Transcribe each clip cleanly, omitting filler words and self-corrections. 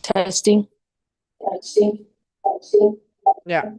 Testing. Yeah.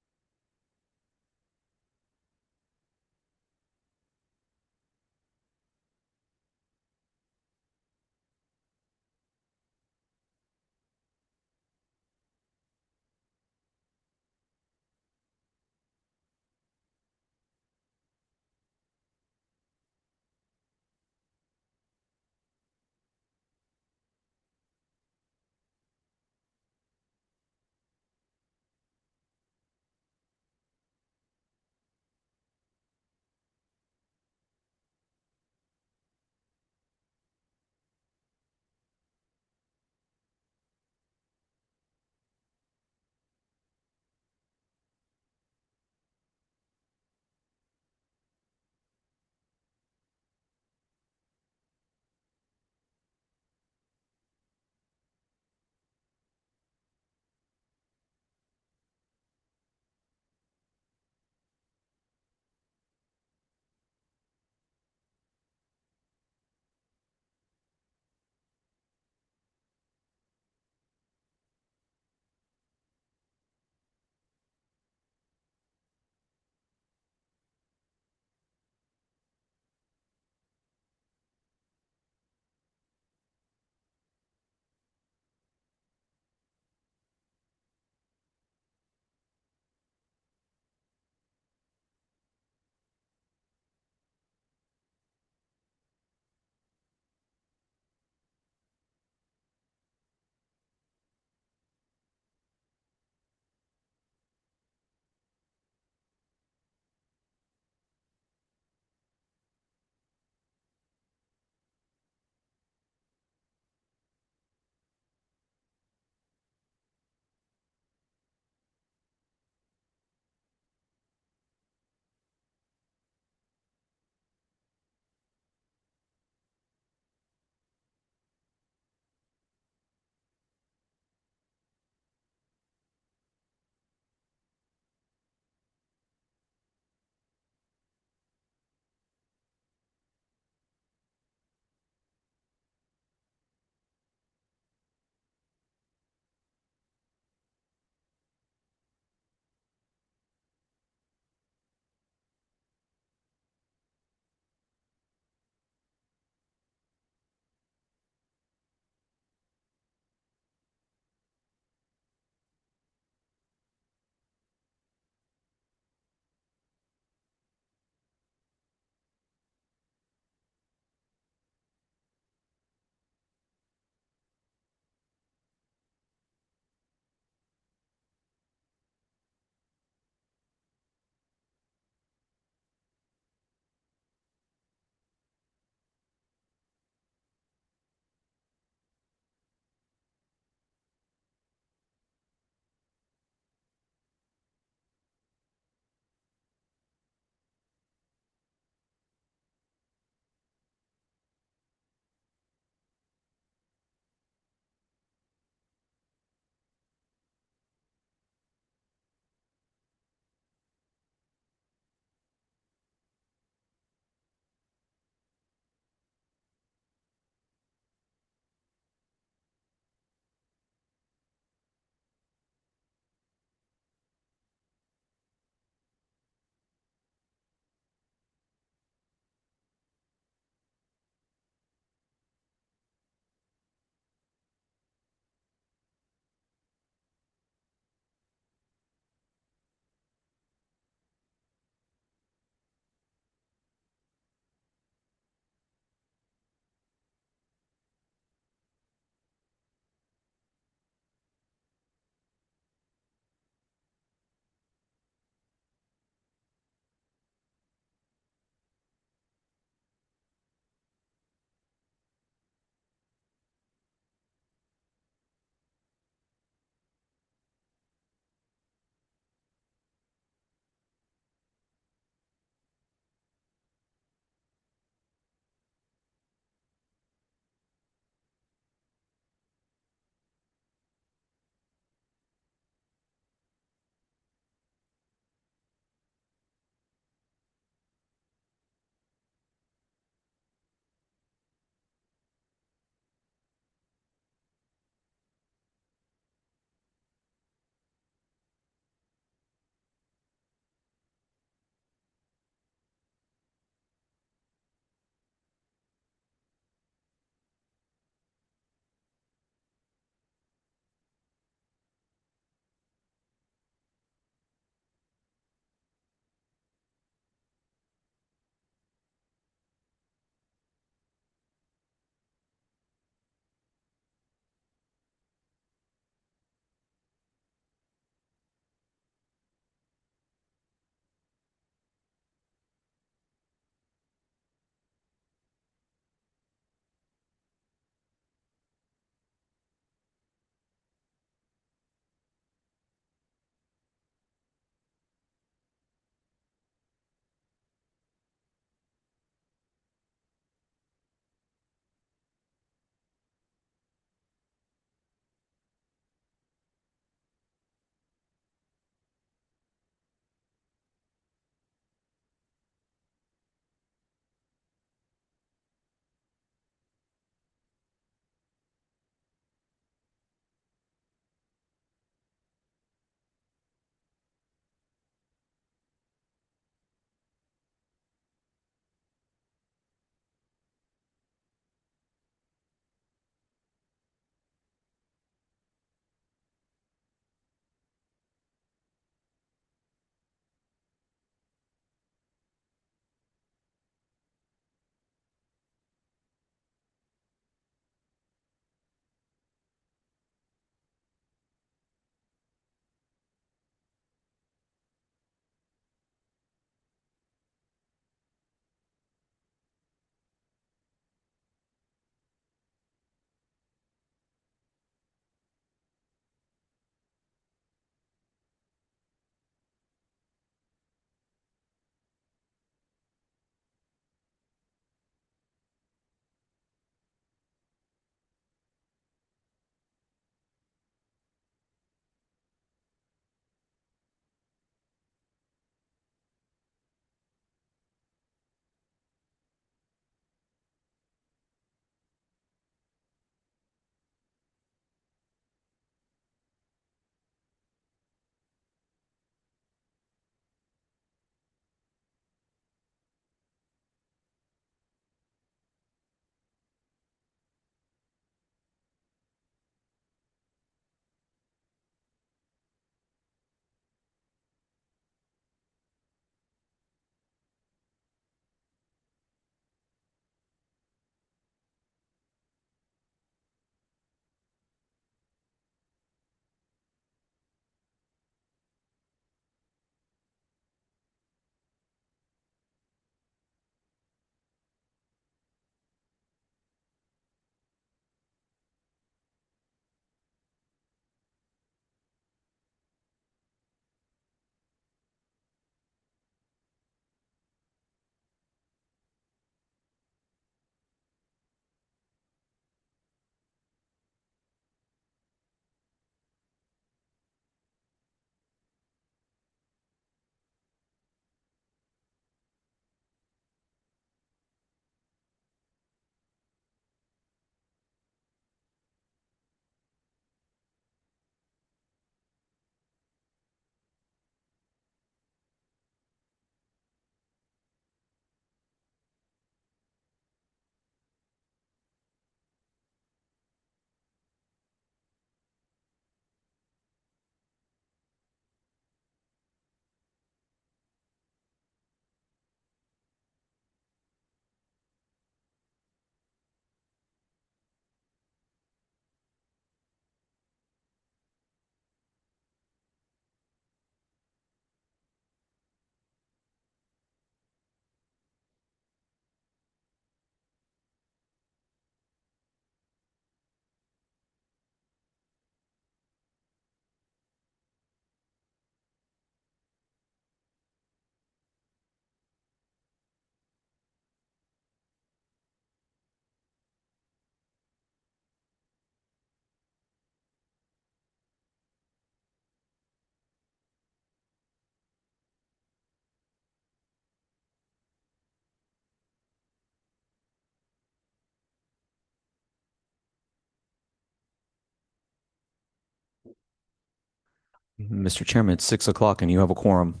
Mr. Chairman, it's 6 o'clock and you have a quorum.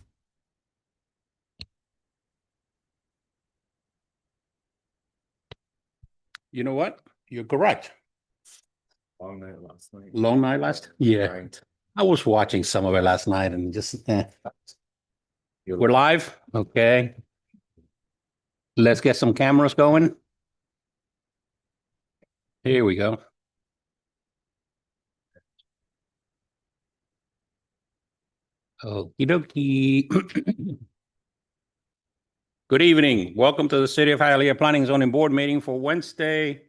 You know what? You're correct. Long night last night. Long night last? Yeah. Right. I was watching some of it last night and just, We're live? Okay. Let's get some cameras going. Here we go. Okie dokie. Good evening. Welcome to the City of Hialeah Planning and Zoning Board meeting for Wednesday,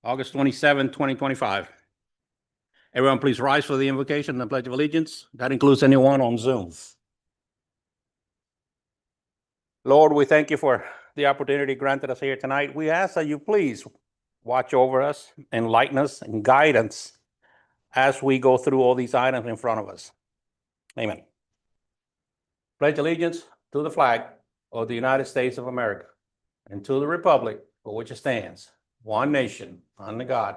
August 27, 2025. Everyone, please rise for the invocation and the Pledge of Allegiance. That includes anyone on Zoom. Lord, we thank you for the opportunity granted us here tonight. We ask that you please watch over us, enlighten us, and guide us as we go through all these items in front of us. Amen. Pledge allegiance to the flag of the United States of America and to the republic for which it stands, one nation, under God,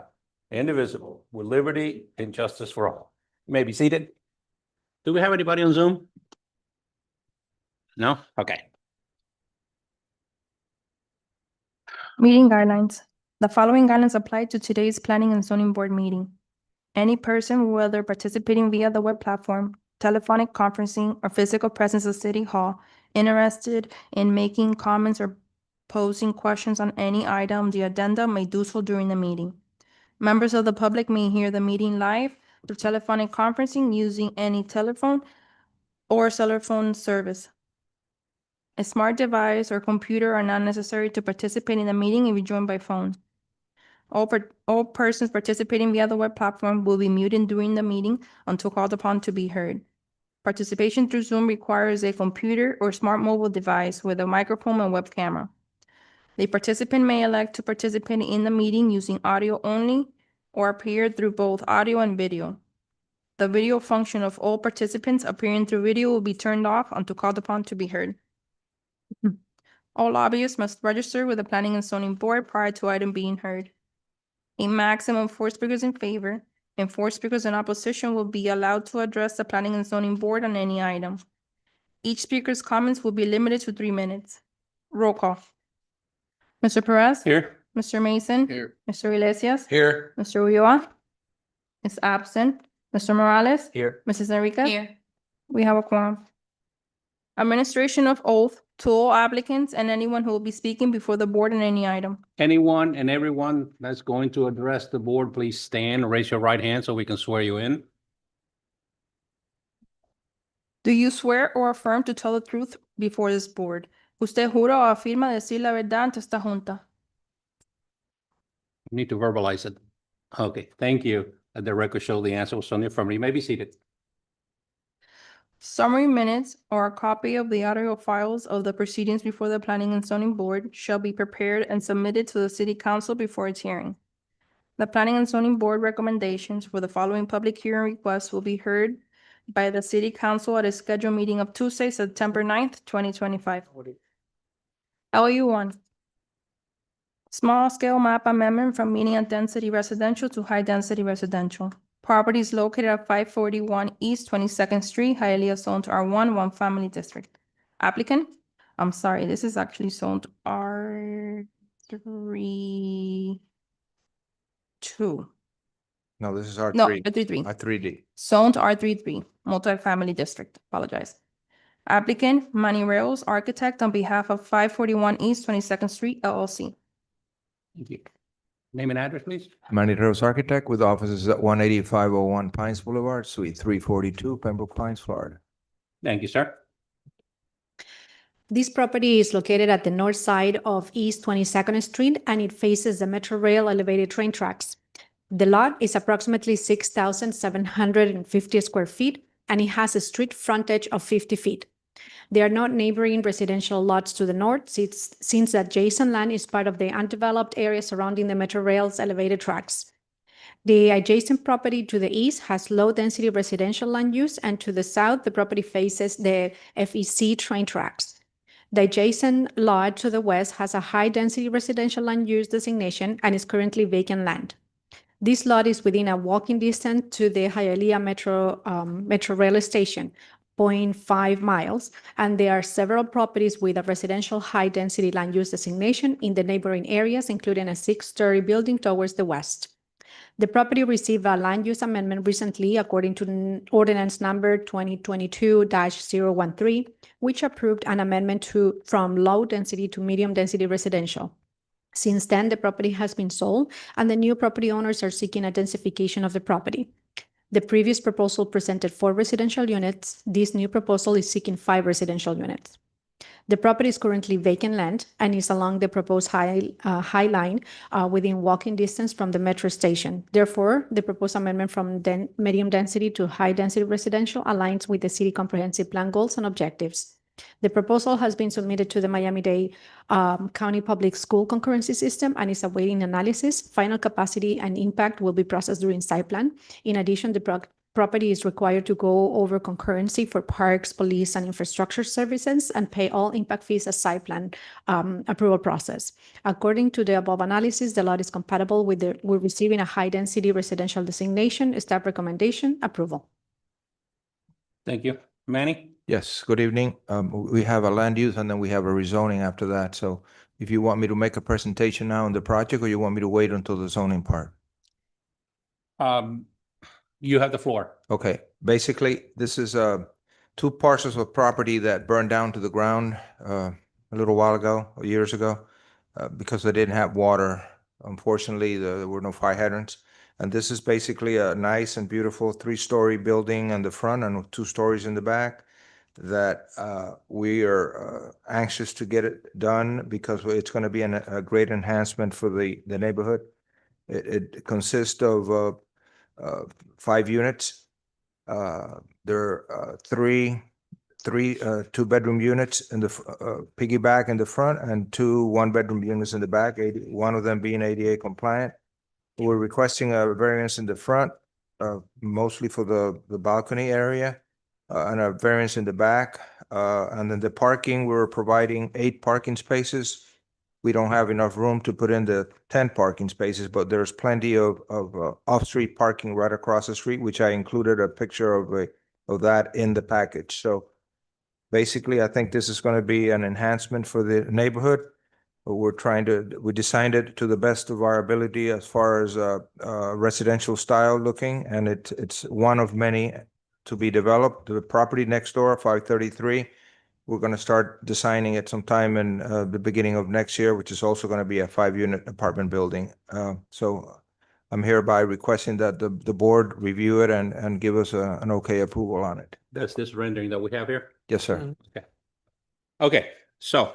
indivisible, with liberty and justice for all. You may be seated. Do we have anybody on Zoom? No? Okay. Meeting guidelines. The following guidelines apply to today's Planning and Zoning Board meeting. Any person, whether participating via the web platform, telephonic conferencing, or physical presence at City Hall, interested in making comments or posing questions on any item on the agenda may do so during the meeting. Members of the public may hear the meeting live through telephonic conferencing using any telephone or cell phone service. A smart device or computer are not necessary to participate in the meeting if you join by phone. All persons participating via the web platform will be muted during the meeting until called upon to be heard. Participation through Zoom requires a computer or smart mobile device with a microphone and web camera. The participant may elect to participate in the meeting using audio only or appear through both audio and video. The video function of all participants appearing through video will be turned off until called upon to be heard. All lobbyists must register with the Planning and Zoning Board prior to item being heard. A maximum of 4 speakers in favor and 4 speakers in opposition will be allowed to address the Planning and Zoning Board on any item. Each speaker's comments will be limited to 3 minutes. Roll call. Mr. Perez? Here. Mr. Mason? Here. Mr. Iglesias? Here. Mr. Ulloa is absent. Mr. Morales? Here. Mrs. Enriquez? Here. We have a quorum. Administration of oath to all applicants and anyone who will be speaking before the board on any item. Anyone and everyone that's going to address the board, please stand, raise your right hand so we can swear you in. Do you swear or affirm to tell the truth before this board? ¿Usted jura o afirma decir la verdad ante esta junta? You need to verbalize it. Okay, thank you. Let the record show the answer was on the affirmative. You may be seated. Summary minutes or a copy of the audio files of the proceedings before the Planning and Zoning Board shall be prepared and submitted to the City Council before its hearing. The Planning and Zoning Board recommendations for the following public hearing requests will be heard by the City Council at a scheduled meeting of Tuesday, September 9th, 2025. LU1. Small scale map amendment from medium density residential to high density residential. Property is located at 541 East 22nd Street, Hialeah, zoned R1, one family district. Applicant? I'm sorry, this is actually zoned R3 2. No, this is R3. No, R33. R3D. Zoned R33, multifamily district. Apologize. Applicant, Manny Reos, architect on behalf of 541 East 22nd Street, LLC. Thank you. Name and address, please. Manny Rose Architect with offices at 18501 Pines Boulevard, Suite 342, Pembroke Pines, Florida. Thank you, sir. This property is located at the north side of East 22nd Street and it faces the Metro Rail elevated train tracks. The lot is approximately 6,750 square feet and it has a street frontage of 50 feet. There are no neighboring residential lots to the north since the adjacent land is part of the undeveloped area surrounding the Metro Rail's elevated tracks. The adjacent property to the east has low-density residential land use, and to the south, the property faces the FEC train tracks. The adjacent lot to the west has a high-density residential land use designation and is currently vacant land. This lot is within a walking distance to the Hialeah Metro Rail Station, 0.5 miles, and there are several properties with a residential high-density land use designation in the neighboring areas, including a 6-story building towards the west. The property received a land use amendment recently according to ordinance number 2022-013, which approved an amendment from low density to medium density residential. Since then, the property has been sold and the new property owners are seeking a densification of the property. The previous proposal presented 4 residential units. This new proposal is seeking 5 residential units. The property is currently vacant land and is along the proposed high line within walking distance from the metro station. Therefore, the proposed amendment from medium density to high density residential aligns with the city comprehensive plan goals and objectives. The proposal has been submitted to the Miami-Dade County Public School concurrency system and is awaiting analysis. Final capacity and impact will be processed during site plan. In addition, the property is required to go over concurrency for parks, police, and infrastructure services and pay all impact fees as site plan approval process. According to the above analysis, the lot is compatible with receiving a high-density residential designation. Staff recommendation, approval. Thank you. Manny? Yes, good evening. We have a land use and then we have a rezoning after that. So if you want me to make a presentation now on the project or you want me to wait until the zoning part? You have the floor. Okay, basically, this is 2 parcels of property that burned down to the ground a little while ago, or years ago, because they didn't have water. Unfortunately, there were no fire hydrants. And this is basically a nice and beautiful 3-story building in the front and 2 stories in the back that we are anxious to get it done because it's going to be a great enhancement for the neighborhood. It consists of 5 units. There are 3 2-bedroom units in the piggyback in the front and 2 1-bedroom units in the back, one of them being ADA compliant. We're requesting a variance in the front, mostly for the balcony area, and a variance in the back. And then the parking, we're providing 8 parking spaces. We don't have enough room to put in the 10 parking spaces, but there's plenty of off-street parking right across the street, which I included a picture of that in the package. So basically, I think this is going to be an enhancement for the neighborhood. We designed it to the best of our ability as far as residential style looking, and it's one of many to be developed. The property next door, 533, we're going to start designing it sometime in the beginning of next year, which is also going to be a 5-unit apartment building. So I'm hereby requesting that the board review it and give us an okay approval on it. That's this rendering that we have here. Yes, sir. Okay, so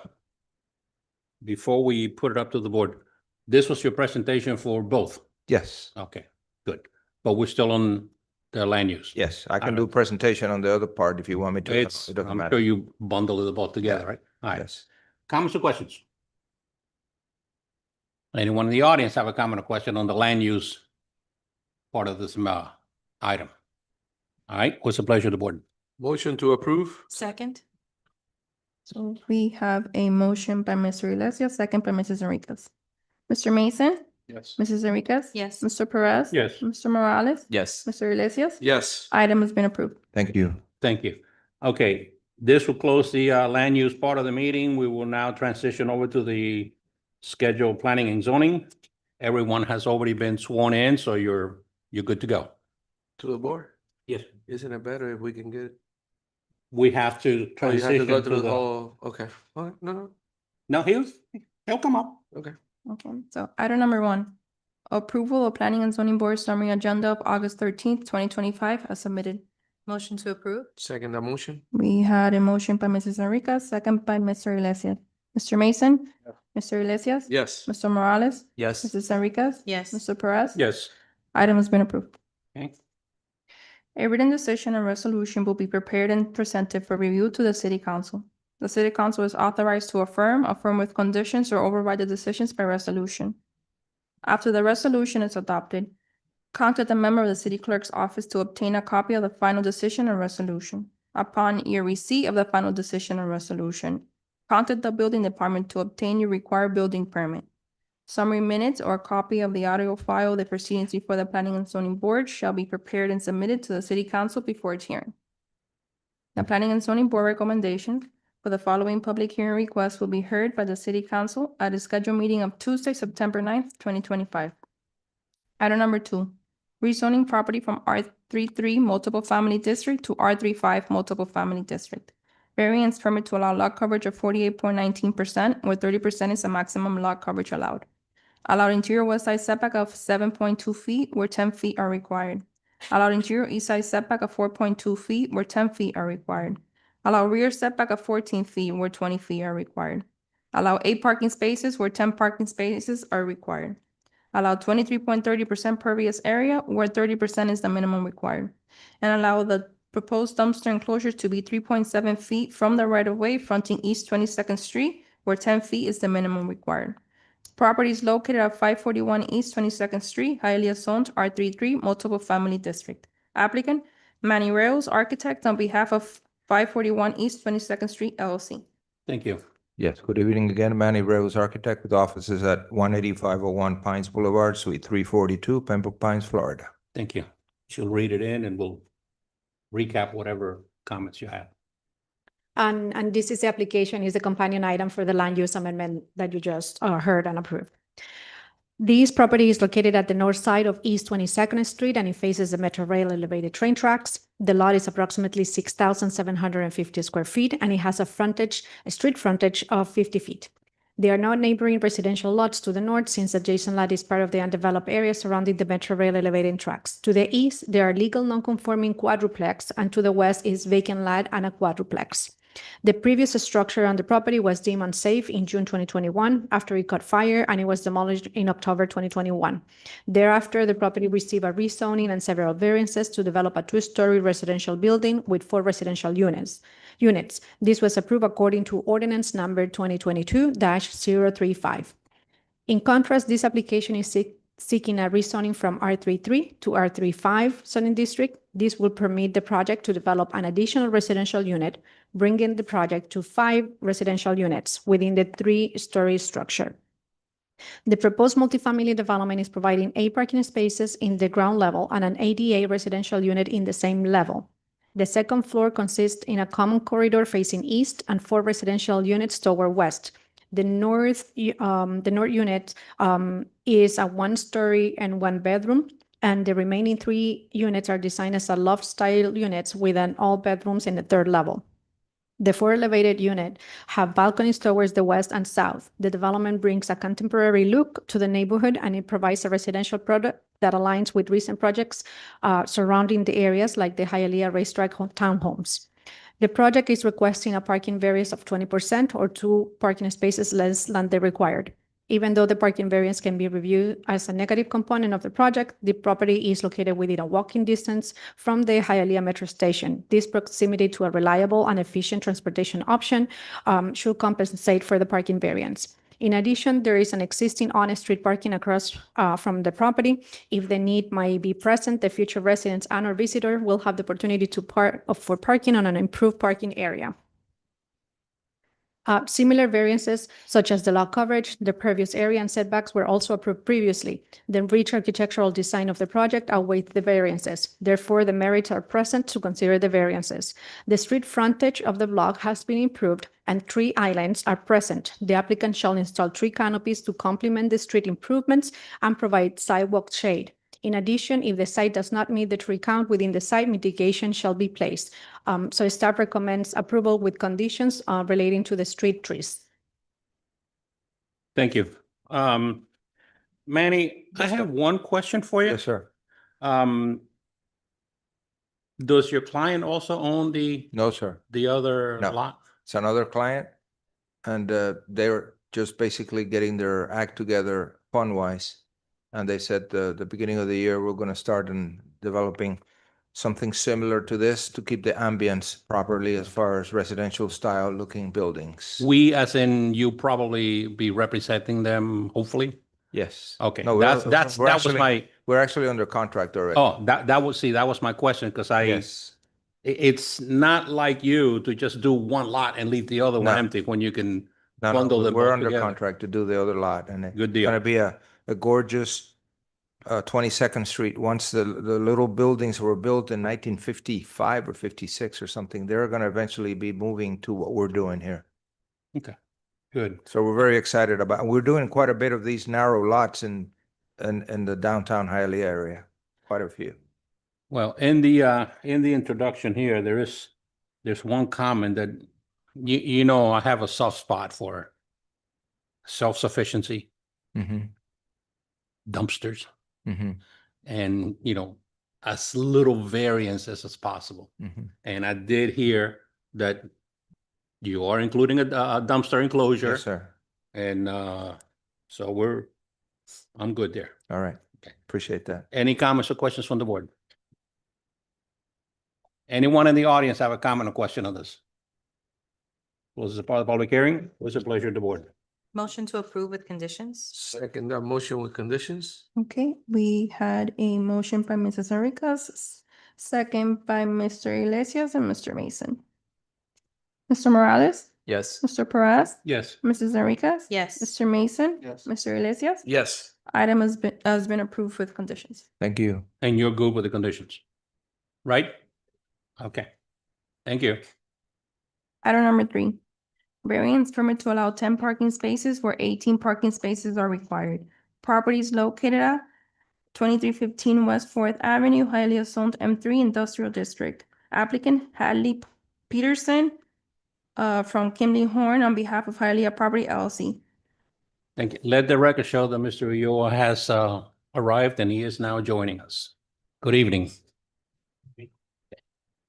before we put it up to the board, this was your presentation for both. Yes, Okay, good. But we're still on the land use. yes. I can do presentation on the other part if you want me to. It's, It doesn't I'm matter. sure you bundle it both together, right? All right. Yes. Comments or questions? Anyone in the audience have a comment or question on the land use part of this item? All right, what's the pleasure of the board? Motion to approve? Second. So we have a motion by Mr. Iglesias, second by Mrs. Enriquez. Mr. Mason, Yes. Mrs. Enriquez? Yes. Mr. Perez? Yes. Mr. Morales? Yes. Mr. Iglesias? Yes. Item has been approved. Thank you. Thank you. Okay, this will close the land use part of the meeting. We will now transition over to the scheduled planning and zoning. Everyone has already been sworn in, so you're good to go. To the board? Yes. Isn't it better if we can get? We have to Oh, you have to transition go to through the. oh, okay. All right, no. No, he'll come up. Okay. Okay, so item number 1, approval of planning and zoning board summary agenda of August 13th, 2025 as submitted. Motion to approve. Second that motion? We had a motion by Mrs. Enriquez, second by Mr. Iglesias. Mr. Mason? Mr. Iglesias? Yes. Mr. Morales? Yes. Mrs. Enriquez? Yes. Mr. Perez? Yes. Item has been approved. Okay. A written decision and resolution will be prepared and presented for review to the city council. The city council is authorized to affirm with conditions, or override the decisions by resolution. After the resolution is adopted, contact a member of the city clerk's office to obtain a copy of the final decision and resolution. Upon your receipt of the final decision and resolution, contact the building department to obtain your required building permit. Summary minutes or a copy of the audio file of the proceedings before the Planning and Zoning Board shall be prepared and submitted to the City Council before its hearing. The Planning and Zoning Board recommendation for the following public hearing request will be heard by the City Council at a scheduled meeting of Tuesday, September 9th, 2025. Item number 2, rezoning property from R33 Multiple Family District to R35 Multiple Family District. Variance permit to allow lot coverage of 48.19%, where 30% is the maximum lot coverage allowed. Allowed interior west side setback of 7.2 feet, where 10 feet are required. Allowed interior east side setback of 4.2 feet, where 10 feet are required. Allow rear setback of 14 feet, where 20 feet are required. Allow 8 parking spaces, where 10 parking spaces are required. Allow 23.30% pervious area, where 30% is the minimum required. And allow the proposed dumpster enclosure to be 3.7 feet from the right-of-way fronting East 22nd Street, where 10 feet is the minimum required. Property is located at 541 East 22nd Street, Hialeah zoned R33 Multiple Family District. Applicant, Manny Reyes, architect, on behalf of 541 East 22nd Street, LLC. Thank you. Yes, good evening again. Manny Rose, architect with offices at 18501 Pines Boulevard, Suite 342, Pembroke Pines, Florida. Thank you. She'll read it in and we'll recap whatever comments you have. And this is the application, is the companion item for the land use amendment that you just heard and approved. This property is located at the north side of East 22nd Street and it faces the Metro Rail elevated train tracks. The lot is approximately 6,750 square feet and it has a street frontage of 50 feet. There are no neighboring residential lots to the north since the adjacent lot is part of the undeveloped area surrounding the Metro Rail elevated tracks. To the east, there are legal non-conforming quadruplex and to the west is vacant lot and a quadruplex. The previous structure on the property was deemed unsafe in June 2021 after it caught fire and it was demolished in October 2021. Thereafter, the property received a rezoning and several variances to develop a 2-story residential building with 4 residential units. This was approved according to Ordinance Number 2022-035. In contrast, this application is seeking a rezoning from R33 to R35 zoning district. This will permit the project to develop an additional residential unit, bringing the project to 5 residential units within the 3-story structure. The proposed multifamily development is providing 8 parking spaces in the ground level and an ADA residential unit in the same level. The second floor consists in a common corridor facing east and 4 residential units toward west. The north unit is a 1-story and 1-bedroom, and the remaining 3 units are designed as a loft-style units with all bedrooms in the 3rd level. The 4 elevated units have balconies towards the west and south. The development brings a contemporary look to the neighborhood and it provides a residential product that aligns with recent projects surrounding the areas like the Hialeah Racetrack townhomes. The project is requesting a parking variance of 20% or 2 parking spaces less than the required. Even though the parking variance can be reviewed as a negative component of the project, the property is located within a walking distance from the Hialeah Metro Station. This proximity to a reliable and efficient transportation option should compensate for the parking variance. In addition, there is an existing on-street parking across from the property. If the need might be present, the future residents and/or visitor will have the opportunity to for parking on an improved parking area. Similar variances, such as the lot coverage, the pervious area, and setbacks were also approved previously. The rich architectural design of the project outweighed the variances. Therefore, the merits are present to consider the variances. The street frontage of the block has been improved, and 3 islands are present. The applicant shall install 3 canopies to complement the street improvements and provide sidewalk shade. In addition, if the site does not meet the tree count within the site, mitigation shall be placed. So staff recommends approval with conditions relating to the street trees. Thank you. Manny, I have one question for you. Yes, sir. Does your client also own the No, sir. other No. lot? It's another client, and they're just basically getting their act together fund-wise. And they said the beginning of the year, we're going to start in developing something similar to this to keep the ambience properly as far as residential style looking buildings. We, as in you probably be representing them, hopefully? Yes. Okay, No, that was my, We're actually under contract already. oh, that was my question, because Yes. it's not like you to just do one lot and leave the other one No. empty when you can No, bundle no, them we're both under together. contract to do the other lot, and it's Good deal. gonna be a gorgeous 22nd Street. Once the little buildings were built in 1955 or 56 or something, they're gonna eventually be moving to what we're doing here. Good. So we're very excited about, we're doing quite a bit of these narrow lots in the downtown Hialeah area, quite a few. Well, in the introduction here, there's one comment that you know, I have a soft spot for self-sufficiency, Mm-hmm, dumpsters, mm-hmm, and, you know, as little variances as possible. mm-hmm. And I did hear that you are including a dumpster enclosure. Yes, sir. And so I'm good there. All right. Okay. Appreciate that. Any comments or questions from the board? Anyone in the audience have a comment or question on this? Was this part of the public hearing? What's the pleasure of the board? Motion to approve with conditions? Second that motion with conditions? Okay, we had a motion by Mrs. Enriquez, second by Mr. Iglesias and Mr. Mason. Mr. Morales, Yes. Mr. Perez, Yes. Mrs. Enriquez. Yes. Mr. Mason. Yes. Mr. Iglesias. Yes. Item has been approved with conditions. Thank you. And you're good with the conditions? Right? Okay. Thank you. Item number 3, variance permit to allow 10 parking spaces where 18 parking spaces are required. Property is located at 2315 West 4th Avenue, Hialeah Zoned M3 Industrial District. Applicant Hadley Peterson from Kimley Horn on behalf of Hialeah Property LLC. Thank you. Let the record show that Mr. Ulloa has arrived and he is now joining us. Good evening.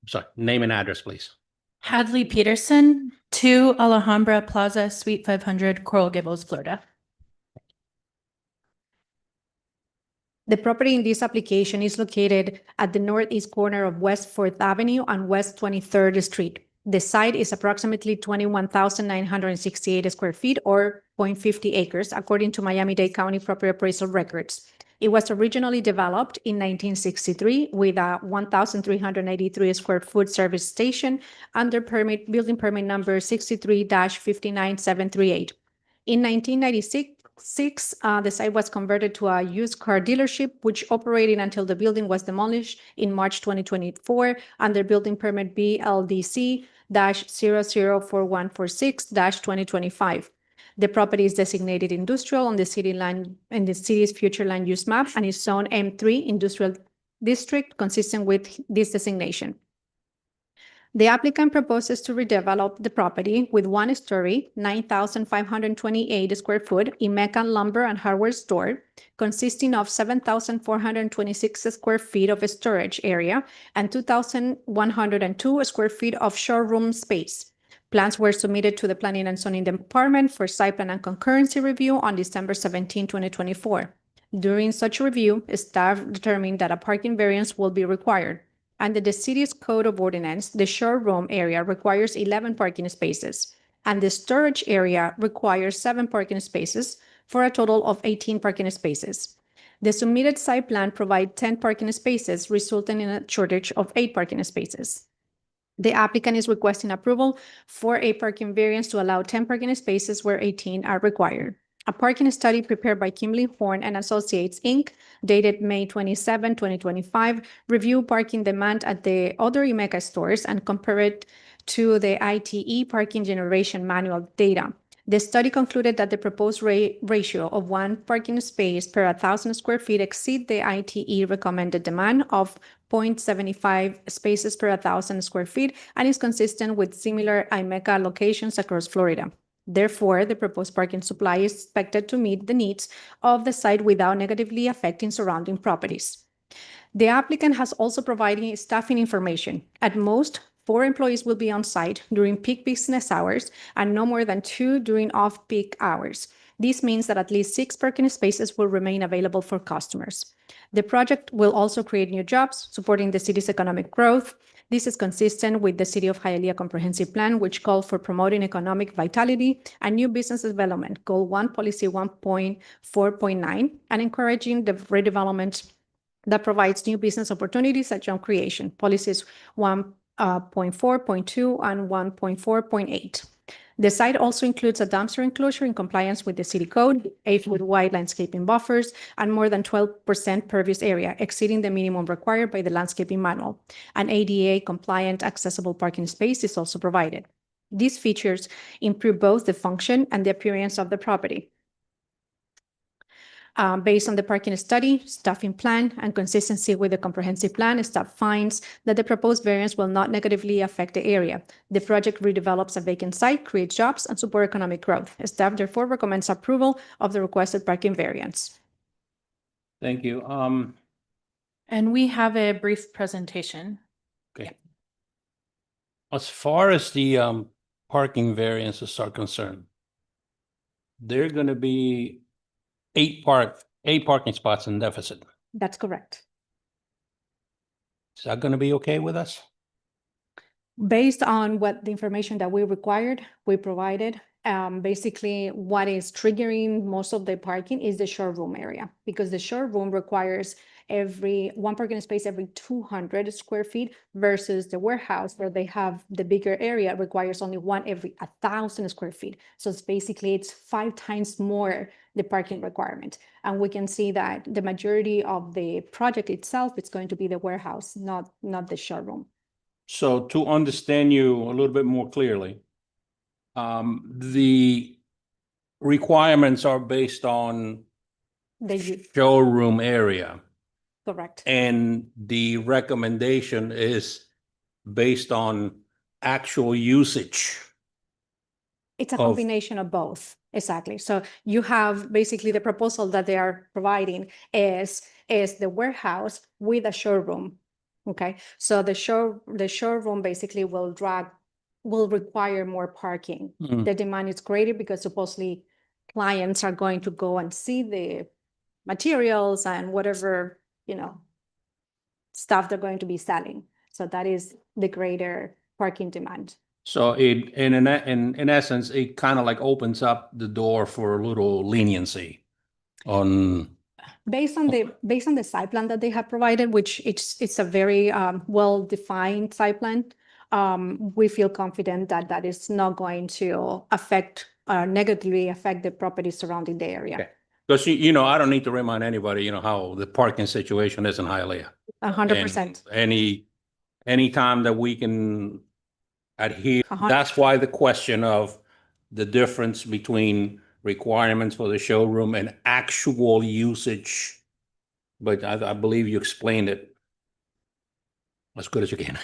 Sorry, name and address, please. Hadley Peterson, 2 Alhambra Plaza, Suite 500, Coral Gables, Florida. The property in this application is located at the northeast corner of West 4th Avenue and West 23rd Street. The site is approximately 21,968 square feet or 0.50 acres, according to Miami-Dade County Property Appraisal records. It was originally developed in 1963 with a 1,383 square foot service station under building permit number 63-59738. In 1996, the site was converted to a used car dealership, which operated until the building was demolished in March 2024 under building permit BLDC-004146-2025. The property is designated industrial on the city's future land use map and is zone M3 Industrial District, consistent with this designation. The applicant proposes to redevelop the property with 1-story, 9,528 square foot Imecan lumber and hardware store, consisting of 7,426 square feet of storage area and 2,102 square feet of showroom space. Plans were submitted to the Planning and Zoning Department for site plan and concurrency review on December 17, 2024. During such review, staff determined that a parking variance will be required. Under the city's code of ordinance, the showroom area requires 11 parking spaces, and the storage area requires 7 parking spaces for a total of 18 parking spaces. The submitted site plan provides 10 parking spaces, resulting in a shortage of 8 parking spaces. The applicant is requesting approval for a parking variance to allow 10 parking spaces where 18 are required. A parking study prepared by Kimley Horn and Associates, Inc., dated May 27, 2025, reviewed parking demand at the other Imeca stores and compared it to the ITE parking generation manual data. The study concluded that the proposed ratio of 1 parking space per 1,000 square feet exceed the ITE recommended demand of 0.75 spaces per 1,000 square feet and is consistent with similar Imeca locations across Florida. Therefore, the proposed parking supply is expected to meet the needs of the site without negatively affecting surrounding properties. The applicant has also provided staffing information. At most, 4 employees will be on site during peak business hours and no more than 2 during off-peak hours. This means that at least 6 parking spaces will remain available for customers. The project will also create new jobs, supporting the city's economic growth. This is consistent with the City of Hialeah Comprehensive Plan, which called for promoting economic vitality and new business development, Goal 1, Policy 1.4.9, and encouraging the redevelopment that provides new business opportunities and job creation, Policies 1.4.2 and 1.4.8. The site also includes a dumpster enclosure in compliance with the city code, 8-foot wide landscaping buffers, and more than 12% pervious area, exceeding the minimum required by the landscaping manual. An ADA compliant accessible parking space is also provided. These features improve both the function and the appearance of the property. Based on the parking study, staffing plan, and consistency with the comprehensive plan, staff finds that the proposed variance will not negatively affect the area. The project redevelops a vacant site, creates jobs, and support economic growth. Staff therefore recommends approval of the requested parking variance. Thank you. And we have a brief presentation. Okay. As far as the parking variances are concerned, they're going to be eight parking spots in deficit. That's correct. Is that going to be okay with us? Based on what the information that we provided, basically what is triggering most of the parking is the showroom area, because the showroom requires one parking space every 200 square feet versus the warehouse where they have the bigger area requires only one every 1,000 square feet. So it's 5 times more the parking requirement. And we can see that the majority of the project itself is going to be the warehouse, not the showroom. So to understand you a little bit more clearly, the requirements are based on showroom area. Correct. And the recommendation is based on actual usage. It's a combination of both. Exactly. So you have basically the proposal that they are providing is the warehouse with a showroom. Okay. So the showroom basically will require more parking. The demand is greater because supposedly clients are going to go and see the materials and whatever, stuff they're going to be selling. So that is the greater parking demand. So in essence, it kind of like opens up the door for a little leniency on. Based on the site plan that they have provided, which it's a very well-defined site plan, we feel confident that that is not going to negatively affect the property surrounding the area. Okay. Because I don't need to remind anybody, how the parking situation is in Hialeah. 100%. Any time that we can adhere, 100%. that's why the question of the difference between requirements for the showroom and actual usage. But I believe you explained it as good as you can.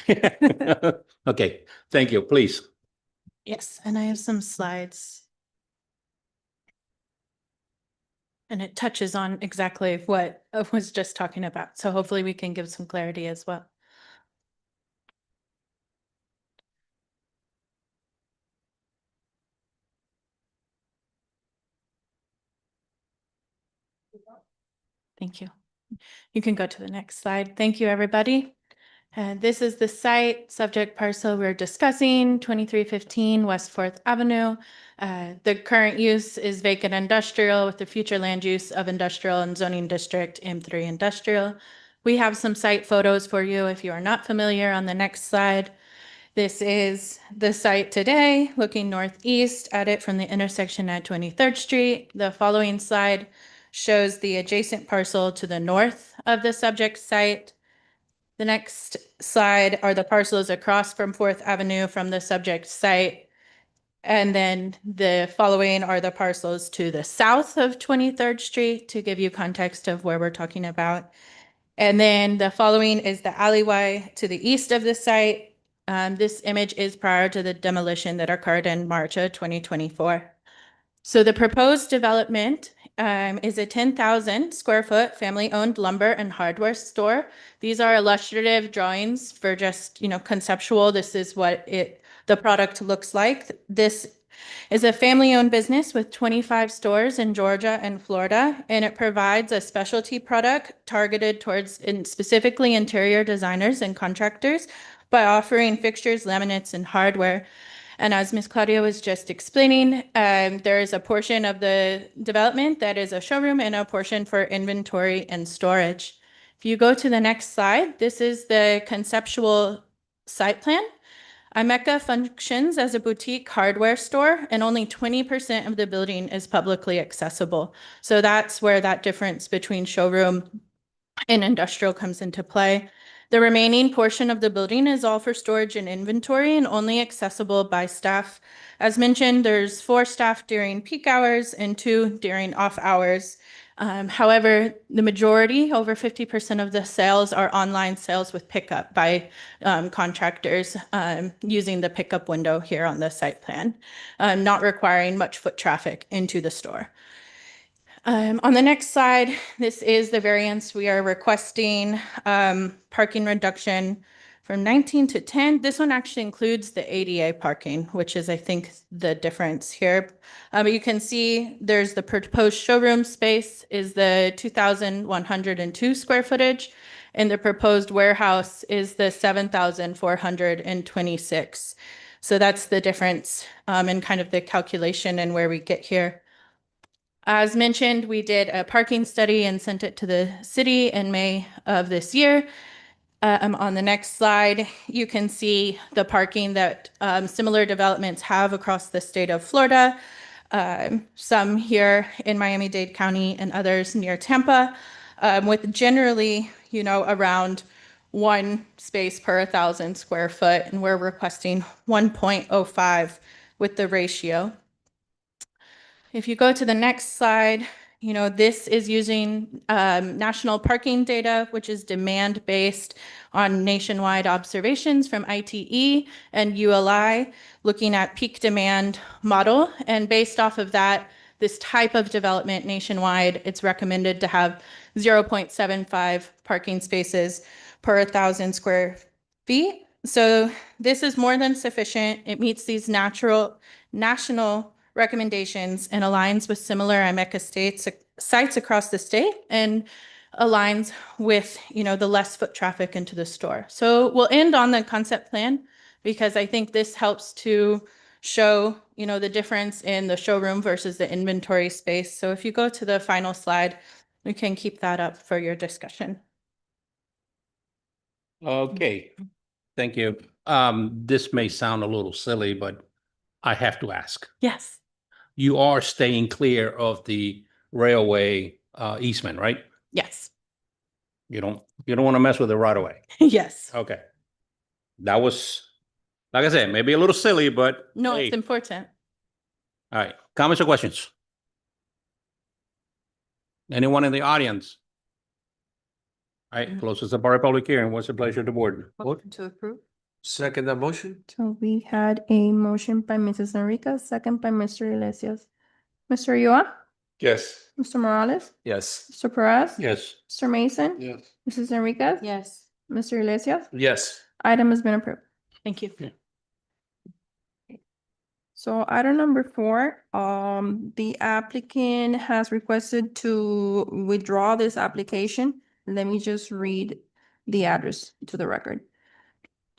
Okay, thank you, please. Yes, and I have some slides. And it touches on exactly what I was just talking about. So hopefully we can give some clarity as well. Thank you. You can go to the next slide. Thank you, everybody. This is the site subject parcel we're discussing, 2315 West 4th Avenue. The current use is vacant industrial with the future land use of industrial and zoning district M3 industrial. We have some site photos for you if you are not familiar on the next slide. This is the site today, looking northeast at it from the intersection at 23rd Street. The following slide shows the adjacent parcel to the north of the subject site. The next slide are the parcels across from 4th Avenue from the subject site. And then the following are the parcels to the south of 23rd Street to give you context of where we're talking about. And then the following is the alleyway to the east of the site. This image is prior to the demolition that occurred in March of 2024. So the proposed development is a 10,000 square foot family-owned lumber and hardware store. These are illustrative drawings for just, conceptual. This is what the product looks like. This is a family-owned business with 25 stores in Georgia and Florida, and it provides a specialty product targeted towards specifically interior designers and contractors by offering fixtures, laminates, and hardware. And as Ms. Claudia was just explaining, there is a portion of the development that is a showroom and a portion for inventory and storage. If you go to the next slide, this is the conceptual site plan. IMECA functions as a boutique hardware store, and only 20% of the building is publicly accessible. So that's where that difference between showroom and industrial comes into play. The remaining portion of the building is all for storage and inventory and only accessible by staff. As mentioned, there's 4 staff during peak hours and 2 during off hours. However, the majority, over 50% of the sales are online sales with pickup by contractors using the pickup window here on the site plan, not requiring much foot traffic into the store. On the next slide, this is the variance we are requesting, parking reduction from 19 to 10. This one actually includes the ADA parking, which is, I think, the difference here. But you can see there's the proposed showroom space is the 2,102 square footage, and the proposed warehouse is the 7,426. So that's the difference in kind of the calculation and where we get here. As mentioned, we did a parking study and sent it to the city in May of this year. On the next slide, you can see the parking that similar developments have across the state of Florida. Some here in Miami-Dade County and others near Tampa, with generally, around 1 space per 1,000 square foot, and we're requesting 1.05 with the ratio. If you go to the next slide, this is using national parking data, which is demand-based on nationwide observations from ITE and ULI, looking at peak demand model. And based off of that, this type of development nationwide, it's recommended to have 0.75 parking spaces per 1,000 square feet. So this is more than sufficient. It meets these national recommendations and aligns with similar IMECA sites across the state and aligns with, the less foot traffic into the store. So we'll end on the concept plan because I think this helps to show, the difference in the showroom versus the inventory space. So if you go to the final slide, we can keep that up for your discussion. Okay, thank you. This may sound a little silly, but I have to ask. Yes. You are staying clear of the railway easement, right? Yes. You don't want to mess with it right away. Yes. Okay. That was, like I said, maybe a little silly, but No, hey. it's important. All right. Comments or questions? Anyone in the audience? All right, closes the public hearing. What's the pleasure of the board? Motion to approve? Second that motion? So we had a motion by Mrs. Enriquez, second by Mr. Iglesias. Mr. Ulloa, Yes. Mr. Morales, Yes. Mr. Perez. Yes. Mr. Mason. Yes. Mrs. Enriquez. Yes. Mr. Iglesias. Yes. Item has been approved. Thank you. So item number 4, the applicant has requested to withdraw this application. Let me just read the address to the record.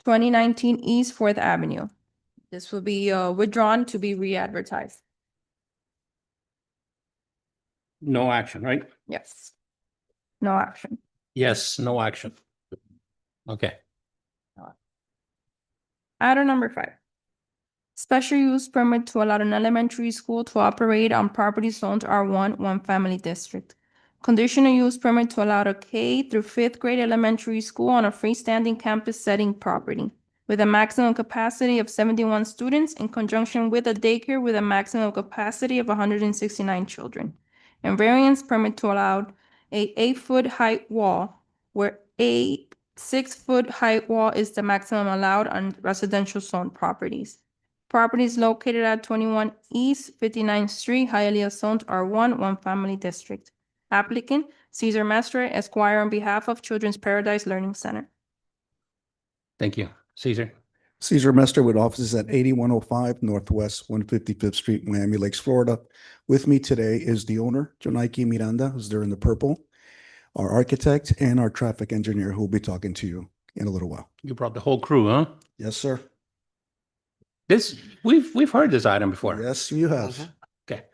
2019 East 4th Avenue. This will be withdrawn to be re-advertised. No action, right? Yes. No action. Yes, no action. Okay. Item number 5. Special use permit to allow an elementary school to operate on property zoned R1, one family district. Conditional use permit to allow a K through 5th grade elementary school on a freestanding campus setting property with a maximum capacity of 71 students in conjunction with a daycare with a maximum capacity of 169 children. And variance permit to allow a 8-foot height wall where a 6-foot height wall is the maximum allowed on residential zone properties. Property is located at 21 East 59th Street, Hialeah zoned R1, one family district. Applicant, Cesar Mestre, Esquire, on behalf of Children's Paradise Learning Center. Thank you. Caesar? Cesar Mester with offices at 8105 Northwest 155th Street, Miami Lakes, Florida. With me today is the owner, Jonaiki Miranda, who's there in the purple, our architect, and our traffic engineer, who will be talking to you in a little while. You brought the whole crew, huh? Yes, sir. We've heard this item before. Yes, you have. Okay.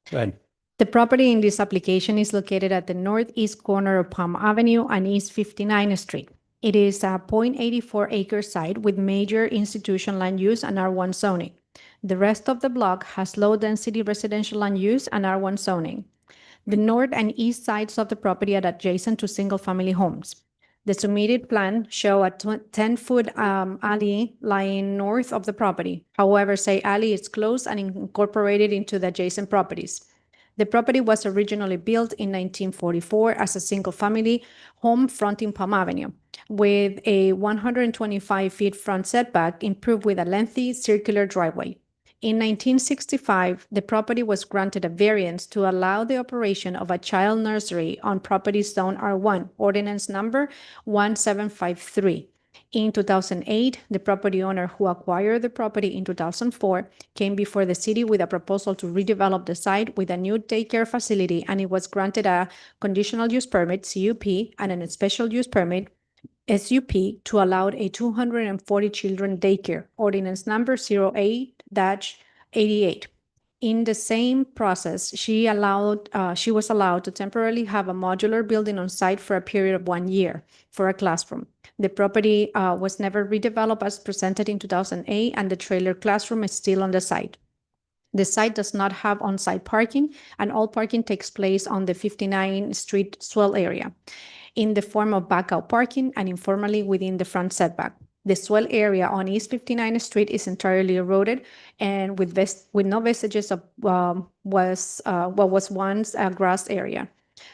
Go ahead. The property in this application is located at the northeast corner of Palm Avenue and East 59th Street. It is a 0.84 acre site with major institutional land use and R1 zoning. The rest of the block has low-density residential land use and R1 zoning. The north and east sides of the property are adjacent to single-family homes. The submitted plan show a 10-foot alley lying north of the property. However, say alley is closed and incorporated into the adjacent properties. The property was originally built in 1944 as a single-family home fronting Palm Avenue, with a 125 feet front setback improved with a lengthy circular driveway. In 1965, the property was granted a variance to allow the operation of a child nursery on property zone R1, ordinance number 1753. In 2008, the property owner who acquired the property in 2004 came before the city with a proposal to redevelop the site with a new daycare facility, and it was granted a conditional use permit, CUP, and a special use permit, SUP, to allow a 240 children daycare, ordinance number 08-88. In the same process, she was allowed to temporarily have a modular building on site for a period of 1 year for a classroom. The property was never redeveloped as presented in 2008, and the trailer classroom is still on the site. The site does not have on-site parking, and all parking takes place on the 59th Street swell area in the form of backout parking and informally within the front setback. The swell area on East 59th Street is entirely eroded and with no vestiges of what was once a grass area.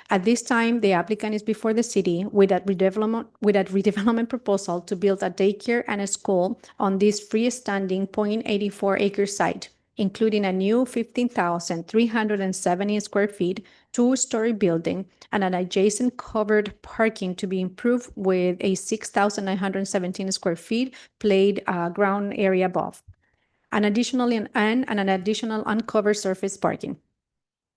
At this time, the applicant is before the city with a redevelopment proposal to build a daycare and a school on this freestanding 0.84 acre site, including a new 15,370 square feet, 2-story building, and an adjacent covered parking to be improved with a 6,917 square feet ground area above, an additional uncovered surface parking.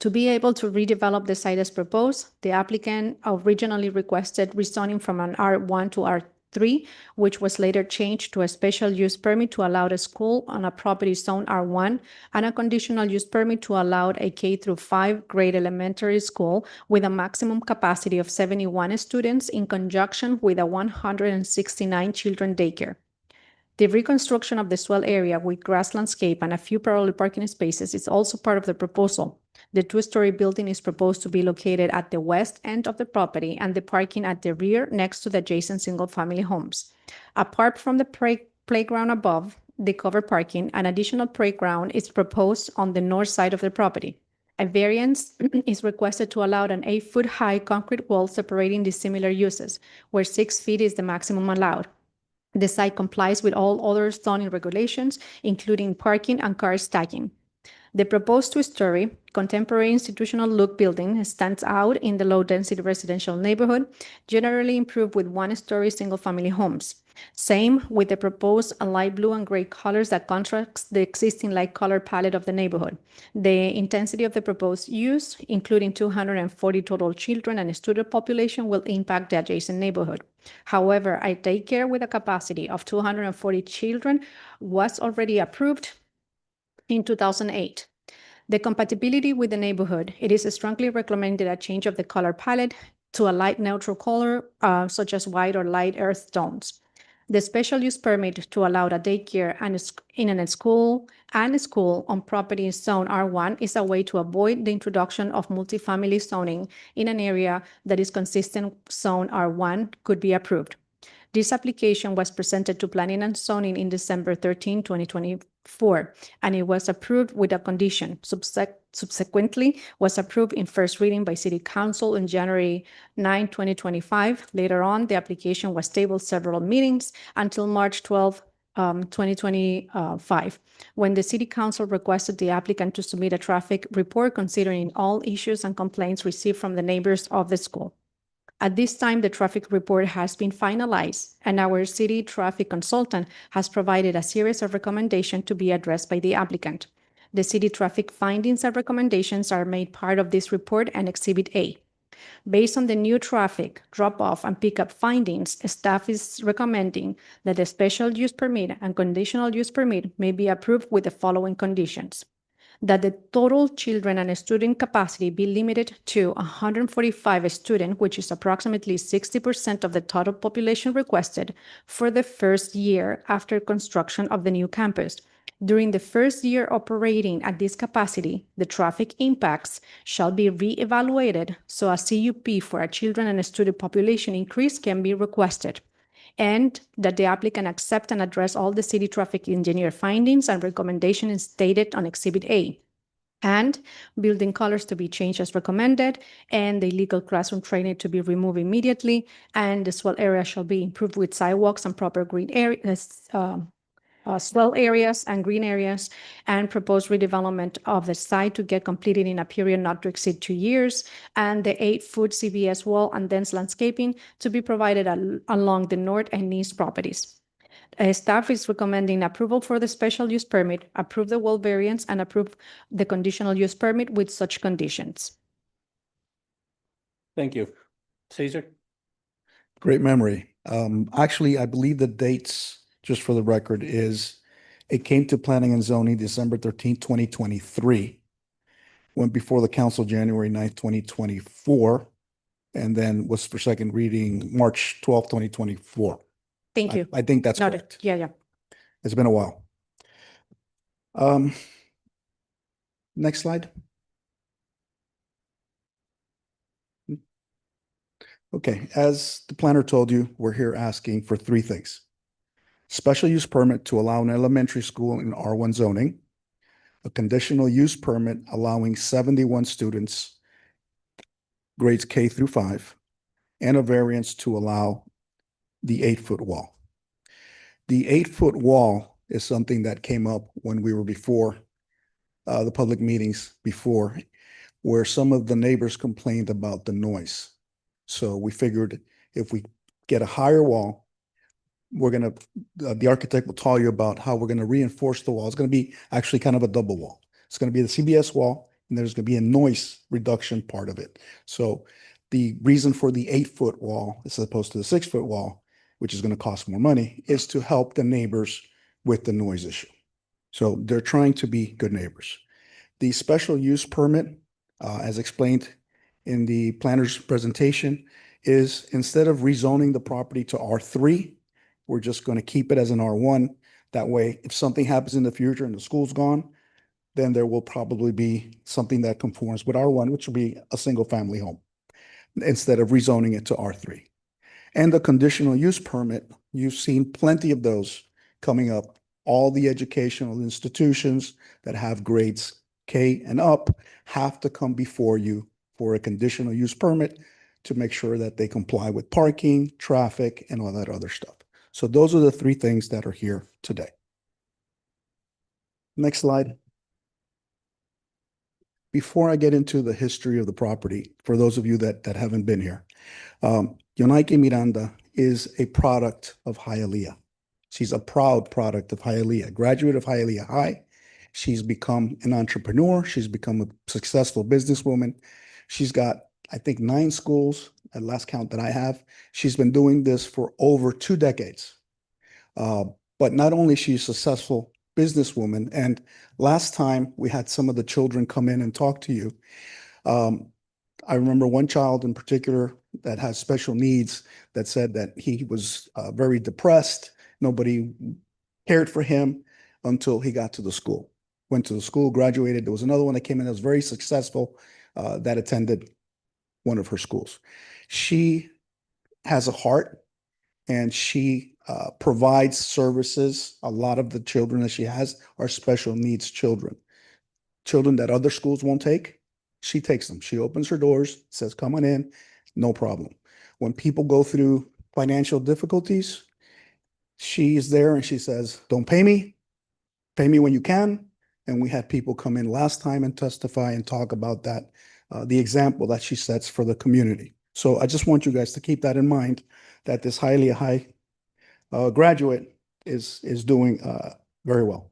To be able to redevelop the site as proposed, the applicant originally requested rezoning from an R1 to R3, which was later changed to a special use permit to allow a school on a property zone R1 and a conditional use permit to allow a K-5 grade elementary school with a maximum capacity of 71 students in conjunction with a 169 children daycare. The reconstruction of the swell area with grass landscape and a few parallel parking spaces is also part of the proposal. The 2-story building is proposed to be located at the west end of the property and the parking at the rear next to the adjacent single-family homes. Apart from the playground above the covered parking, an additional playground is proposed on the north side of the property. A variance is requested to allow an 8-foot-high concrete wall separating the similar uses, where 6 feet is the maximum allowed. The site complies with all other zoning regulations, including parking and car stacking. The proposed 2-story, contemporary institutional look building stands out in the low-density residential neighborhood, generally improved with 1-story single-family homes. Same with the proposed light blue and gray colors that contrast the existing light color palette of the neighborhood. The intensity of the proposed use, including 240 total children and student population, will impact the adjacent neighborhood. However, a daycare with a capacity of 240 children was already approved in 2008. The compatibility with the neighborhood, it is strongly recommended a change of the color palette to a light neutral color, such as white or light earth tones. The special use permit to allow a daycare in a school on property zone R1 is a way to avoid the introduction of multifamily zoning in an area that is consistent zone R1 could be approved. This application was presented to Planning and Zoning in December 13, 2024, and it was approved with a condition. Subsequently, was approved in first reading by City Council on January 9, 2025. Later on, the application was tabled several meetings until March 12, 2025, when the City Council requested the applicant to submit a traffic report considering all issues and complaints received from the neighbors of the school. At this time, the traffic report has been finalized, and our city traffic consultant has provided a series of recommendations to be addressed by the applicant. The city traffic findings and recommendations are made part of this report and Exhibit A. Based on the new traffic drop-off and pickup findings, staff is recommending that the special use permit and conditional use permit may be approved with the following conditions. that the total children and student capacity be limited to 145 students, which is approximately 60% of the total population requested for the first year after construction of the new campus. During the first year operating at this capacity, the traffic impacts shall be re-evaluated so a CUP for a children and student population increase can be requested, and that the applicant accept and address all the city traffic engineer findings and recommendations stated on Exhibit A, and building colors to be changed as recommended, and the illegal classroom training to be removed immediately, and the swell area shall be improved with sidewalks and proper green areas, swell areas and green areas, and proposed redevelopment of the site to get completed in a period not to exceed 2 years, and the 8-foot CBS wall and dense landscaping to be provided along the north and east properties. Staff is recommending approval for the special use permit, approve the wall variance, and approve the conditional use permit with such conditions. Thank you. Caesar? Great memory. Actually, I believe the dates, just for the record, is it came to planning and zoning December 13th, 2023, went before the council January 9th, 2024, and then was for second reading March 12th, 2024. Thank you. I think that's Noted. correct. Yeah. It's been a while. Next slide. Okay, as the planner told you, we're here asking for 3 things. Special use permit to allow an elementary school in R1 zoning, a conditional use permit allowing 71 students, grades K through 5, and a variance to allow the 8-foot wall. The 8-foot wall is something that came up when we were before the public meetings before, where some of the neighbors complained about the noise. So we figured if we get a higher wall, we're going to, the architect will tell you about how we're going to reinforce the wall. It's going to be actually kind of a double wall. It's going to be the CBS wall, and there's going to be a noise reduction part of it. So the reason for the 8-foot wall, as opposed to the 6-foot wall, which is going to cost more money, is to help the neighbors with the noise issue. So they're trying to be good neighbors. The special use permit, as explained in the planner's presentation, is instead of rezoning the property to R3, we're just going to keep it as an R1. That way, if something happens in the future and the school's gone, then there will probably be something that conforms with R1, which will be a single family home, instead of rezoning it to R3. And the conditional use permit, you've seen plenty of those coming up. All the educational institutions that have grades K and up have to come before you for a conditional use permit to make sure that they comply with parking, traffic, and all that other stuff. So those are the 3 things that are here today. Next slide. Before I get into the history of the property, for those of you that haven't been here, Yonaike Miranda is a product of Hialeah. She's a proud product of Hialeah, graduate of Hialeah High. She's become an entrepreneur. She's become a successful businesswoman. She's got, I think, 9 schools at last count that I have. She's been doing this for over 2 decades. But not only is she a successful businesswoman, and last time we had some of the children come in and talk to you. I remember one child in particular that has special needs that said that he was very depressed. Nobody cared for him until he got to the school. Went to the school, graduated. There was another one that came in that was very successful that attended one of her schools. She has a heart, and she provides services. A lot of the children that she has are special needs children. Children that other schools won't take, she takes them. She opens her doors, says, come on in, no problem. When people go through financial difficulties, she is there and she says, don't pay me when you can. And we had people come in last time and testify and talk about that, the example that she sets for the community. So I just want you guys to keep that in mind, that this Hialeah High graduate is doing very well.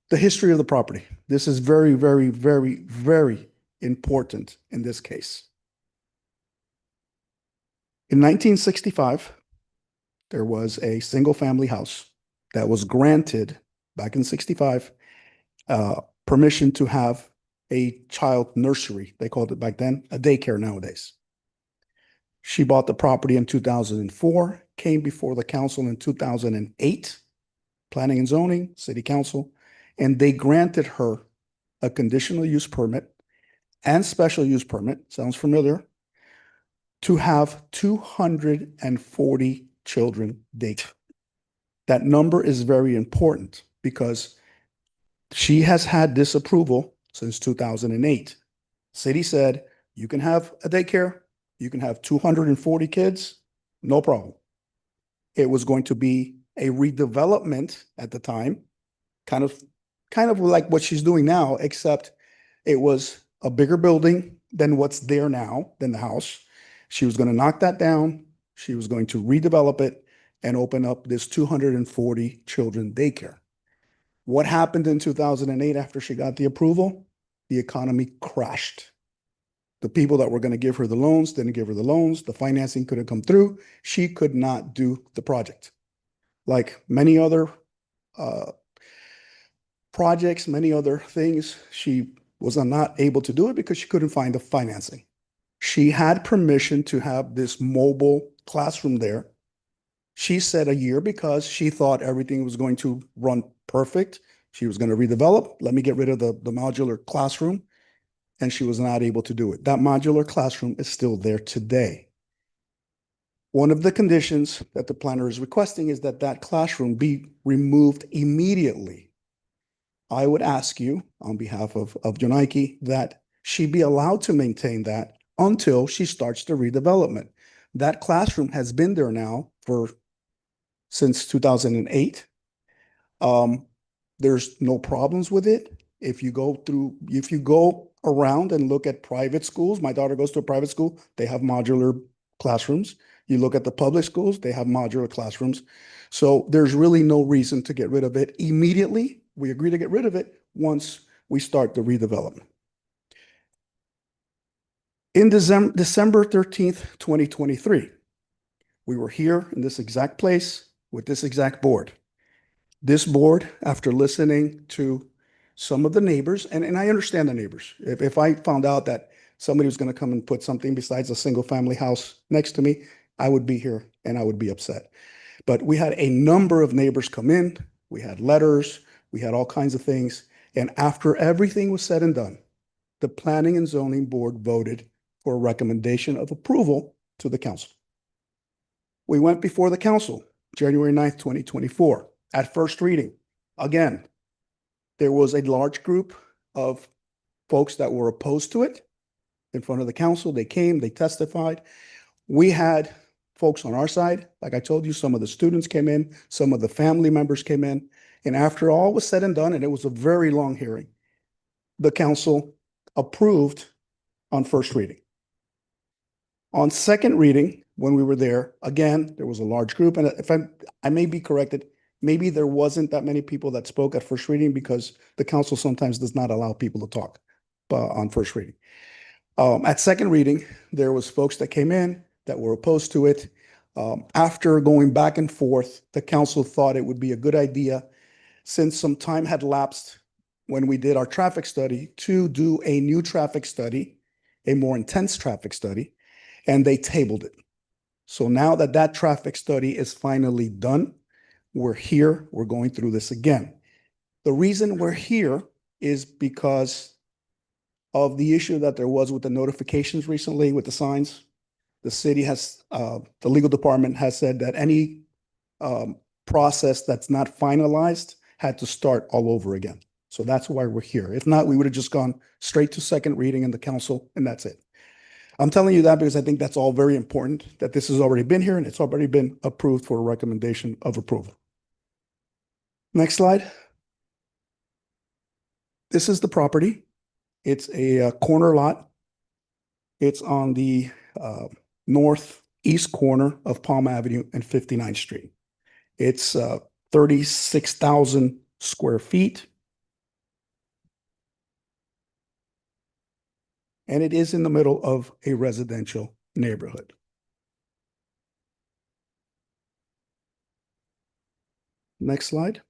The history of the property. This is very, very, very, very important in this case. In 1965, there was a single family house that was granted back in 65 permission to have a child nursery. They called it back then, a daycare nowadays. She bought the property in 2004, came before the council in 2008, planning and zoning, city council, and they granted her a conditional use permit and special use permit, sounds familiar, to have 240 children daycare. That number is very important because she has had this approval since 2008. City said, you can have a daycare, you can have 240 kids, no problem. It was going to be a redevelopment at the time, kind of like what she's doing now, except it was a bigger building than what's there now, than the house. She was going to knock that down. She was going to redevelop it and open up this 240 children daycare. What happened in 2008 after she got the approval? The economy crashed. The people that were going to give her the loans didn't give her the loans. The financing couldn't come through. She could not do the project. Like many other projects, many other things, she was not able to do it because she couldn't find the financing. She had permission to have this mobile classroom there. She said a year because she thought everything was going to run perfect. She was going to redevelop. Let me get rid of the modular classroom. And she was not able to do it. That modular classroom is still there today. One of the conditions that the planner is requesting is that that classroom be removed immediately. I would ask you on behalf of Jonaiki that she be allowed to maintain that until she starts the redevelopment. That classroom has been there now since 2008. There's no problems with it. If you go around and look at private schools, my daughter goes to a private school, they have modular classrooms. You look at the public schools, they have modular classrooms. So there's really no reason to get rid of it immediately. We agree to get rid of it once we start the redevelopment. In December 13th, 2023, we were here in this exact place with this exact board. This board, after listening to some of the neighbors, and I understand the neighbors. If I found out that somebody was going to come and put something besides a single family house next to me, I would be here and I would be upset. But we had a number of neighbors come in. We had letters. We had all kinds of things. And after everything was said and done, the Planning and Zoning Board voted for a recommendation of approval to the council. We went before the council, January 9th, 2024, at first reading. Again, there was a large group of folks that were opposed to it in front of the council. They came, they testified. We had folks on our side. Like I told you, some of the students came in, some of the family members came in. And after all was said and done, and it was a very long hearing, the council approved on first reading. On second reading, when we were there, again, there was a large group. And if I may be corrected, maybe there wasn't that many people that spoke at first reading because the council sometimes does not allow people to talk on first reading. At second reading, there was folks that came in that were opposed to it. After going back and forth, the council thought it would be a good idea, since some time had lapsed when we did our traffic study, to do a new traffic study, a more intense traffic study, and they tabled it. So now that that traffic study is finally done, we're here, we're going through this again. The reason we're here is because of the issue that there was with the notifications recently with the signs. The city has, the legal department has said that any process that's not finalized had to start all over again. So that's why we're here. If not, we would have just gone straight to second reading in the council and that's it. I'm telling you that because I think that's all very important, that this has already been here and it's already been approved for a recommendation of approval. Next slide. This is the property. It's a corner lot. It's on the northeast corner of Palm Avenue and 59th Street. It's 36,000 square feet. And it is in the middle of a residential neighborhood. Next slide.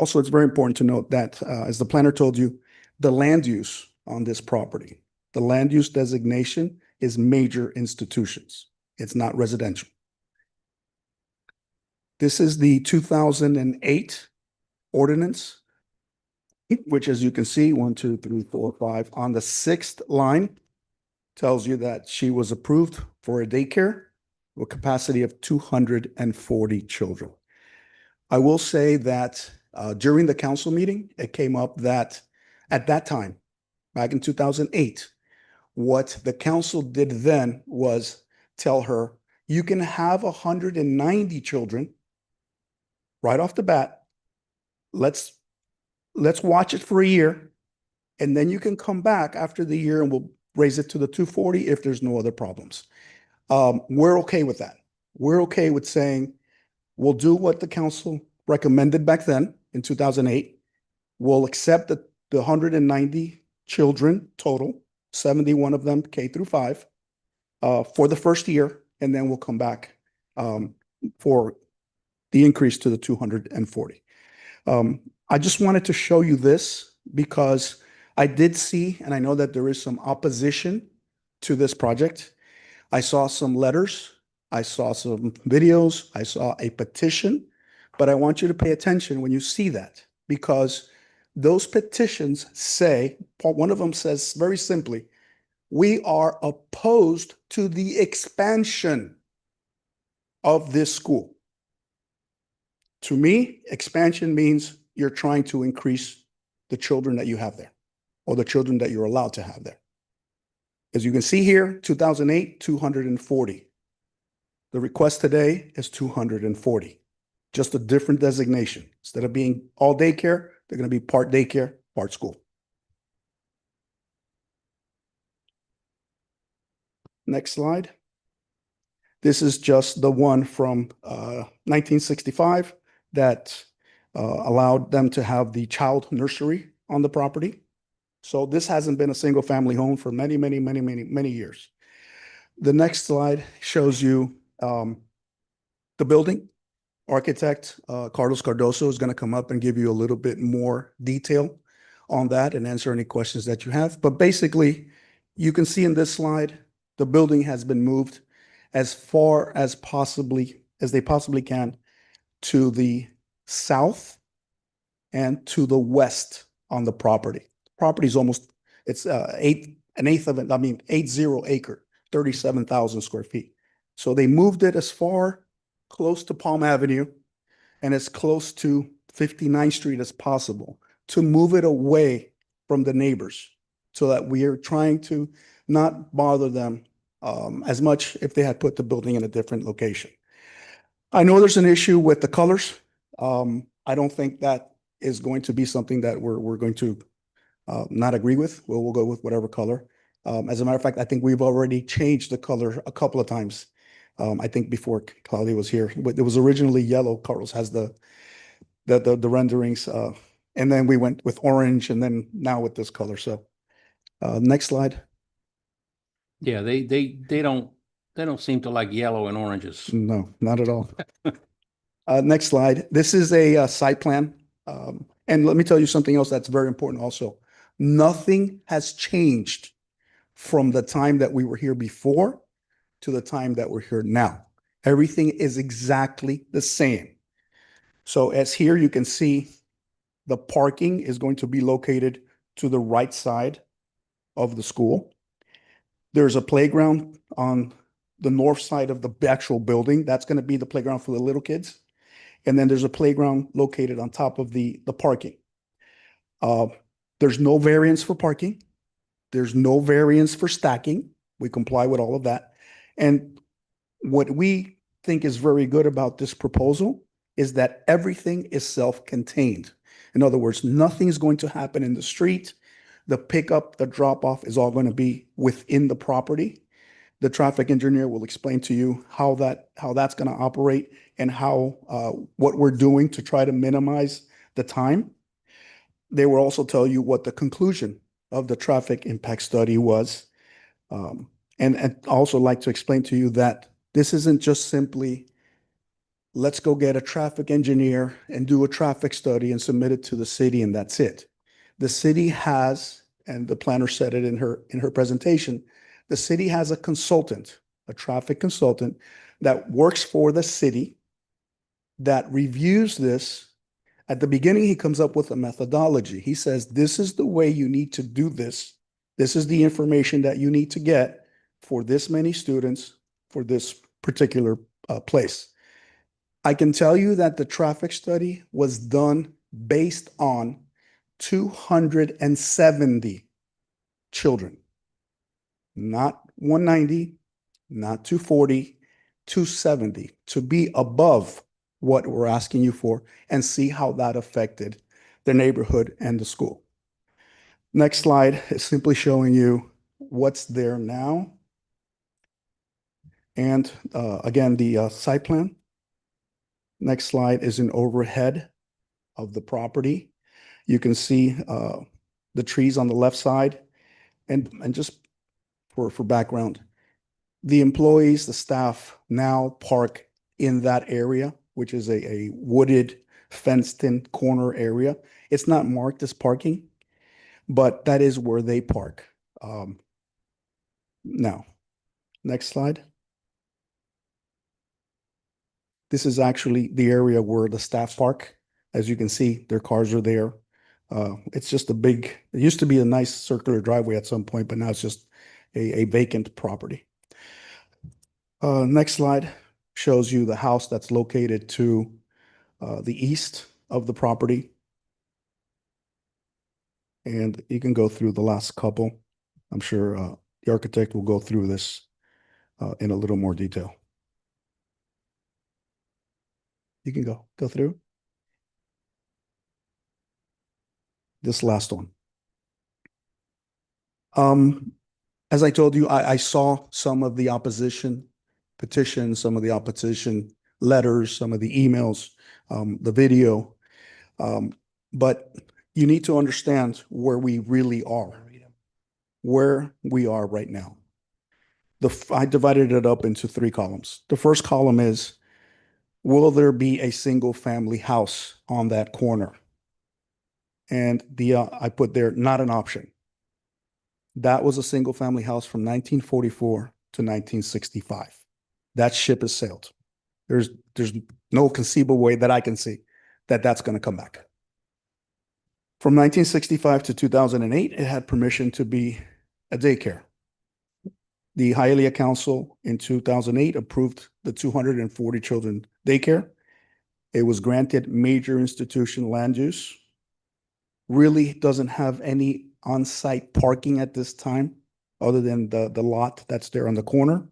Also, it's very important to note that, as the planner told you, the land use on this property, the land use designation is major institutions. It's not residential. This is the 2008 ordinance, which, as you can see, 1, 2, 3, 4, 5, on the 6th line tells you that she was approved for a daycare with a capacity of 240 children. I will say that during the council meeting, it came up that at that time, back in 2008, what the council did then was tell her, you can have 190 children right off the bat. Let's watch it for a year, and then you can come back after the year and we'll raise it to the 240 if there's no other problems. We're okay with that. We're okay with saying we'll do what the council recommended back then in 2008. We'll accept the 190 children total, 71 of them K through 5, for the first year, and then we'll come back for the increase to the 240. I just wanted to show you this because I did see, and I know that there is some opposition to this project. I saw some letters, I saw some videos, I saw a petition, but I want you to pay attention when you see that, because those petitions say, one of them says very simply, we are opposed to the expansion of this school. To me, expansion means you're trying to increase the children that you have there, or the children that you're allowed to have there. As you can see here, 2008, 240. The request today is 240. Just a different designation. Instead of being all daycare, they're going to be part daycare, part school. Next slide. This is just the one from 1965 that allowed them to have the child nursery on the property. So this hasn't been a single family home for many, many, many, many, many years. The next slide shows you the building. Architect Carlos Cardoso is going to come up and give you a little bit more detail on that and answer any questions that you have. But basically, you can see in this slide, the building has been moved as far as they possibly can to the south and to the west on the property. Property is almost, it's 80 acre, 37,000 square feet. So they moved it as far close to Palm Avenue and as close to 59th Street as possible to move it away from the neighbors, so that we are trying to not bother them as much if they had put the building in a different location. I know there's an issue with the colors. I don't think that is going to be something that we're going to not agree with. We'll go with whatever color. As a matter of fact, I think we've already changed the color a couple of times. I think before Claudia was here, it was originally yellow. Carlos has the renderings, and then we went with orange, and then now with this color. So, next slide. Yeah, they don't seem to like yellow and oranges. No, not at all. Next slide. This is a site plan, and let me tell you something else that's very important. Also, nothing has changed from the time that we were here before to the time that we're here now. Everything is exactly the same. So as here, you can see the parking is going to be located to the right side of the school. There's a playground on the north side of the actual building. That's going to be the playground for the little kids. And then there's a playground located on top of the parking. There's no variance for parking. There's no variance for stacking. We comply with all of that. And what we think is very good about this proposal is that everything is self-contained. In other words, nothing is going to happen in the street. The pickup, the drop-off is all going to be within the property. The traffic engineer will explain to you how that's going to operate and how what we're doing to try to minimize the time. They will also tell you what the conclusion of the traffic impact study was. And I'd also like to explain to you that this isn't just simply let's go get a traffic engineer and do a traffic study and submit it to the city, and that's it. The city has, and the planner said it in her presentation, the city has a consultant, a traffic consultant that works for the city that reviews this. At the beginning, he comes up with a methodology. He says, this is the way you need to do this. This is the information that you need to get for this many students for this particular place. I can tell you that the traffic study was done based on 270 children, not 190, not 240, 270, to be above what we're asking you for and see how that affected the neighborhood and the school. Next slide is simply showing you what's there now. And again, the site plan. Next slide is an overhead of the property. You can see the trees on the left side. And just for background, the employees, the staff now park in that area, which is a wooded, fenced-in corner area. It's not marked as parking, but that is where they park. Now, next slide. This is actually the area where the staff park. As you can see, their cars are there. It's just it used to be a nice circular driveway at some point, but now it's just a vacant property. Next slide shows you the house that's located to the east of the property. And you can go through the last couple. I'm sure the architect will go through this in a little more detail. You can go through. This last one. As I told you, I saw some of the opposition petitions, some of the opposition letters, some of the emails, the video. But you need to understand where we really are, where we are right now. I divided it up into 3 columns. The first column is, will there be a single family house on that corner? And I put there, not an option. That was a single family house from 1944 to 1965. That ship has sailed. There's no conceivable way that I can see that that's going to come back. From 1965 to 2008, it had permission to be a daycare. The Hialeah Council in 2008 approved the 240 children daycare. It was granted major institution land use. Really doesn't have any on-site parking at this time, other than the lot that's there on the corner.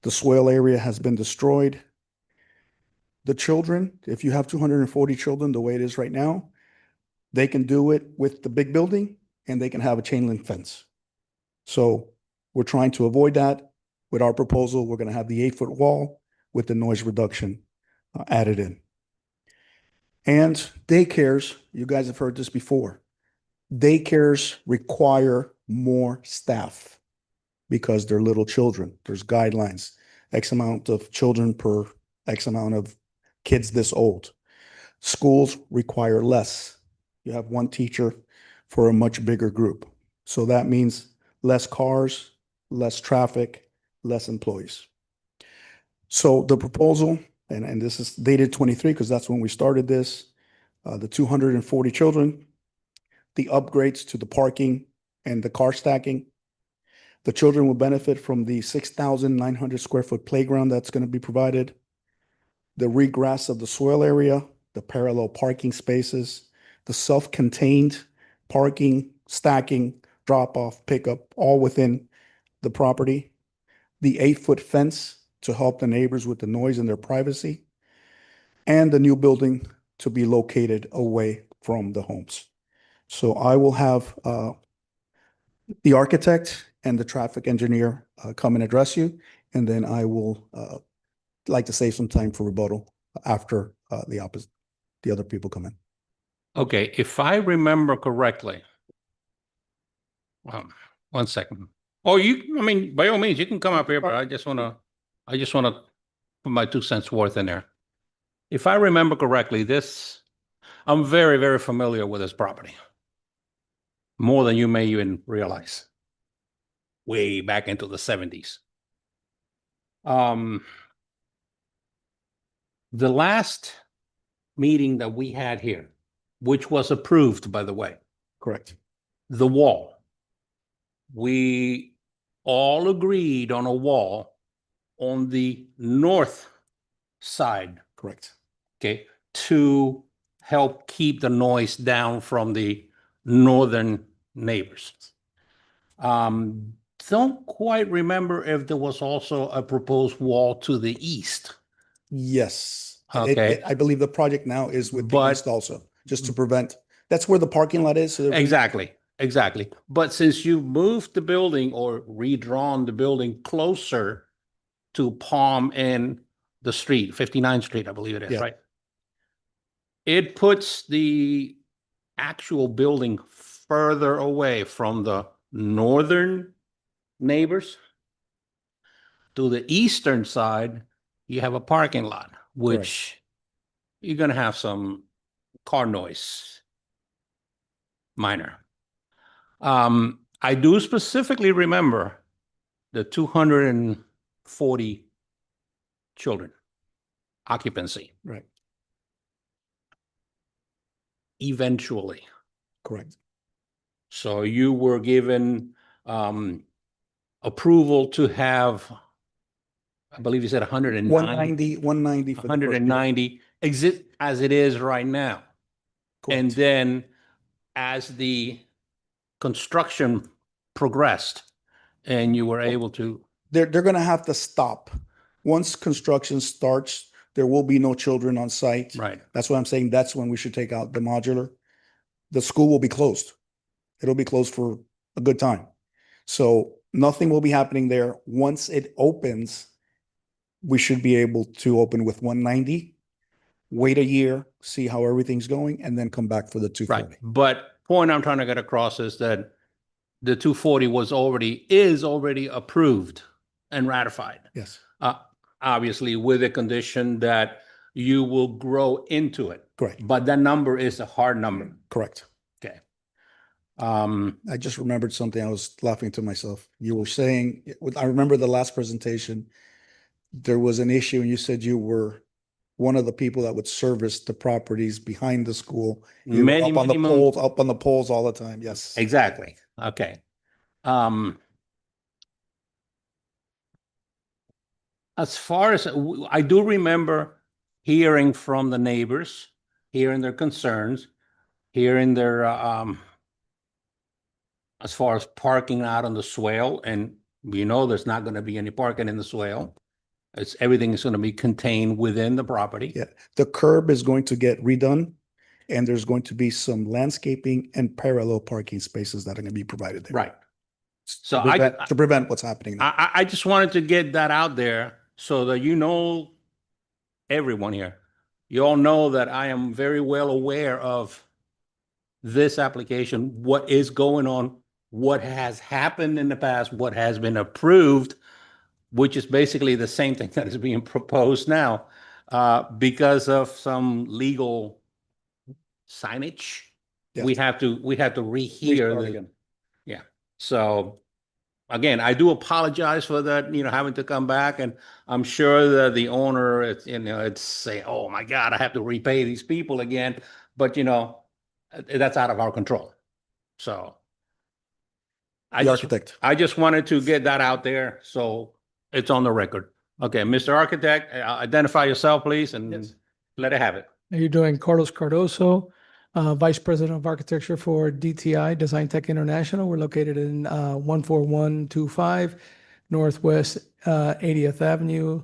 The swale area has been destroyed. The children, if you have 240 children the way it is right now, they can do it with the big building and they can have a chain link fence. So we're trying to avoid that. With our proposal, we're going to have the 8-foot wall with the noise reduction added in. And daycares, you guys have heard this before. Daycares require more staff because they're little children. There's guidelines, X amount of children per X amount of kids this old. Schools require less. You have 1 teacher for a much bigger group. So that means less cars, less traffic, less employees. So the proposal, and this is dated 23 because that's when we started this, the 240 children, the upgrades to the parking and the car stacking. The children will benefit from the 6,900 square foot playground that's going to be provided, the regrass of the soil area, the parallel parking spaces, the self-contained parking, stacking, drop-off, pickup, all within the property, the 8-foot fence to help the neighbors with the noise and their privacy, and the new building to be located away from the homes. So I will have the architect and the traffic engineer come and address you, and then I will like to save some time for rebuttal after the other people come in. Okay, if I remember correctly, 1 second. Oh, I mean, by all means, you can come up here, but I just wanna put my 2 cents worth in there. if I remember correctly, I'm very, very familiar with this property. More than you may even realize. Way back into the 70s. The last meeting that we had here, which was approved, by the way, Correct. the wall. We all agreed on a wall on the north side, Correct. okay, to help keep the noise down from the northern neighbors. Don't quite remember if there was also a proposed wall to the east. Yes. Okay. I believe the project now is with the But- east also, just to prevent, that's where the parking lot is. so that we- Exactly, exactly. But since you moved the building or redrawn the building closer to Palm and the street, 59th Street, I believe it is, Yeah. right? It puts the actual building further away from the northern neighbors. To the eastern side, you have a parking lot, which you're gonna have some car noise. Minor. I do specifically remember the 240 children occupancy Right. eventually. Correct. So you were given approval to have, I believe you said 190, 190 for the first year. 190 exist as it is right now. And Correct. then as the construction progressed and you were able to, They're gonna have to stop. Once construction starts, there will be no children on site. right, That's what I'm saying. That's when we should take out the modular. The school will be closed. It'll be closed for a good time. So nothing will be happening there. Once it opens, we should be able to open with 190, wait a year, see how everything's going, and then come back for the right. 240. But point I'm trying to get across is that the 240 is already approved and ratified. Yes, Obviously with the condition that you will grow into it. correct, But that number is a hard number. correct. Okay. I just remembered something. I was laughing to myself. You were saying, I remember the last presentation, there was an issue and you said you were one of the people that would service the properties behind the school. You were Many, up on the many poles, up on the poles all the time. Yes. Exactly. Okay. As far as I do remember hearing from the neighbors, hearing their concerns, hearing their as far as parking out on the swale, and we know there's not going to be any parking in the swale. Everything is going to be contained within the property. Yeah. The curb is going to get redone and there's going to be some landscaping and parallel parking spaces that are going to be provided there. Right. So To prevent what's happening now. I just wanted to get that out there so that you know, everyone here, you all know that I am very well aware of this application, what is going on, what has happened in the past, what has been approved, which is basically the same thing that is being proposed now, because of some legal signage. Yes. We have to rehear Restart the, again. yeah. So again, I do apologize for that, having to come back, and I'm sure that the owner, it's saying, oh my God, I have to repay these people again, but that's out of our control. So The architect. I just wanted to get that out there, so it's on the record. Okay, Mr. Architect, identify yourself, please, and Yes. let it have it. How you doing? Carlos Cardoso, Vice President of Architecture for DTI, Design Tech International. We're located in 14125 Northwest 80th Avenue,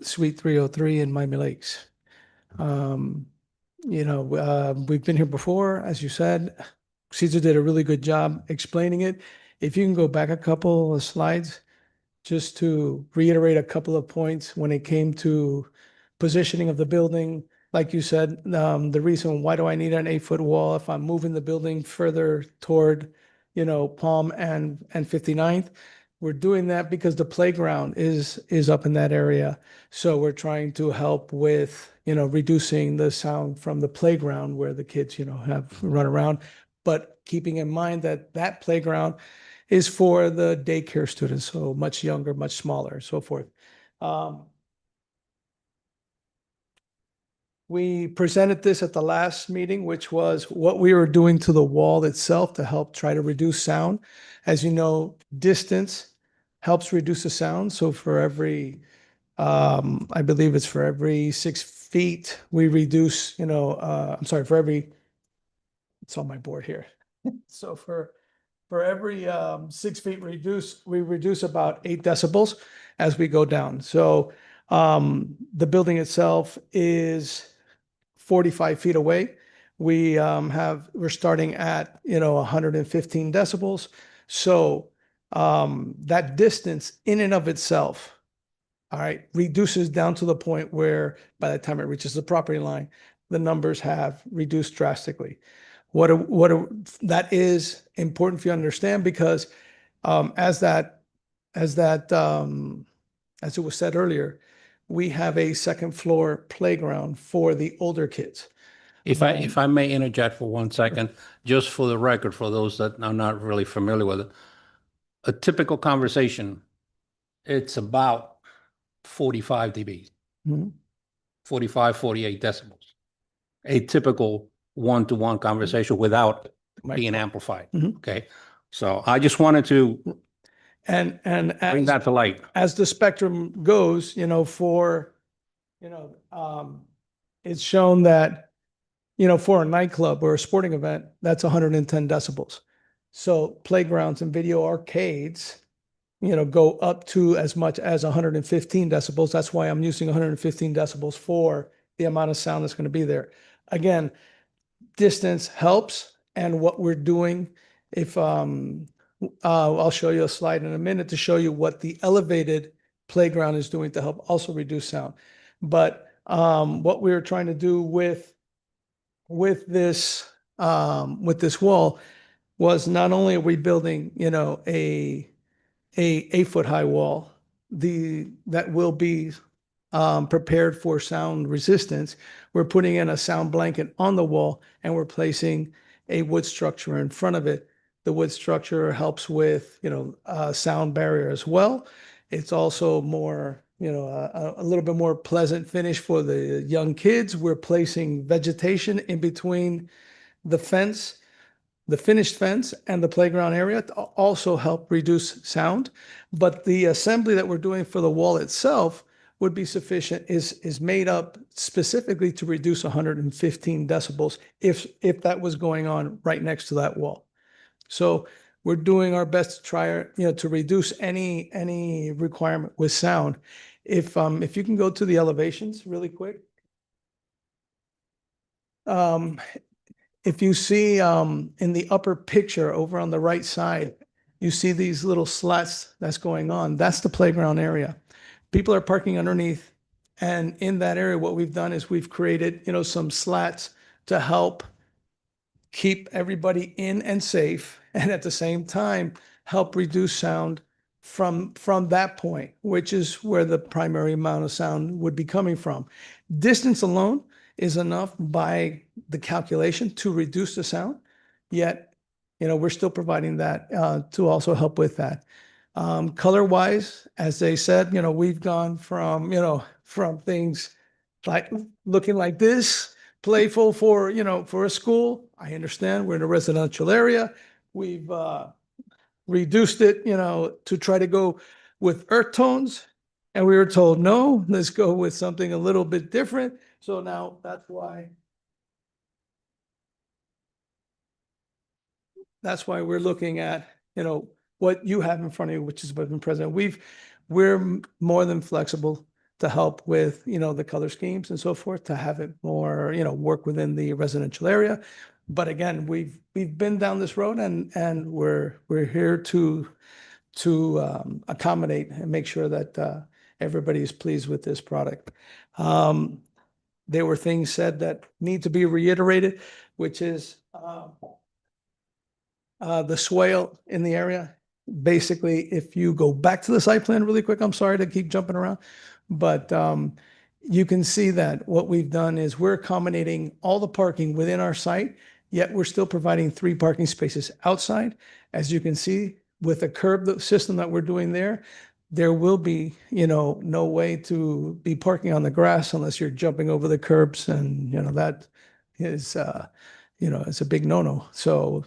Suite 303 in Miami Lakes. We've been here before, as you said. Caesar did a really good job explaining it. If you can go back a couple of slides, just to reiterate a couple of points when it came to positioning of the building. Like you said, the reason why do I need an 8-foot wall if I'm moving the building further toward, Palm and 59th? we're doing that because the playground is up in that area. So we're trying to help with, reducing the sound from the playground where the kids, have run around. But keeping in mind that that playground is for the daycare students, so much younger, much smaller, so forth. We presented this at the last meeting, which was what we were doing to the wall itself to help try to reduce sound. As you know, distance helps reduce the sound. So for every, I believe it's for every 6 feet, we reduce, for every, it's on my board here. So for every 6 feet we reduce about 8 decibels as we go down. So the building itself is 45 feet away. We're starting at, 115 decibels. So that distance in and of itself, all right, reduces down to the point where by the time it reaches the property line, the numbers have reduced drastically. That is important for you to understand because as it was said earlier, we have a second floor playground for the older kids. If I may interject for 1 second, just for the record, for those that are not really familiar with it, a typical conversation, it's about 45 dB, Mhm. 45, 48 decibels. A typical one-to-one conversation without being amplified. Mhm. Okay, so I just wanted to And bring that to light. as the spectrum goes, it's shown that, for a nightclub or a sporting event, that's 110 decibels. So playgrounds and video arcades, go up to as much as 115 decibels. That's why I'm using 115 decibels for the amount of sound that's going to be there. Again, distance helps. And what we're doing, if I'll show you a slide in a minute to show you what the elevated playground is doing to help also reduce sound. But what we were trying to do with this wall was not only are we building, a 8-foot high wall, that will be prepared for sound resistance. We're putting in a sound blanket on the wall and we're placing a wood structure in front of it. The wood structure helps with, sound barrier as well. It's also more, a little bit more pleasant finish for the young kids. We're placing vegetation in between the fence, the finished fence and the playground area to also help reduce sound. But the assembly that we're doing for the wall itself would be sufficient, is made up specifically to reduce 115 decibels if that was going on right next to that wall. So we're doing our best to try, to reduce any requirement with sound. If you can go to the elevations really quick. If you see in the upper picture over on the right side, you see these little slats that's going on. That's the playground area. People are parking underneath. And in that area, what we've done is we've created, some slats to help keep everybody in and safe, and at the same time, help reduce sound from that point, which is where the primary amount of sound would be coming from. Distance alone is enough by the calculation to reduce the sound, yet, we're still providing that to also help with that. Color-wise, as they said, we've gone from things like looking like this, playful for a school. I understand we're in a residential area. We've reduced it, to try to go with earth tones. And we were told, no, let's go with something a little bit different. So now that's why we're looking at, what you have in front of you, which is what's been present. We're more than flexible to help with, the color schemes and so forth, to have it more, work within the residential area. But again, we've been down this road and we're here to accommodate and make sure that everybody is pleased with this product. There were things said that need to be reiterated, which is the swale in the area. basically, if you go back to the site plan really quick, I'm sorry to keep jumping around, but you can see that what we've done is we're accommodating all the parking within our site, yet we're still providing 3 parking spaces outside. As you can see, with the curb system that we're doing there will be, no way to be parking on the grass unless you're jumping over the curbs, and, that is, it's a big no-no. So,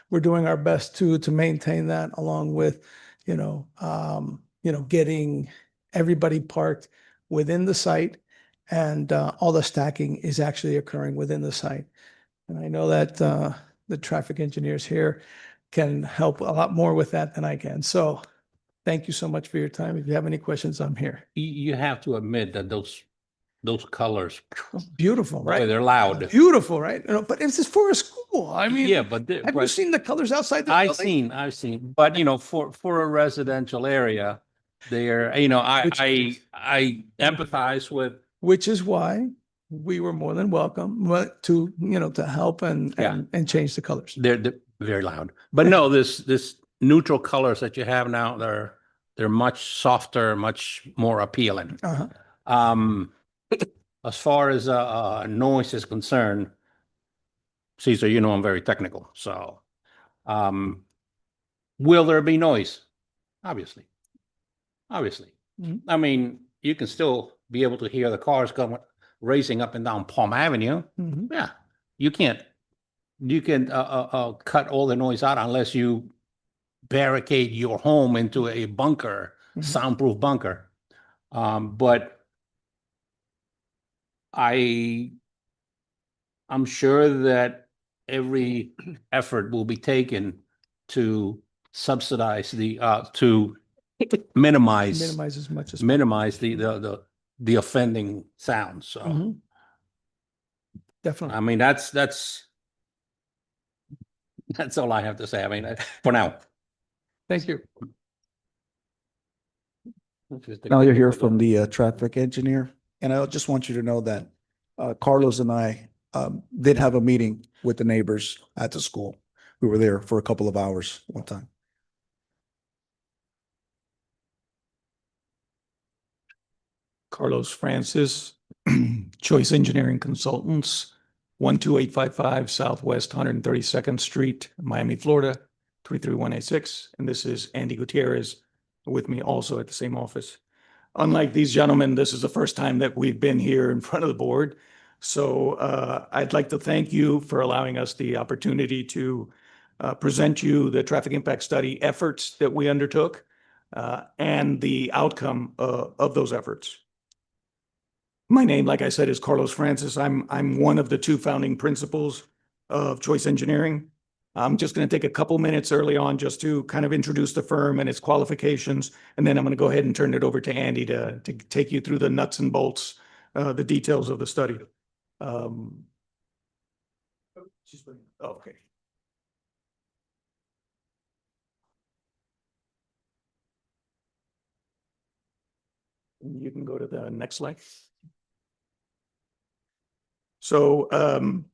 we're doing our best to maintain that, along with, getting everybody parked within the site, and all the stacking is actually occurring within the site. And I know that the traffic engineers here can help a lot more with that than I can. So thank you so much for your time. If you have any questions, I'm here. You have to admit that those colors, Beautiful, boy, right? they're loud. Beautiful, right? But it's just for a school. I mean, Yeah, but have you seen the colors outside the building? I've seen, but for a residential area, there, I empathize with. Which is why we were more than welcome to, to help and change the colors. They're very loud, but no, this neutral colors that you have now, they're much softer, much more appealing. As far as noise is concerned, Cesar, I'm very technical, so will there be noise? Obviously. Mhm. I mean, you can still be able to hear the cars going racing up and down Palm Avenue. Mhm. Yeah, you can cut all the noise out unless you barricade your home into a bunker, Mhm. soundproof bunker. But I'm sure that every effort will be taken to subsidize to minimize As much as the offending sounds. So, Mhm. Definitely. I mean, that's all I have to say. I mean, for now. Thank you. Now you're here from the traffic engineer, and I just want you to know that Carlos and I did have a meeting with the neighbors at the school. We were there for a couple of hours one time. Carlos Francis, Choice Engineering Consultants, 12855 Southwest 132nd Street, Miami, Florida, 33186. And this is Andy Gutierrez with me also at the same office. Unlike these gentlemen, this is the first time that we've been here in front of the board. So I'd like to thank you for allowing us the opportunity to present you the traffic impact study efforts that we undertook and the outcome of those efforts. My name, like I said, is Carlos Francis. I'm one of the 2 founding principals of Choice Engineering. I'm just going to take a couple minutes early on just to kind of introduce the firm and its qualifications, and then I'm going to go ahead and turn it over to Andy to take you through the nuts and bolts, the details of the study. Okay. You can go to the next slide. So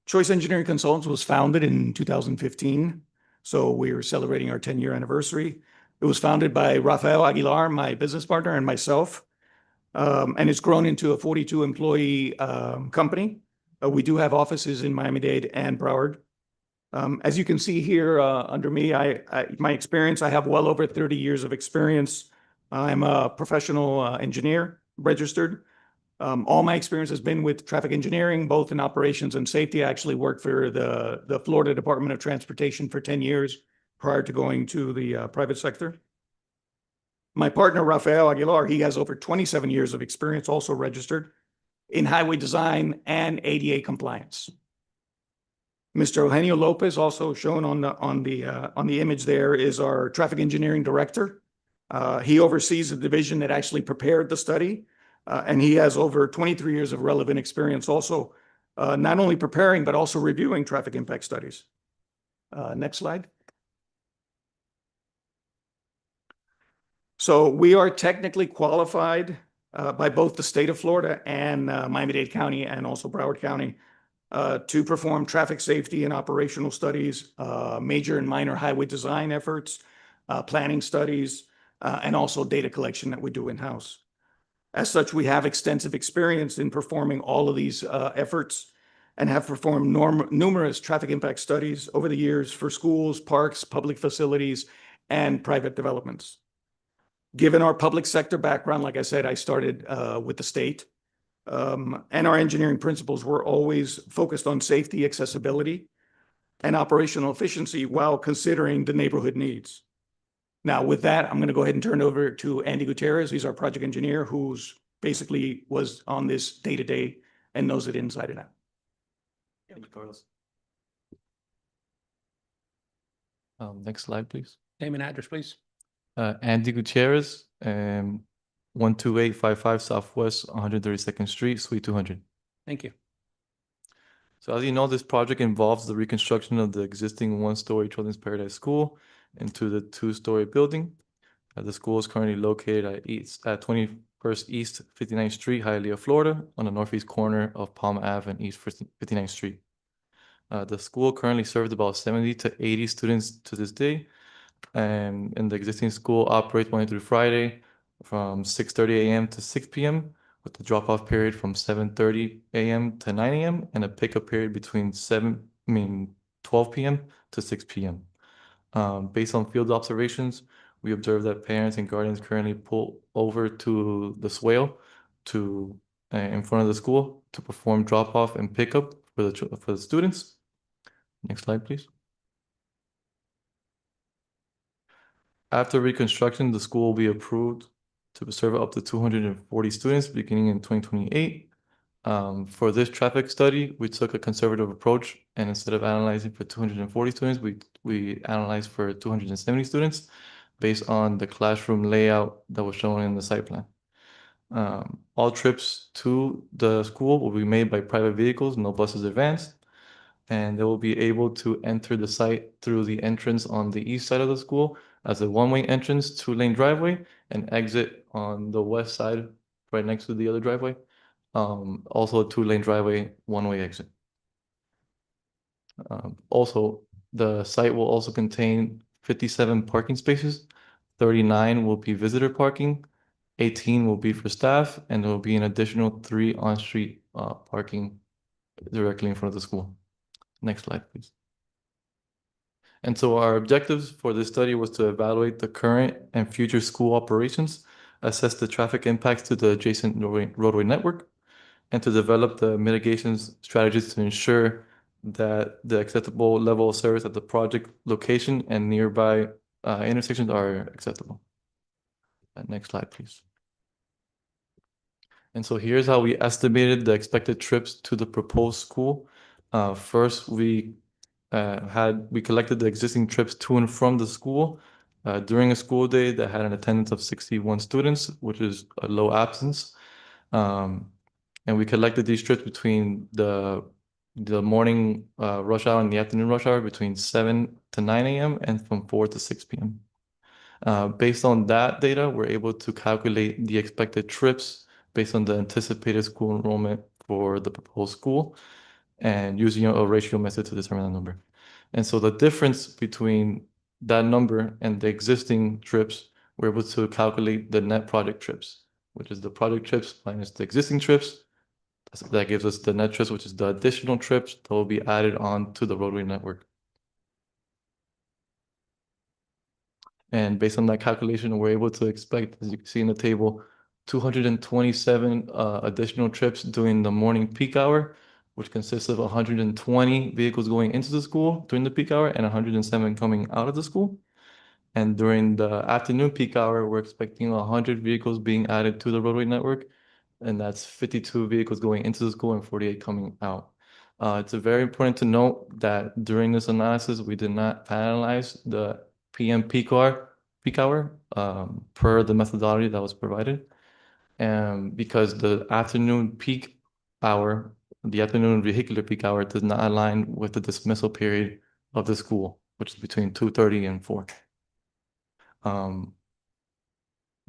Choice Engineering Consultants was founded in 2015. So we are celebrating our 10-year anniversary. It was founded by Rafael Aguilar, my business partner, and myself. And it's grown into a 42-employee company. We do have offices in Miami-Dade and Broward. As you can see here under me, my experience, I have well over 30 years of experience. I'm a professional engineer, registered. All my experience has been with traffic engineering, both in operations and safety. I actually worked for the Florida Department of Transportation for 10 years prior to going to the private sector. My partner, Rafael Aguilar, he has over 27 years of experience, also registered in highway design and ADA compliance. Mr. Eugenio Lopez, also shown on the image there, is our traffic engineering director. He oversees the division that actually prepared the study. And he has over 23 years of relevant experience also, not only preparing, but also reviewing traffic impact studies. Next slide. So we are technically qualified by both the state of Florida and Miami-Dade County and also Broward County to perform traffic safety and operational studies, major and minor highway design efforts, planning studies, and also data collection that we do in-house. As such, we have extensive experience in performing all of these efforts and have performed numerous traffic impact studies over the years for schools, parks, public facilities, and private developments. Given our public sector background, like I said, I started with the state, and our engineering principles were always focused on safety, accessibility, and operational efficiency while considering the neighborhood needs. Now, with that, I'm going to go ahead and turn it over to Andy Gutierrez. He's our project engineer who's basically was on this day-to-day and knows it inside and out. Thank you, Carlos. Next slide, please. Name and address, please. Andy Gutierrez, 12855 Southwest 132nd Street, Suite 200. Thank you. So as you know, this project involves the reconstruction of the existing one-story Children's Paradise School into the two-story building. The school is currently located at 21st East 59th Street, Hialeah, Florida, on the northeast corner of Palm Ave and East 59th Street. The school currently serves about 70 to 80 students to this day, and the existing school operates Monday through Friday from 6:30 a.m. to 6 p.m. with the drop-off period from 7:30 a.m. to 9 a.m. and a pickup period between 12 p.m. to 6 p.m. Based on field observations, we observed that parents and guardians currently pull over to the swale in front of the school to perform drop-off and pickup for the students. Next slide, please. After reconstruction, the school will be approved to serve up to 240 students beginning in 2028. For this traffic study, we took a conservative approach, and instead of analyzing for 240 students, we analyzed for 270 students based on the classroom layout that was shown in the site plan. All trips to the school will be made by private vehicles, no buses or vans, and they will be able to enter the site through the entrance on the east side of the school as a one-way entrance, two-lane driveway, and exit on the west side right next to the other driveway. Also a two-lane driveway, one-way exit. Also, the site will also contain 57 parking spaces. 39 will be visitor parking, 18 will be for staff, and there will be an additional 3 on-street parking directly in front of the school. Next slide, please. And so our objectives for this study was to evaluate the current and future school operations, assess the traffic impacts to the adjacent roadway network, and to develop the mitigation strategies to ensure that the acceptable level of service at the project location and nearby intersections are acceptable. Next slide, please. And so here's how we estimated the expected trips to the proposed school. First, we collected the existing trips to and from the school during a school day that had an attendance of 61 students, which is a low absence. And we collected these trips between the morning rush hour and the afternoon rush hour between 7 to 9 a.m. and from 4 to 6 p.m. Based on that data, we're able to calculate the expected trips based on the anticipated school enrollment for the proposed school and using a ratio method to determine that number. And so the difference between that number and the existing trips, we're able to calculate the net project trips, which is the project trips minus the existing trips. That gives us the net trips, which is the additional trips that will be added on to the roadway network. And based on that calculation, we're able to expect, as you can see in the table, 227 additional trips during the morning peak hour, which consists of 120 vehicles going into the school during the peak hour and 107 coming out of the school. And during the afternoon peak hour, we're expecting 100 vehicles being added to the roadway network. And that's 52 vehicles going into the school and 48 coming out. It's very important to note that during this analysis, we did not analyze the PM peak hour per the methodology that was provided. And because the afternoon peak hour, the afternoon vehicular peak hour does not align with the dismissal period of the school, which is between 2:30 and 4.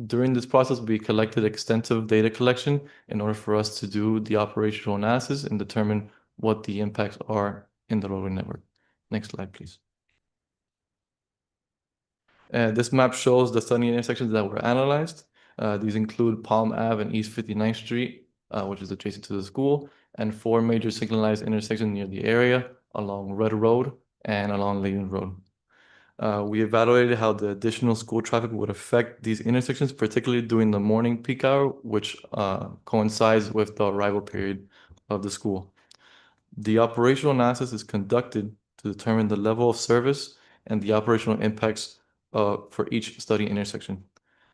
During this process, we collected extensive data collection in order for us to do the operational analysis and determine what the impacts are in the roadway network. Next slide, please. This map shows the study intersections that were analyzed. These include Palm Ave and East 59th Street, which is adjacent to the school, and 4 major signalized intersections near the area along Red Road and along Layton Road. We evaluated how the additional school traffic would affect these intersections, particularly during the morning peak hour, which coincides with the arrival period of the school. The operational analysis is conducted to determine the level of service and the operational impacts for each study intersection.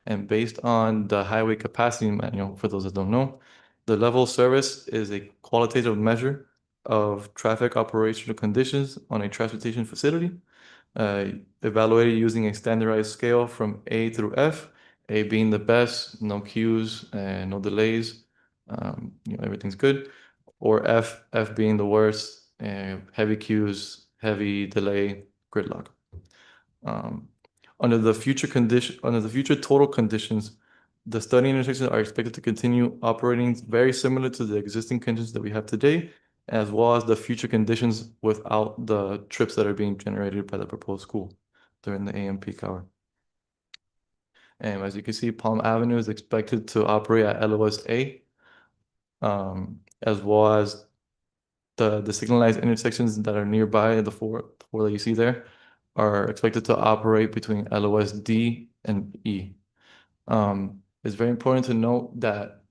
And based on the highway capacity manual, for those that don't know, the level of service is a qualitative measure of traffic operational conditions on a transportation facility, evaluated using a standardized scale from A through F, A being the best, no queues, no delays, everything's good, or F being the worst, heavy queues, heavy delay, gridlock. Under the future total conditions, the study intersections are expected to continue operating very similar to the existing conditions that we have today, as well as the future conditions without the trips that are being generated by the proposed school during the AM peak hour. And as you can see, Palm Avenue is expected to operate at LOS A, as well as the signalized intersections that are nearby, the four that you see there, are expected to operate between LOS D and E. It's very important to note that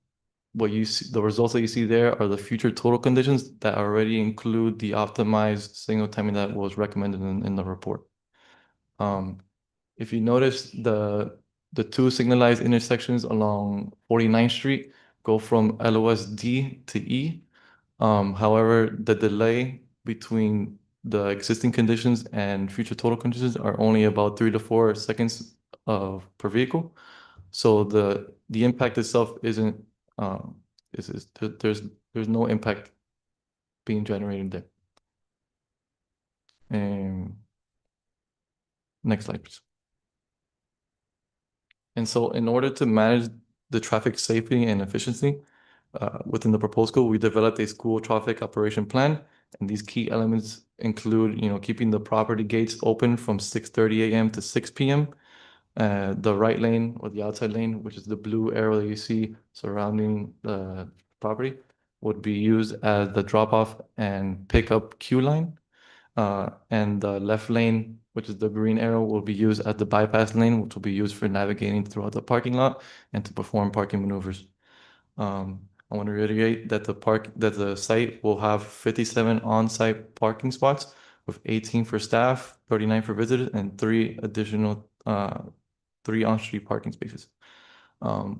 what you see, the results that you see there are the future total conditions that already include the optimized signal timing that was recommended in the report. If you notice, the 2 signalized intersections along 49th Street go from LOS D to E. However, the delay between the existing conditions and future total conditions are only about 3 to 4 seconds per vehicle. So the impact itself isn't there's no impact being generated there. Next slide, please. And so in order to manage the traffic safety and efficiency within the proposed school, we developed a school traffic operation plan. And these key elements include, keeping the property gates open from 6:30 a.m. to 6 p.m. The right lane or the outside lane, which is the blue arrow that you see surrounding the property, would be used as the drop-off and pick-up queue line. And the left lane, which is the green arrow, will be used as the bypass lane, which will be used for navigating throughout the parking lot and to perform parking maneuvers. I want to reiterate that the site will have 57 on-site parking spots, with 18 for staff, 39 for visitors, and 3 additional 3 on-street parking spaces.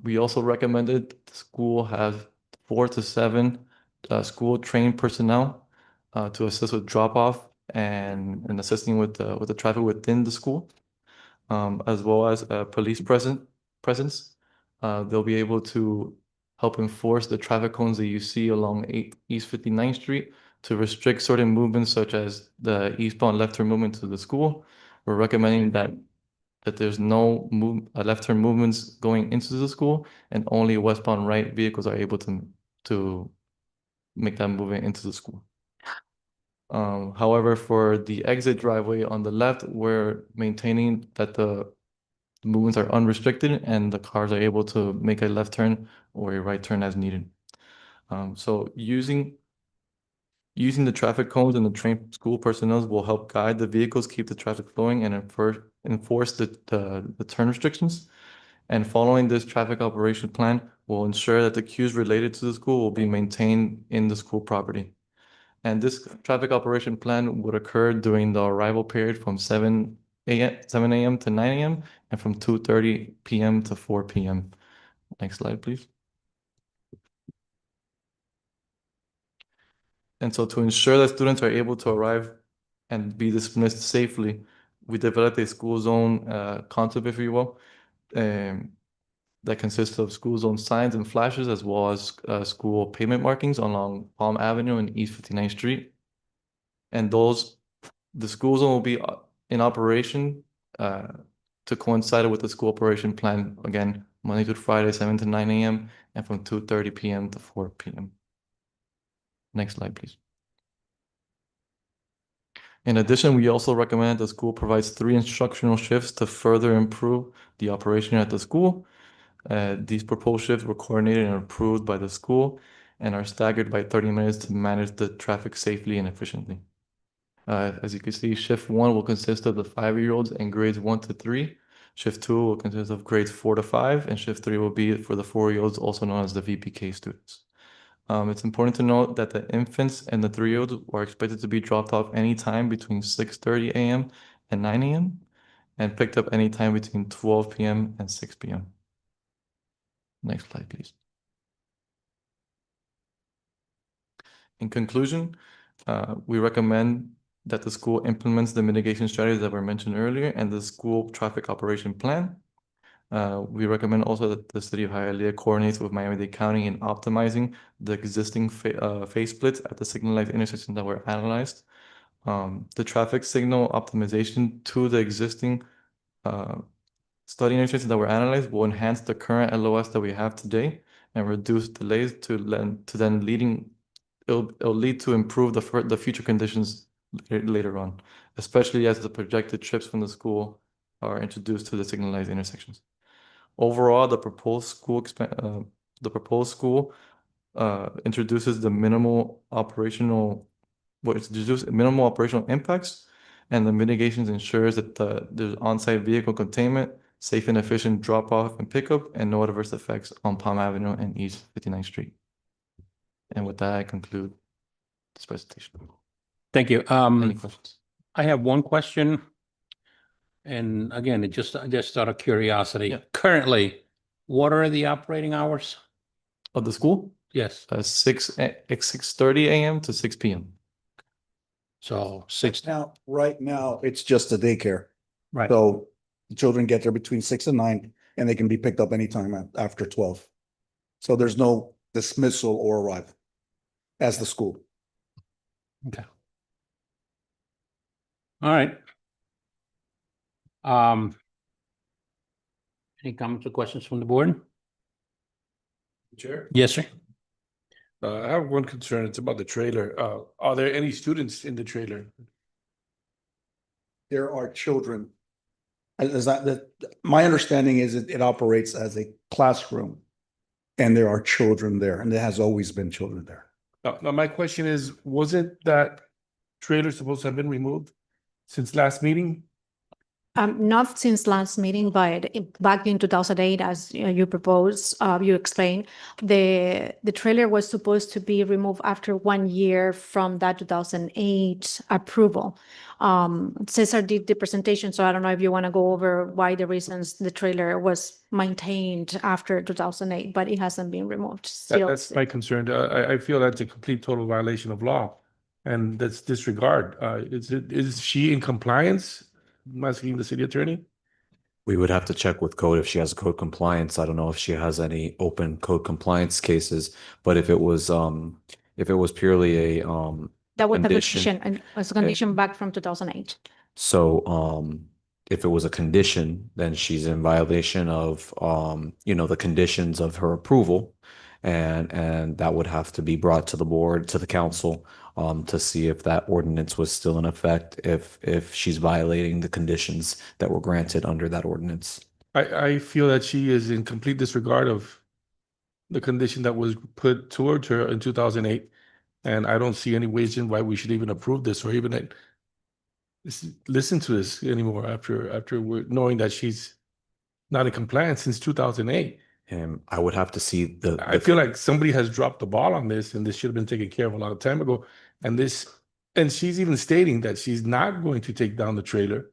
We also recommended the school have 4 to 7 school trained personnel to assist with drop-off and assisting with the traffic within the school, as well as police presence. They'll be able to help enforce the traffic cones that you see along East 59th Street to restrict certain movements, such as the eastbound left turn movement to the school. We're recommending that there's no left turn movements going into the school, and only westbound right vehicles are able to make that movement into the school. However, for the exit driveway on the left, we're maintaining that the movements are unrestricted and the cars are able to make a left turn or a right turn as needed. So using the traffic cones and the trained school personnel will help guide the vehicles, keep the traffic flowing, and enforce the turn restrictions. And following this traffic operation plan will ensure that the queues related to the school will be maintained in the school property. And this traffic operation plan would occur during the arrival period from 7 a.m. to 9 a.m. and from 2:30 p.m. to 4 p.m. Next slide, please. And so to ensure that students are able to arrive and be dismissed safely, we developed a school zone concept, if you will, that consists of school zone signs and flashes, as well as school pavement markings along Palm Avenue and East 59th Street. And the school zone will be in operation to coincide with the school operation plan, again, Monday through Friday, 7 to 9 a.m. and from 2:30 p.m. to 4 p.m. Next slide, please. In addition, we also recommend the school provides 3 instructional shifts to further improve the operation at the school. These proposed shifts were coordinated and approved by the school and are staggered by 30 minutes to manage the traffic safely and efficiently. As you can see, shift 1 will consist of the 5-year-olds in grades 1 to 3. Shift 2 will consist of grades 4 to 5, and shift 3 will be for the 4-year-olds, also known as the VPK students. It's important to note that the infants and the 3-year-olds are expected to be dropped off anytime between 6:30 a.m. and 9 a.m. and picked up anytime between 12 p.m. and 6 p.m. Next slide, please. In conclusion, we recommend that the school implements the mitigation strategies that were mentioned earlier and the school traffic operation plan. We recommend also that the city of Hialeah coordinates with Miami-Dade County in optimizing the existing phase splits at the signalized intersections that were analyzed. The traffic signal optimization to the existing study intersections that were analyzed will enhance the current LOS that we have today and reduce delays it'll lead to improve the future conditions later on, especially as the projected trips from the school are introduced to the signalized intersections. Overall, the proposed school introduces minimal operational impacts, and the mitigations ensures that there's on-site vehicle containment, safe and efficient drop-off and pickup, and no adverse effects on Palm Avenue and East 59th Street. And with that, I conclude this presentation. Thank you. Any questions? I have one question. And again, just out of curiosity, Yeah. currently, what are the operating hours? Of the school? Yes. 6:30 a.m. to 6 p.m. So 6, Right now, it's just a daycare. right. So the children get there between 6 and 9, and they can be picked up anytime after 12. So there's no dismissal or arrival as the school. Okay. All right. Any comments or questions from the board? Chair? Yes, sir. I have one concern. It's about the trailer. Are there any students in the trailer? There are children. My understanding is it operates as a classroom, and there are children there, and there has always been children there. Now, my question is, wasn't that trailer supposed to have been removed since last meeting? Not since last meeting, but back in 2008, as you proposed, you explained, the trailer was supposed to be removed after 1 year from that 2008 approval. Cesar did the presentation, so I don't know if you want to go over why the reasons the trailer was maintained after 2008, but it hasn't been removed. Still. That's my concern. I feel that's a complete total violation of law, and that's disregard. Is she in compliance? I'm asking the city attorney. We would have to check with code if she has code compliance. I don't know if she has any open code compliance cases, but if it was purely a That was a condition. condition, and was a condition back from 2008. So if it was a condition, then she's in violation of the conditions of her approval, and that would have to be brought to the board, to the council, to see if that ordinance was still in effect, if she's violating the conditions that were granted under that ordinance. I feel that she is in complete disregard of the condition that was put towards her in 2008, and I don't see any reason why we should even approve this or even listen to this anymore after we're knowing that she's not in compliance since 2008. And I would have to see I feel like somebody has dropped the ball on this, and this should have been taken care of a long time ago. And she's even stating that she's not going to take down the trailer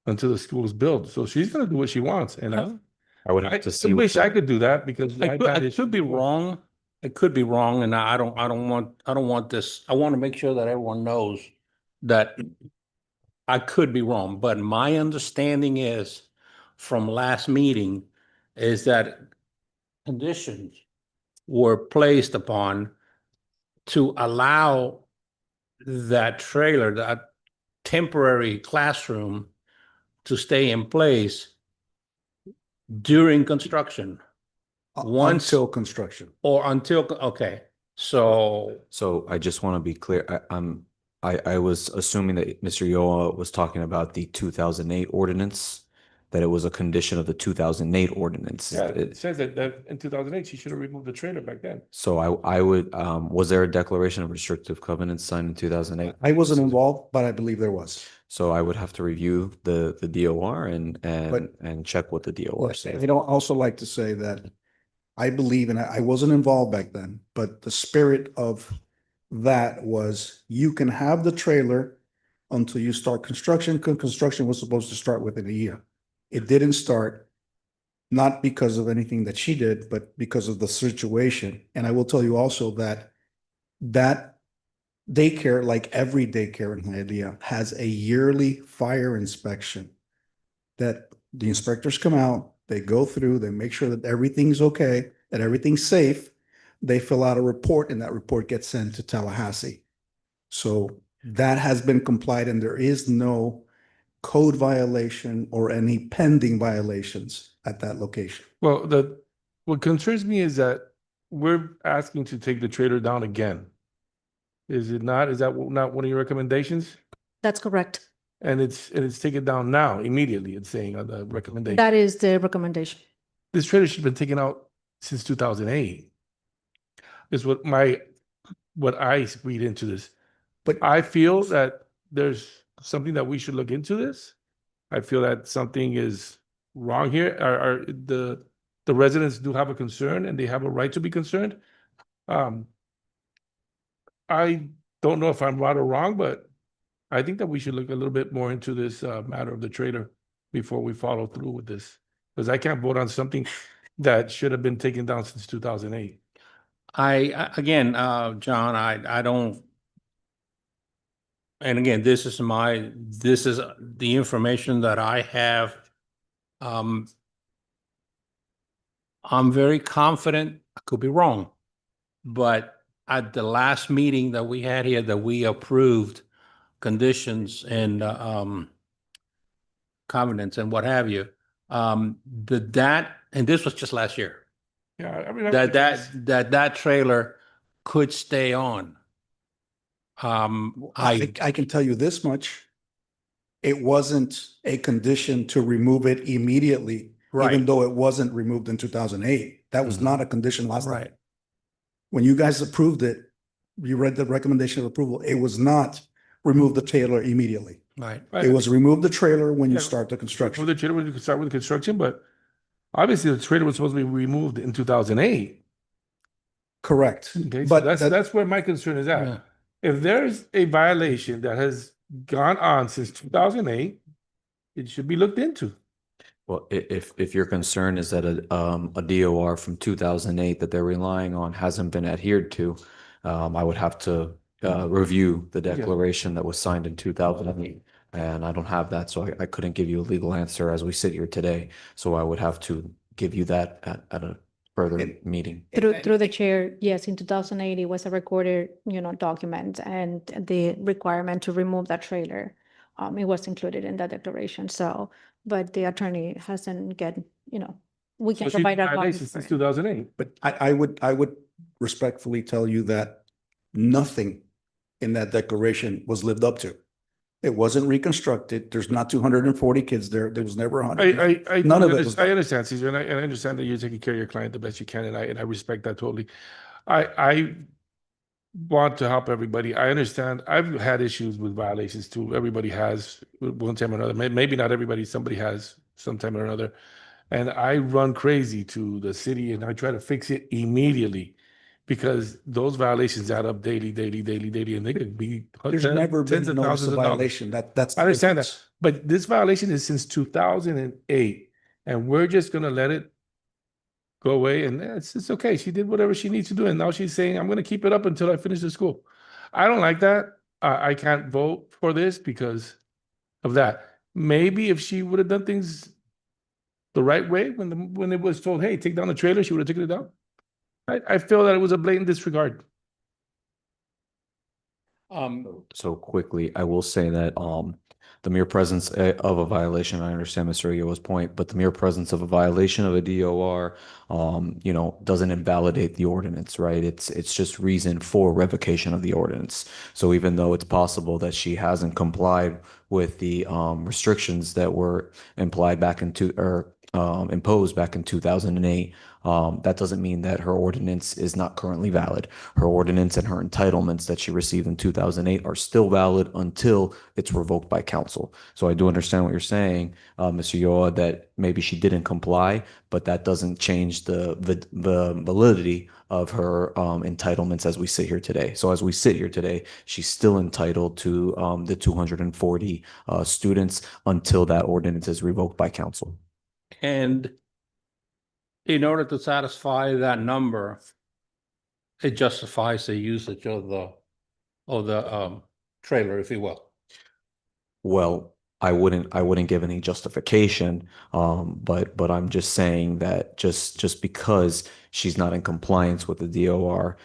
until the school is built. So she's going to do what she wants. And I would have to see. I wish I could do that because I could be wrong. I could be wrong, and I don't want this. I want to make sure that everyone knows that I could be wrong. But my understanding is from last meeting is that conditions were placed upon to allow that trailer, that temporary classroom, to stay in place during construction. Until construction. Or until, okay. So I just want to be clear. I was assuming that Mr. Yoa was talking about the 2008 ordinance, that it was a condition of the 2008 ordinance. Yeah, it says that in 2008, she should have removed the trailer back then. So I would, was there a declaration of restrictive covenants signed in 2008? I wasn't involved, but I believe there was. So I would have to review the DOR and check what the DOR says. I'd also like to say that I believe, and I wasn't involved back then, but the spirit of that was you can have the trailer until you start construction. Construction was supposed to start within a year. It didn't start, not because of anything that she did, but because of the situation. And I will tell you also that that daycare, like every daycare in Hialeah, has a yearly fire inspection that the inspectors come out, they go through, they make sure that everything's okay, that everything's safe. They fill out a report and that report gets sent to Tallahassee. So that has been complied and there is no code violation or any pending violations at that location. Well, what concerns me is that we're asking to take the trailer down again. Is it not? Is that not one of your recommendations? That's correct. And it's taken down now, immediately, it's saying on the recommendation. That is the recommendation. This trailer should have been taken out since 2008. Is what I read into this. But I feel that there's something that we should look into this. I feel that something is wrong here. The residents do have a concern and they have a right to be concerned. I don't know if I'm right or wrong, but I think that we should look a little bit more into this matter of the trailer before we follow through with this. Because I can't vote on something that should have been taken down since 2008. Again, John, I don't. And again, this is the information that I have. I'm very confident, I could be wrong, but at the last meeting that we had here, that we approved conditions and covenants and what have you, and this was just last year, Yeah, I mean, that trailer could stay on. I can tell you this much. It wasn't a condition to remove it immediately, even though it wasn't removed in 2008. That was not a condition last time. Right. When you guys approved it, you read the recommendation of approval. It was not remove the trailer immediately. Right. It was remove the trailer when you Yeah. start the construction. The trailer, we could start with the construction, but obviously the trailer was supposed to be removed in 2008. Correct. Okay, so But that's where my concern is at. Yeah. If there's a violation that has gone on since 2008, it should be looked into. Well, if your concern is that a DOR from 2008 that they're relying on hasn't been adhered to, I would have to review the declaration that was signed in 2008. And I don't have that, so I couldn't give you a legal answer as we sit here today. So I would have to give you that at a further meeting. Through the chair, yes, in 2008, it was a recorded, document and the requirement to remove that trailer. It was included in that declaration. So, but the attorney hasn't we can So she's provide been our violated comments. since 2008. But I would respectfully tell you that nothing in that declaration was lived up to. It wasn't reconstructed. There's not 240 kids there. There was never 100. I None of it was. I understand, Cesar, and I understand that you're taking care of your client the best you can, and I respect that totally. I want to help everybody. I understand. I've had issues with violations too. Everybody has one time or another. Maybe not everybody. Somebody has sometime or another. And I run crazy to the city and I try to fix it immediately because those violations add up daily, and they could be There's never been tens of a notice thousands of of dollars. violation. That's. I understand that, but this violation is since 2008, and we're just gonna let it go away, and it's okay. She did whatever she needs to do, and now she's saying, "I'm gonna keep it up until I finish the school." I don't like that. I can't vote for this because of that. Maybe if she would have done things the right way when it was told, "Hey, take down the trailer," she would have taken it down. I feel that it was a blatant disregard. So quickly, I will say that The mere presence of a violation, I understand Mr. Aguilar's point, but the mere presence of a violation of a DOR, you know, doesn't invalidate the ordinance, right? It's just reason for revocation of the ordinance. So even though it's possible that she hasn't complied with the restrictions that were implied back into or imposed back in 2008, that doesn't mean that her ordinance is not currently valid. Her ordinance and her entitlements that she received in 2008 are still valid until it's revoked by council. So I do understand what you're saying, Mr. Yoa, that maybe she didn't comply, but that doesn't change the validity of her entitlements as we sit here today. So as we sit here today, she's still entitled to the 240 students until that ordinance is revoked by council. And in order to satisfy that number, it justifies the usage of the trailer, if you will. Well, I wouldn't give any justification, but I'm just saying that just because she's not in compliance with the DOR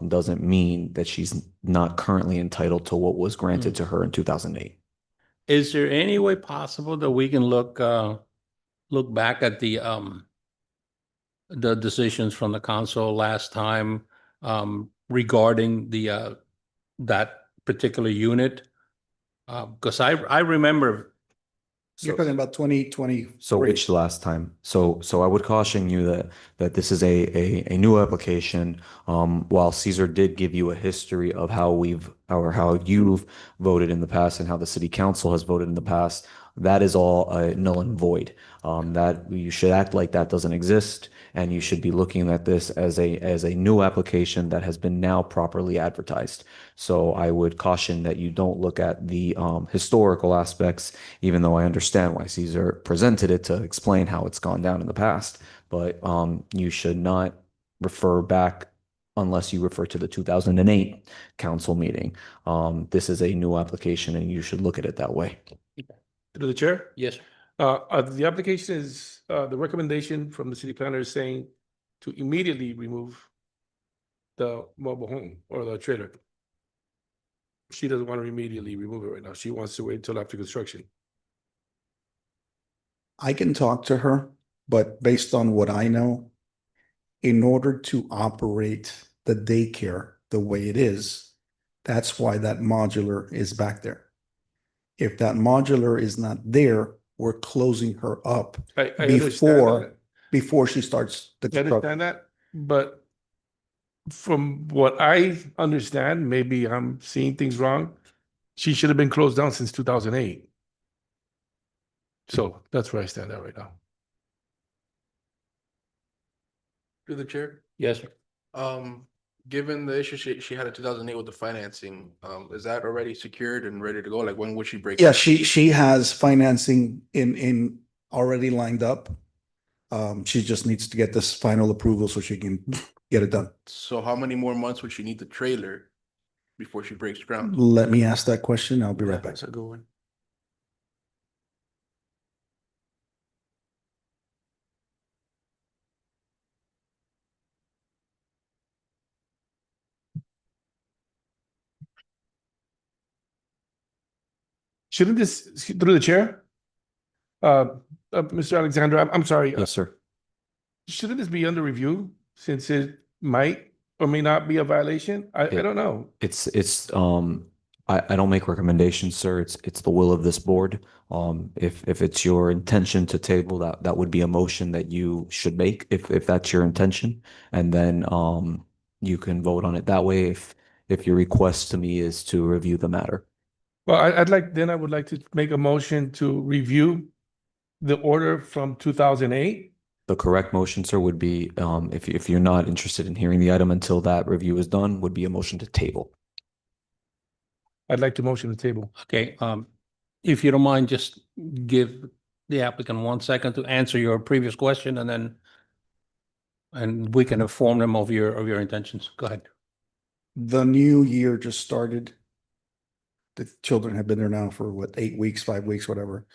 doesn't mean that she's not currently entitled to what was granted to her in 2008. Is there any way possible that we can look back at the decisions from the council last time regarding the that particular unit? Because I remember. You're talking about 2020. So which last time? So I would caution you that this is a new application. While Caesar did give you a history of how you've voted in the past and how the city council has voted in the past, that is all null and void. That you should act like that doesn't exist, and you should be looking at this as a new application that has been now properly advertised. So I would caution that you don't look at the historical aspects, even though I understand why Caesar presented it to explain how it's gone down in the past. But you should not refer back unless you refer to the 2008 council meeting. This is a new application, and you should look at it that way. Through the chair? Yes. The application is, the recommendation from the city planner is saying to immediately remove the mobile home or the trailer. She doesn't want to immediately remove it right now. She wants to wait until after construction. I can talk to her, but based on what I know, in order to operate the daycare the way it is, that's why that modular is back there. If that modular is not there, we're closing her up I understand before she starts the that. I construction. understand that, but from what I understand, maybe I'm seeing things wrong. She should have been closed down since 2008. So that's where I stand at right now. Through the chair, Yes, sir. given the issue she had in 2008 with the financing, is that already secured and ready to go? Like, when would she break? Yeah, she has financing in already lined up. She just needs to get this final approval so she can get it done. So how many more months would she need the trailer before she breaks ground? Let me ask that question. I'll be right back. That's a good one. Shouldn't this, through the chair? Mr. Alexander, I'm sorry. Yes, sir. Shouldn't this be under review since it might or may not be a violation? I don't know. I don't make recommendations, sir. It's the will of this board. If it's your intention to table that would be a motion that you should make if that's your intention, and then you can vote on it that way if your request to me is to review the matter. Well, I would like to make a motion to review the order from 2008. The correct motion, sir, would be if you're not interested in hearing the item until that review is done, would be a motion to table. I'd like to motion the table. Okay, if you don't mind, just give the applicant 1 second to answer your previous question, and we can inform them of your intentions. Go ahead. The new year just started. The children have been there now for 8 weeks, 5 weeks, whatever.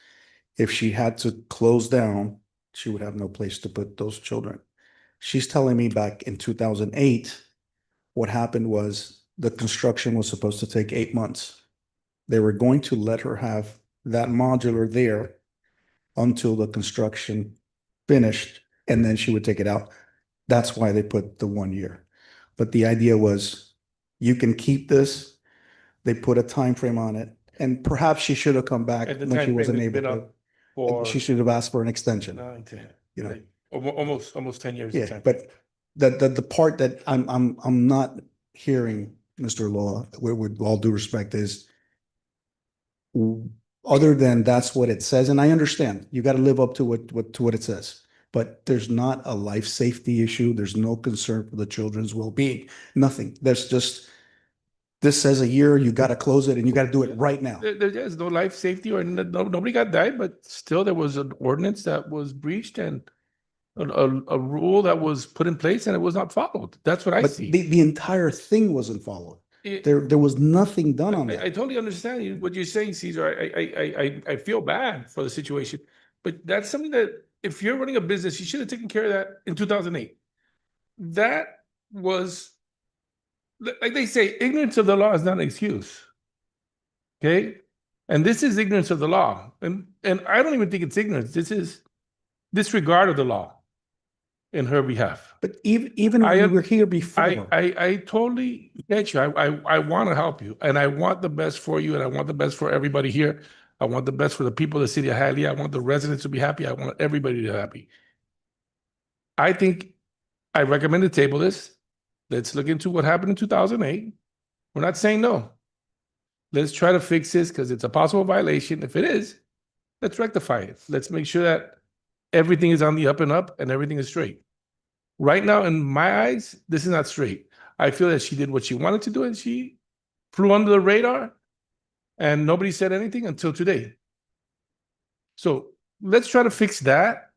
If she had to close down, she would have no place to put those children. She's telling me back in 2008, what happened was the construction was supposed to take 8 months. They were going to let her have that modular there until the construction finished, and then she would take it out. That's why they put the 1 year. But the idea was, you can keep this. They put a time frame on it, and perhaps she should have come back And the when she time wasn't frame has able been to. up for She should have asked for an extension, 9, 10, you know? like, almost 10 years. of Yeah, time. but the part that I'm not hearing, Mr. Law, with all due respect, is other than that's what it says, and I understand, you gotta live up to what it says. But there's not a life safety issue. There's no concern for the children's well-being, nothing. There's just, this says a year, you gotta close it and you gotta do it right now. There's no life safety or nobody got died, but still there was an ordinance that was breached and a rule that was put in place and it was not followed. That's what I But see. the entire thing wasn't followed. It- There was nothing done on I that. totally understand what you're saying, Cesar. I feel bad for the situation, but that's something that if you're running a business, you should have taken care of that in 2008. That was, like they say, ignorance of the law is not an excuse. Okay? And this is ignorance of the law. And I don't even think it's ignorance. This is disregard of the law in her behalf. But even I when we un- were here before, I totally get you. I want to help you, and I want the best for you, and I want the best for everybody here. I want the best for the people of the city of Hialeah. I want the residents to be happy. I want everybody to be happy. I think I recommend to table this. Let's look into what happened in 2008. We're not saying no. Let's try to fix this because it's a possible violation. If it is, let's rectify it. Let's make sure that everything is on the up and up and everything is straight. Right now, in my eyes, this is not straight. I feel that she did what she wanted to do and she flew under the radar and nobody said anything until today. So let's try to fix that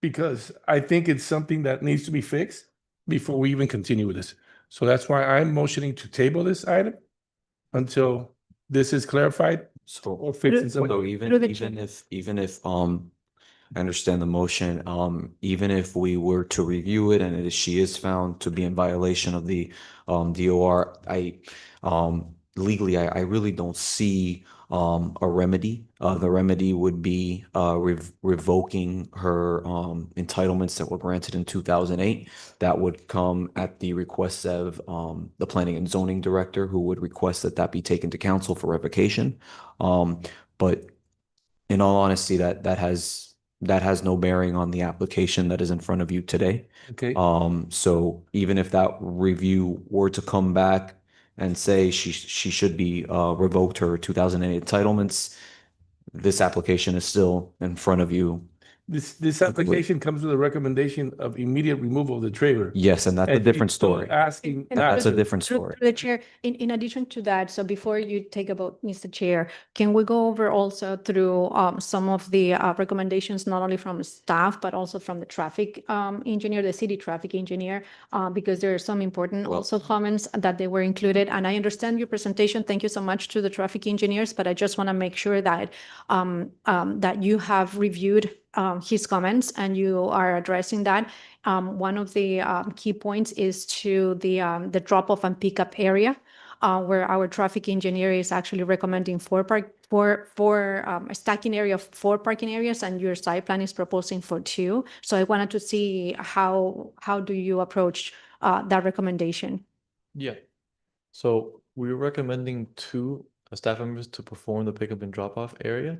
because I think it's something that needs to be fixed before we even continue with this. So that's why I'm motioning to table this item until this is clarified or fixed in some So way. even if I understand the motion, even if we were to review it and she is found to be in violation of the DOR, legally I really don't see a remedy. The remedy would be revoking her entitlements that were granted in 2008. That would come at the request of the planning and zoning director, who would request that that be taken to council for revocation. But in all honesty, that has no bearing on the application that is in front of you today. Okay. So even if that review were to come back and say she should be revoked her 2008 entitlements, this application is still in front of you. This application comes with a recommendation of immediate removal of the trailer. Yes, and that's a And different she's still story. Asking And that. That's a different Through story. the chair, in addition to that, so before you take a vote, Mr. Chair, can we go over also through some of the recommendations, not only from staff, but also from the traffic engineer, the city traffic engineer, because there are some important also comments that they were included. And I understand your presentation. Thank you so much to the traffic engineers, but I just want to make sure that that you have reviewed his comments and you are addressing that. One of the key points is to the drop-off and pickup area, where our traffic engineer is actually recommending a stacking area of 4 parking areas, and your site plan is proposing for 2. So I wanted to see how do you approach that recommendation? Yeah. So we're recommending 2 staff members to perform the pickup and drop off area.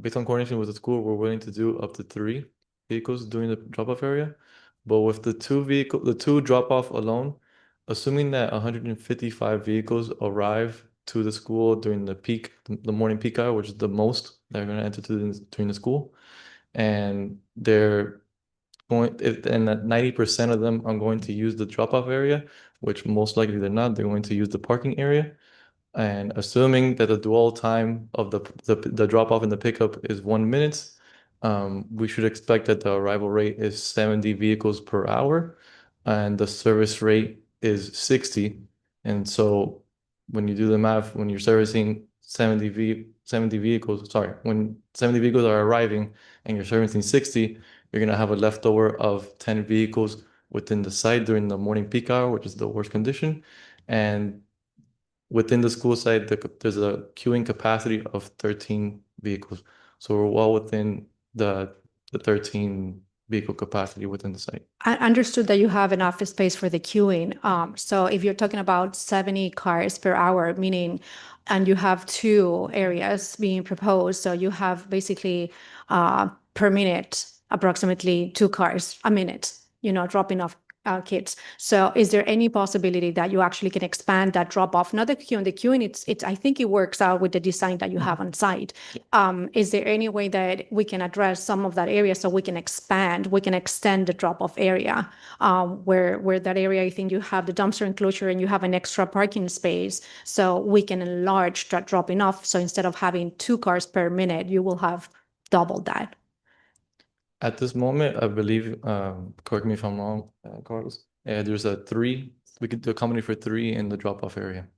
Based on coordination with the school, we're willing to do up to 3 vehicles during the drop off area. But with the 2 drop off alone, assuming that 155 vehicles arrive to the school during the morning peak hour, which is the most they're going to enter during the school, and they're and that 90% of them are going to use the drop off area, which most likely they're not. They're going to use the parking area. And assuming that the dwell time of the drop off and the pickup is 1 minute, we should expect that the arrival rate is 70 vehicles per hour, and the service rate is 60. And so when you do the math, when you're servicing 70 vehicles, when 70 vehicles are arriving and you're servicing 60, you're gonna have a leftover of 10 vehicles within the site during the morning peak hour, which is the worst condition. And within the school site, there's a queuing capacity of 13 vehicles. So we're well within the 13 vehicle capacity within the site. I understood that you have enough space for the queuing. So if you're talking about 70 cars per hour, meaning, and you have 2 areas being proposed, so you have basically per minute, approximately 2 cars a minute, dropping off kids. So is there any possibility that you actually can expand that drop off? Not the queuing, I think it works out with the design that you have on site. Is there any way that we can address some of that area so we can extend the drop off area? Where that area, I think you have the dumpster enclosure and you have an extra parking space. So we can enlarge that dropping off. So instead of having 2 cars per minute, you will have double that. At this moment, I believe, correct me if I'm wrong, Carlos, there's we could accommodate for 3 in the drop-off area.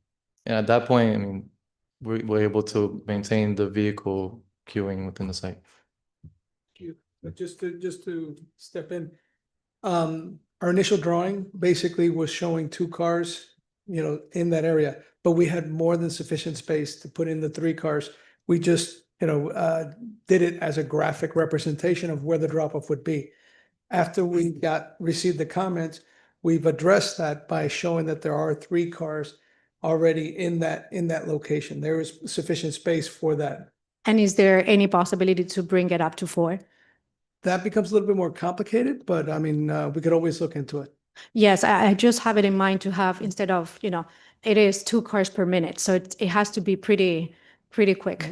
And at that point, I mean, we're able to maintain the vehicle queuing within the site. Just to step in, our initial drawing basically was showing 2 cars, in that area, but we had more than sufficient space to put in the 3 cars. We just, did it as a graphic representation of where the drop-off would be. After we received the comments, we've addressed that by showing that there are 3 cars already in that location. There is sufficient space for that. And is there any possibility to bring it up to 4? That becomes a little bit more complicated, but I mean, we could always look into it. Yes, I just have it in mind to have, instead of, it is 2 cars per minute. So it has to be pretty quick.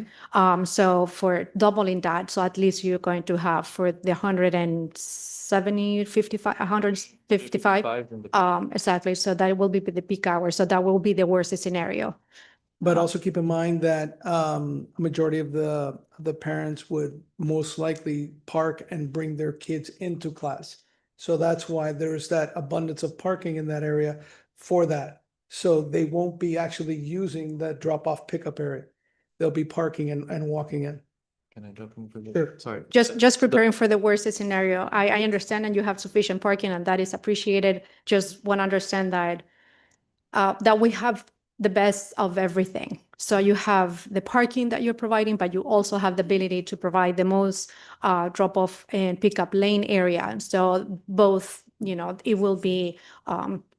So for doubling that, so at least you're going to have for the 155, exactly. So that will be the peak hour. So that will be the worst scenario. But also keep in mind that a majority of the parents would most likely park and bring their kids into class. So that's why there's that abundance of parking in that area for that. So they won't be actually using the drop-off pickup area. They'll be parking and walking in. Can I jump in for the? Sure. Sorry. Just preparing for the worst scenario. I understand and you have sufficient parking and that is appreciated. Just want to understand that we have the best of everything. So you have the parking that you're providing, but you also have the ability to provide the most drop-off and pickup lane area. So both, it will be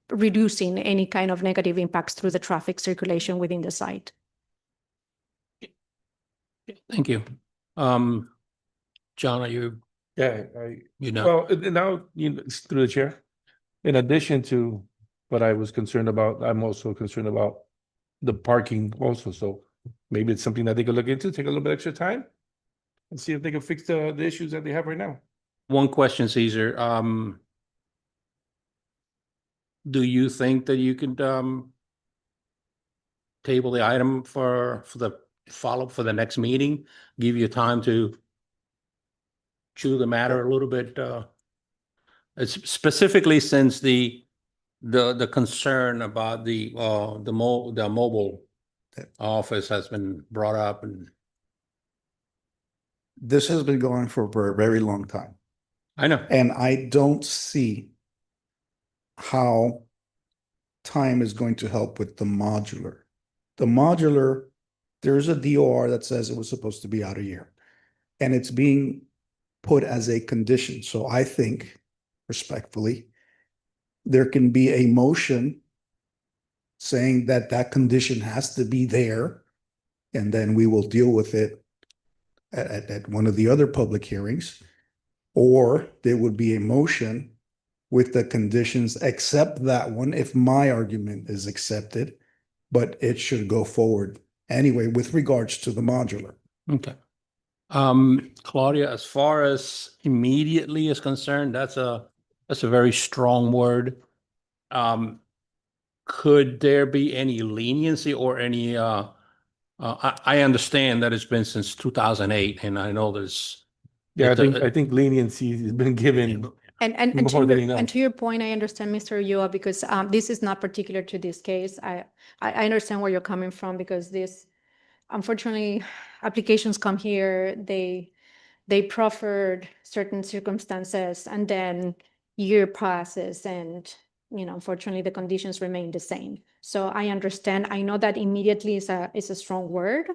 reducing any kind of negative impacts through the traffic circulation within the site. Thank you. John, are you? Yeah, Well, well, now, through the chair, in addition to what I was concerned about, I'm also concerned about the parking also. So maybe it's something that they could look into, take a little bit extra time and see if they can fix the issues that they have right now. One question, Cesar. Do you think that you could table the item for the follow-up for the next meeting? Give you time to chew the matter a little bit. It's specifically since the concern about the mobile office has been brought up, and This has been going for a very long time. I know. And I don't see how time is going to help with the modular. The modular, there's a DOR that says it was supposed to be out a year. And it's being put as a condition. So I think, respectfully, there can be a motion saying that that condition has to be there, and then we will deal with it at one of the other public hearings. Or there would be a motion with the conditions, except that one, if my argument is accepted, but it should go forward anyway with regards to the modular. Okay. Claudia, as far as immediately is concerned, that's a very strong word. Could there be any leniency or any, I understand that it's been since 2008, and I know there's. Yeah, I think leniency has been given. And More than enough. to your point, I understand, Mr. Ulloa, because this is not particular to this case. I understand where you're coming from, because this, unfortunately, applications come here, they proffered certain circumstances, and then year passes and unfortunately, the conditions remain the same. So I understand. I know that immediately is a strong word.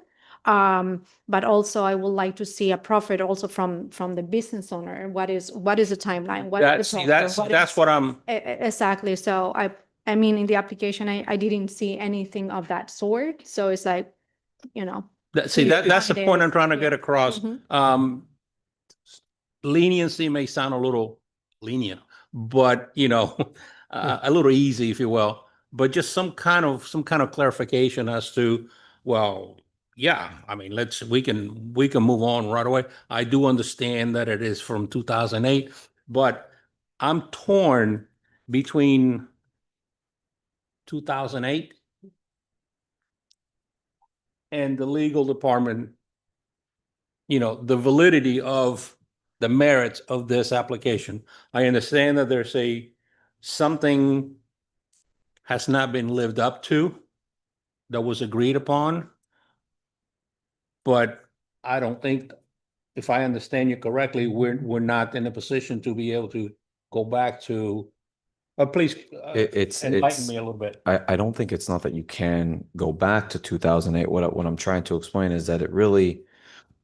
But also I would like to see a profit also from the business owner. What is the timeline? What is the profit? That's what I'm, Exactly. So I mean, in the application, I didn't see anything of that sort. So it's like, that's the point I'm trying to get across. Mhm. Leniency may sound a little lenient, but a little easy, if you will, but just some kind of clarification as to, well, yeah, I mean, we can move on right away. I do understand that it is from 2008, but I'm torn between 2008 and the legal department, the validity of the merits of this application. I understand that something has not been lived up to that was agreed upon. But I don't think, if I understand you correctly, we're not in a position to be able to go back to, please enlighten me a little bit. I don't think it's not that you can go back to 2008. What I'm trying to explain is that it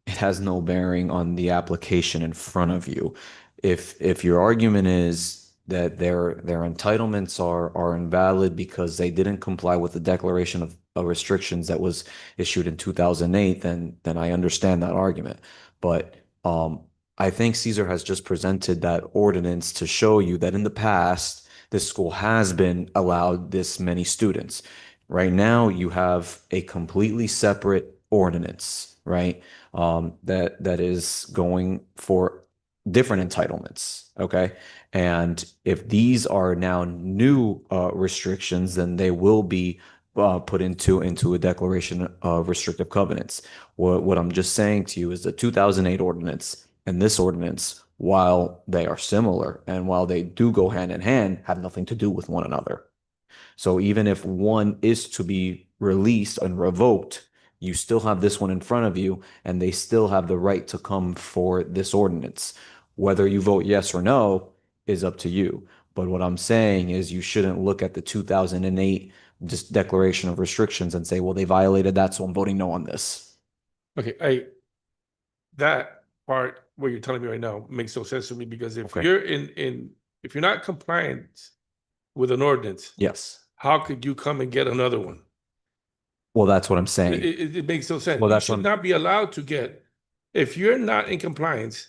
has no bearing on the application in front of you. If your argument is that their entitlements are invalid because they didn't comply with the declaration of restrictions that was issued in 2008, then I understand that argument. But I think Cesar has just presented that ordinance to show you that in the past, this school has been allowed this many students. Right now, you have a completely separate ordinance, right? That is going for different entitlements. Okay. And if these are now new restrictions, then they will be put into a declaration of restrictive covenants. What I'm just saying to you is the 2008 ordinance and this ordinance, while they are similar and while they do go hand in hand, have nothing to do with one another. So even if one is to be released and revoked, you still have this one in front of you, and they still have the right to come for this ordinance. Whether you vote yes or no is up to you. But what I'm saying is you shouldn't look at the 2008 just declaration of restrictions and say, well, they violated that, so I'm voting no on this. Okay, that part what you're telling me right now makes no sense to me, because if Okay. you're if you're not compliant with an ordinance, Yes. how could you come and get another one? Well, that's what I'm saying. It makes no sense. Well, You that's should what not be allowed to get, if you're not in compliance,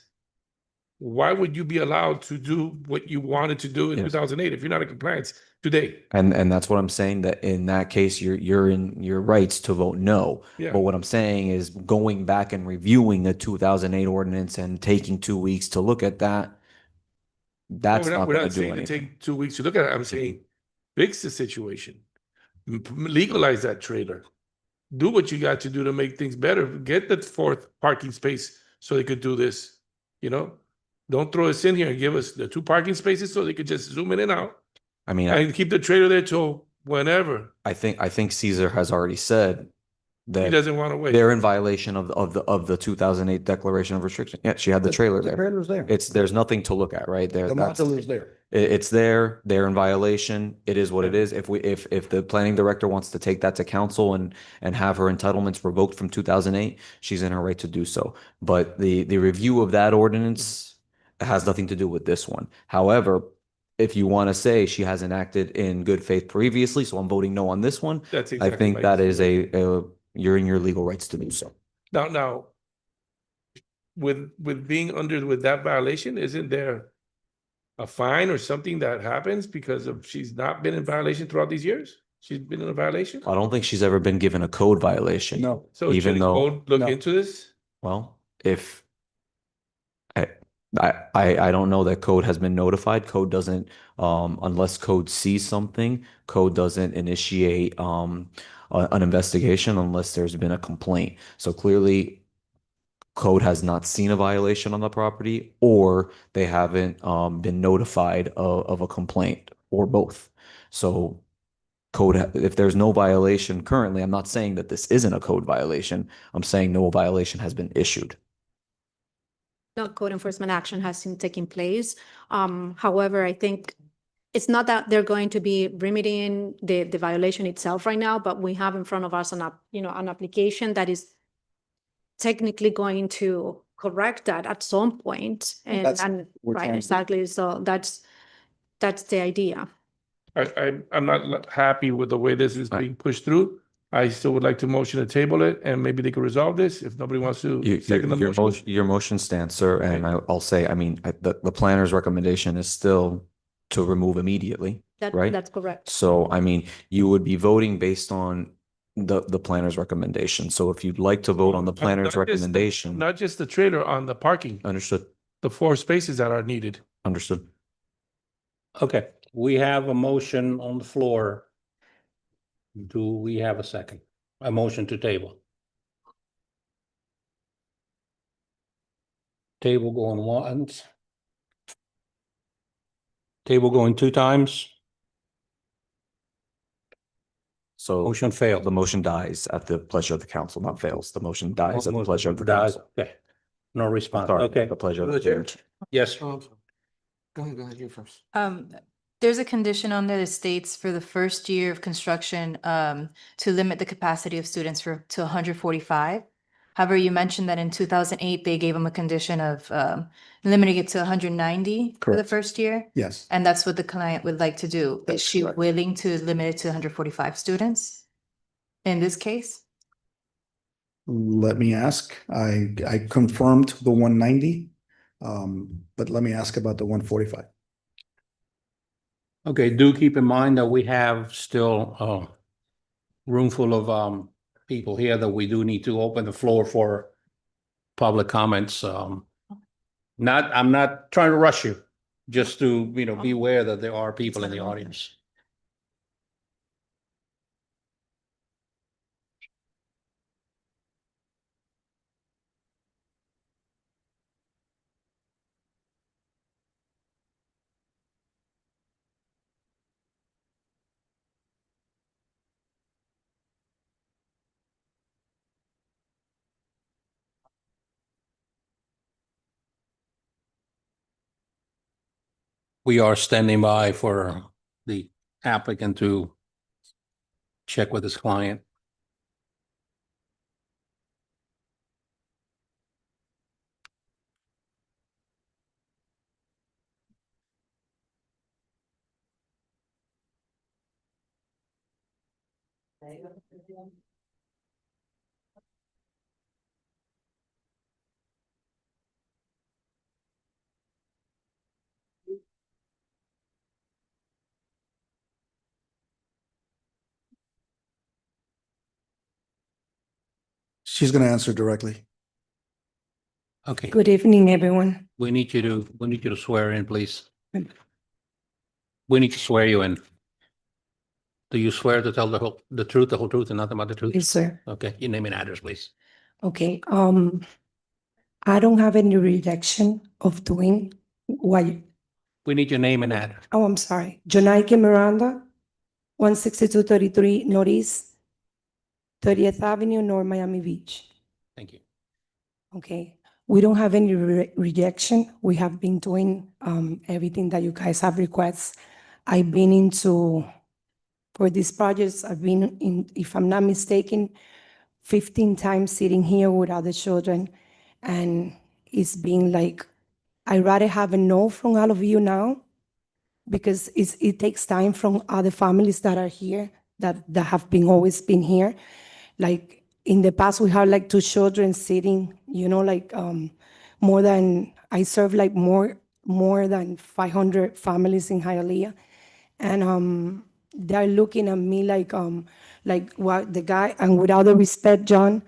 why would you be allowed to do what you wanted to do in Yes. 2008 if you're not in compliance today? And that's what I'm saying, that in that case, you're in your rights to vote no. Yeah. But what I'm saying is going back and reviewing a 2008 ordinance and taking 2 weeks to look at that, that's we're not we're going not to do saying to anything. take 2 weeks to look at it. I'm saying fix the situation, legalize that trailer, do what you got to do to make things better. Get the fourth parking space so they could do this. Don't throw us in here and give us the 2 parking spaces so they could just zoom in and out I mean, and keep the trailer there till whenever. I think Caesar has already said He that doesn't want to wait. they're in violation of the 2008 declaration of restriction. Yeah, she had the trailer The there. trailer's there. There's nothing to look at, right? There, The module is there. it's there. They're in violation. It is what it is. If the planning director wants to take that to council and have her entitlements revoked from 2008, she's in her right to do so. But the review of that ordinance has nothing to do with this one. However, if you want to say she hasn't acted in good faith previously, so I'm voting no on this one, That's I exactly think my that is decision. you're in your legal rights to do so. Now, with being under with that violation, isn't there a fine or something that happens because of she's not been in violation throughout these years? She's been in a violation? I don't think she's ever been given a code violation. No. So even should the though- code look No. into this? Well, if I don't know that code has been notified. Code doesn't, unless code sees something, code doesn't initiate an investigation unless there's been a complaint. So clearly, code has not seen a violation on the property, or they haven't been notified of a complaint, or both. So code, if there's no violation currently, I'm not saying that this isn't a code violation. I'm saying no violation has been issued. No code enforcement action has been taking place. However, I think It's not that they're going to be remedying the violation itself right now, but we have in front of us an application that is technically going to correct that at some point. That's And what we're right, trying to do. exactly. So that's the idea. I'm not happy with the way this is Right. being pushed through. I still would like to motion to table it, and maybe they could resolve this if nobody wants to second the motion. Your motion stands, sir, and I'll say, I mean, the planner's recommendation is still to remove immediately, right? That's correct. So, I mean, you would be voting based on the planner's recommendation. So if you'd like to vote on the planner's recommendation, Not just the trailer, on the parking, understood, the 4 spaces that are needed. understood. Okay, we have a motion on the floor. Do we have a second? A motion to table? Table going once. Table going 2 times. So Motion failed. the motion dies at the pleasure of the council, not fails. The motion dies at the pleasure of the Dies. council. Okay. No response. Sorry, Okay, the pleasure of Through the the chair. chair. yes. Go ahead, you first. There's a condition on there that states for the first year of construction, to limit the capacity of students to 145. However, you mentioned that in 2008, they gave them a condition of, limiting it to 190 for the Correct. first year. Yes. And that's what the client would like to do. Is That's she correct. willing to limit it to 145 students in this case? Let me ask. I confirmed the 190, but let me ask about the 145. Okay, do keep in mind that we have still a room full of people here that we do need to open the floor for public comments. I'm not trying to rush you, just to, be aware that there are people in the audience. We are standing by for the applicant to check with his client. She's going to answer directly. Okay, Good evening, everyone. we need you to swear in, please. We need to swear you in. Do you swear to tell the truth, the whole truth, and nothing but the truth? Yes, sir. Okay, your name and address, please. Okay, I don't have any rejection of doing what, We need your name and address. oh, I'm sorry. Jonaike Miranda, 16233 Northeast 30th Avenue, North Miami Beach. Thank you. Okay, we don't have any rejection. We have been doing everything that you guys have requests. I've been into, for these projects, I've been in, if I'm not mistaken, 15 times sitting here with other children. And it's been like, I'd rather have a no from all of you now, because it takes time from other families that are here, that have been always been here. Like in the past, we had like 2 children sitting, like more than, I serve like more than 500 families in Hialeah. And they're looking at me like what the guy, and with all the respect, John,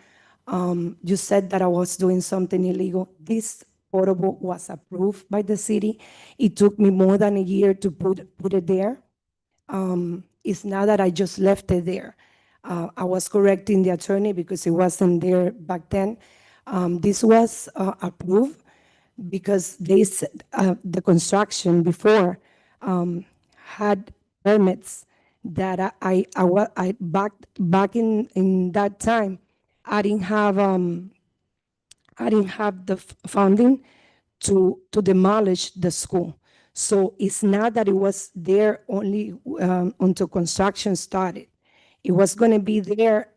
you said that I was doing something illegal. This portable was approved by the city. It took me more than a year to put it there. It's not that I just left it there. I was correcting the attorney because it wasn't there back then. This was approved because they said the construction before had permits that I back in that time. I didn't have the funding to demolish the school. So it's not that it was there only until construction started. It was going to be there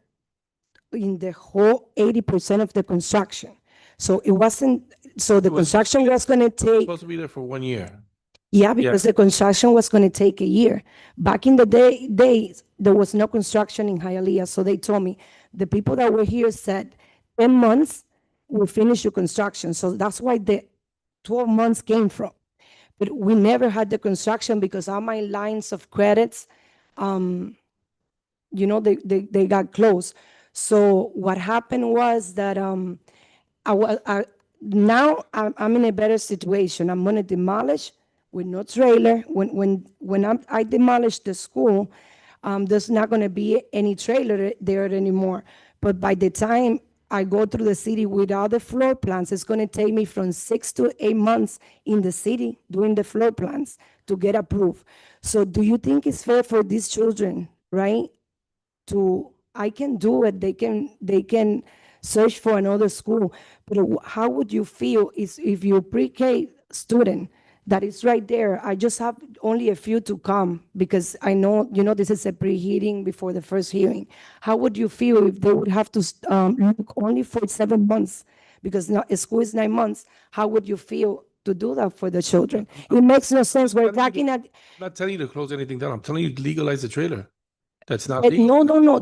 in the whole 80% of the construction. So it wasn't, so the It was- construction was going to take, Supposed to be there for 1 year. yeah, because the construction was going to take a year. Back in the days, there was no construction in Hialeah. So they told me, the people that were here said, 10 months, we'll finish your construction. So that's why the 12 months came from. But we never had the construction because all my lines of credits, you know, they got closed. So what happened was that now I'm in a better situation. I'm gonna demolish with no trailer. When I demolish the school, there's not gonna be any trailer there anymore. But by the time I go through the city with all the floor plans, it's gonna take me from 6 to 8 months in the city doing the floor plans to get approved. So do you think it's fair for these children, right? I can do it, they can search for another school, but how would you feel if you're pre-K student that is right there? I just have only a few to come because I know, you know, this is a pre-hearing before the first hearing. How would you feel if they would have to look only for 7 months? Because now school is 9 months. How would you feel to do that for the children? It makes no sense. We're talking at. I'm not telling you to close anything down. I'm telling you to legalize the trailer. That's not But legal. no.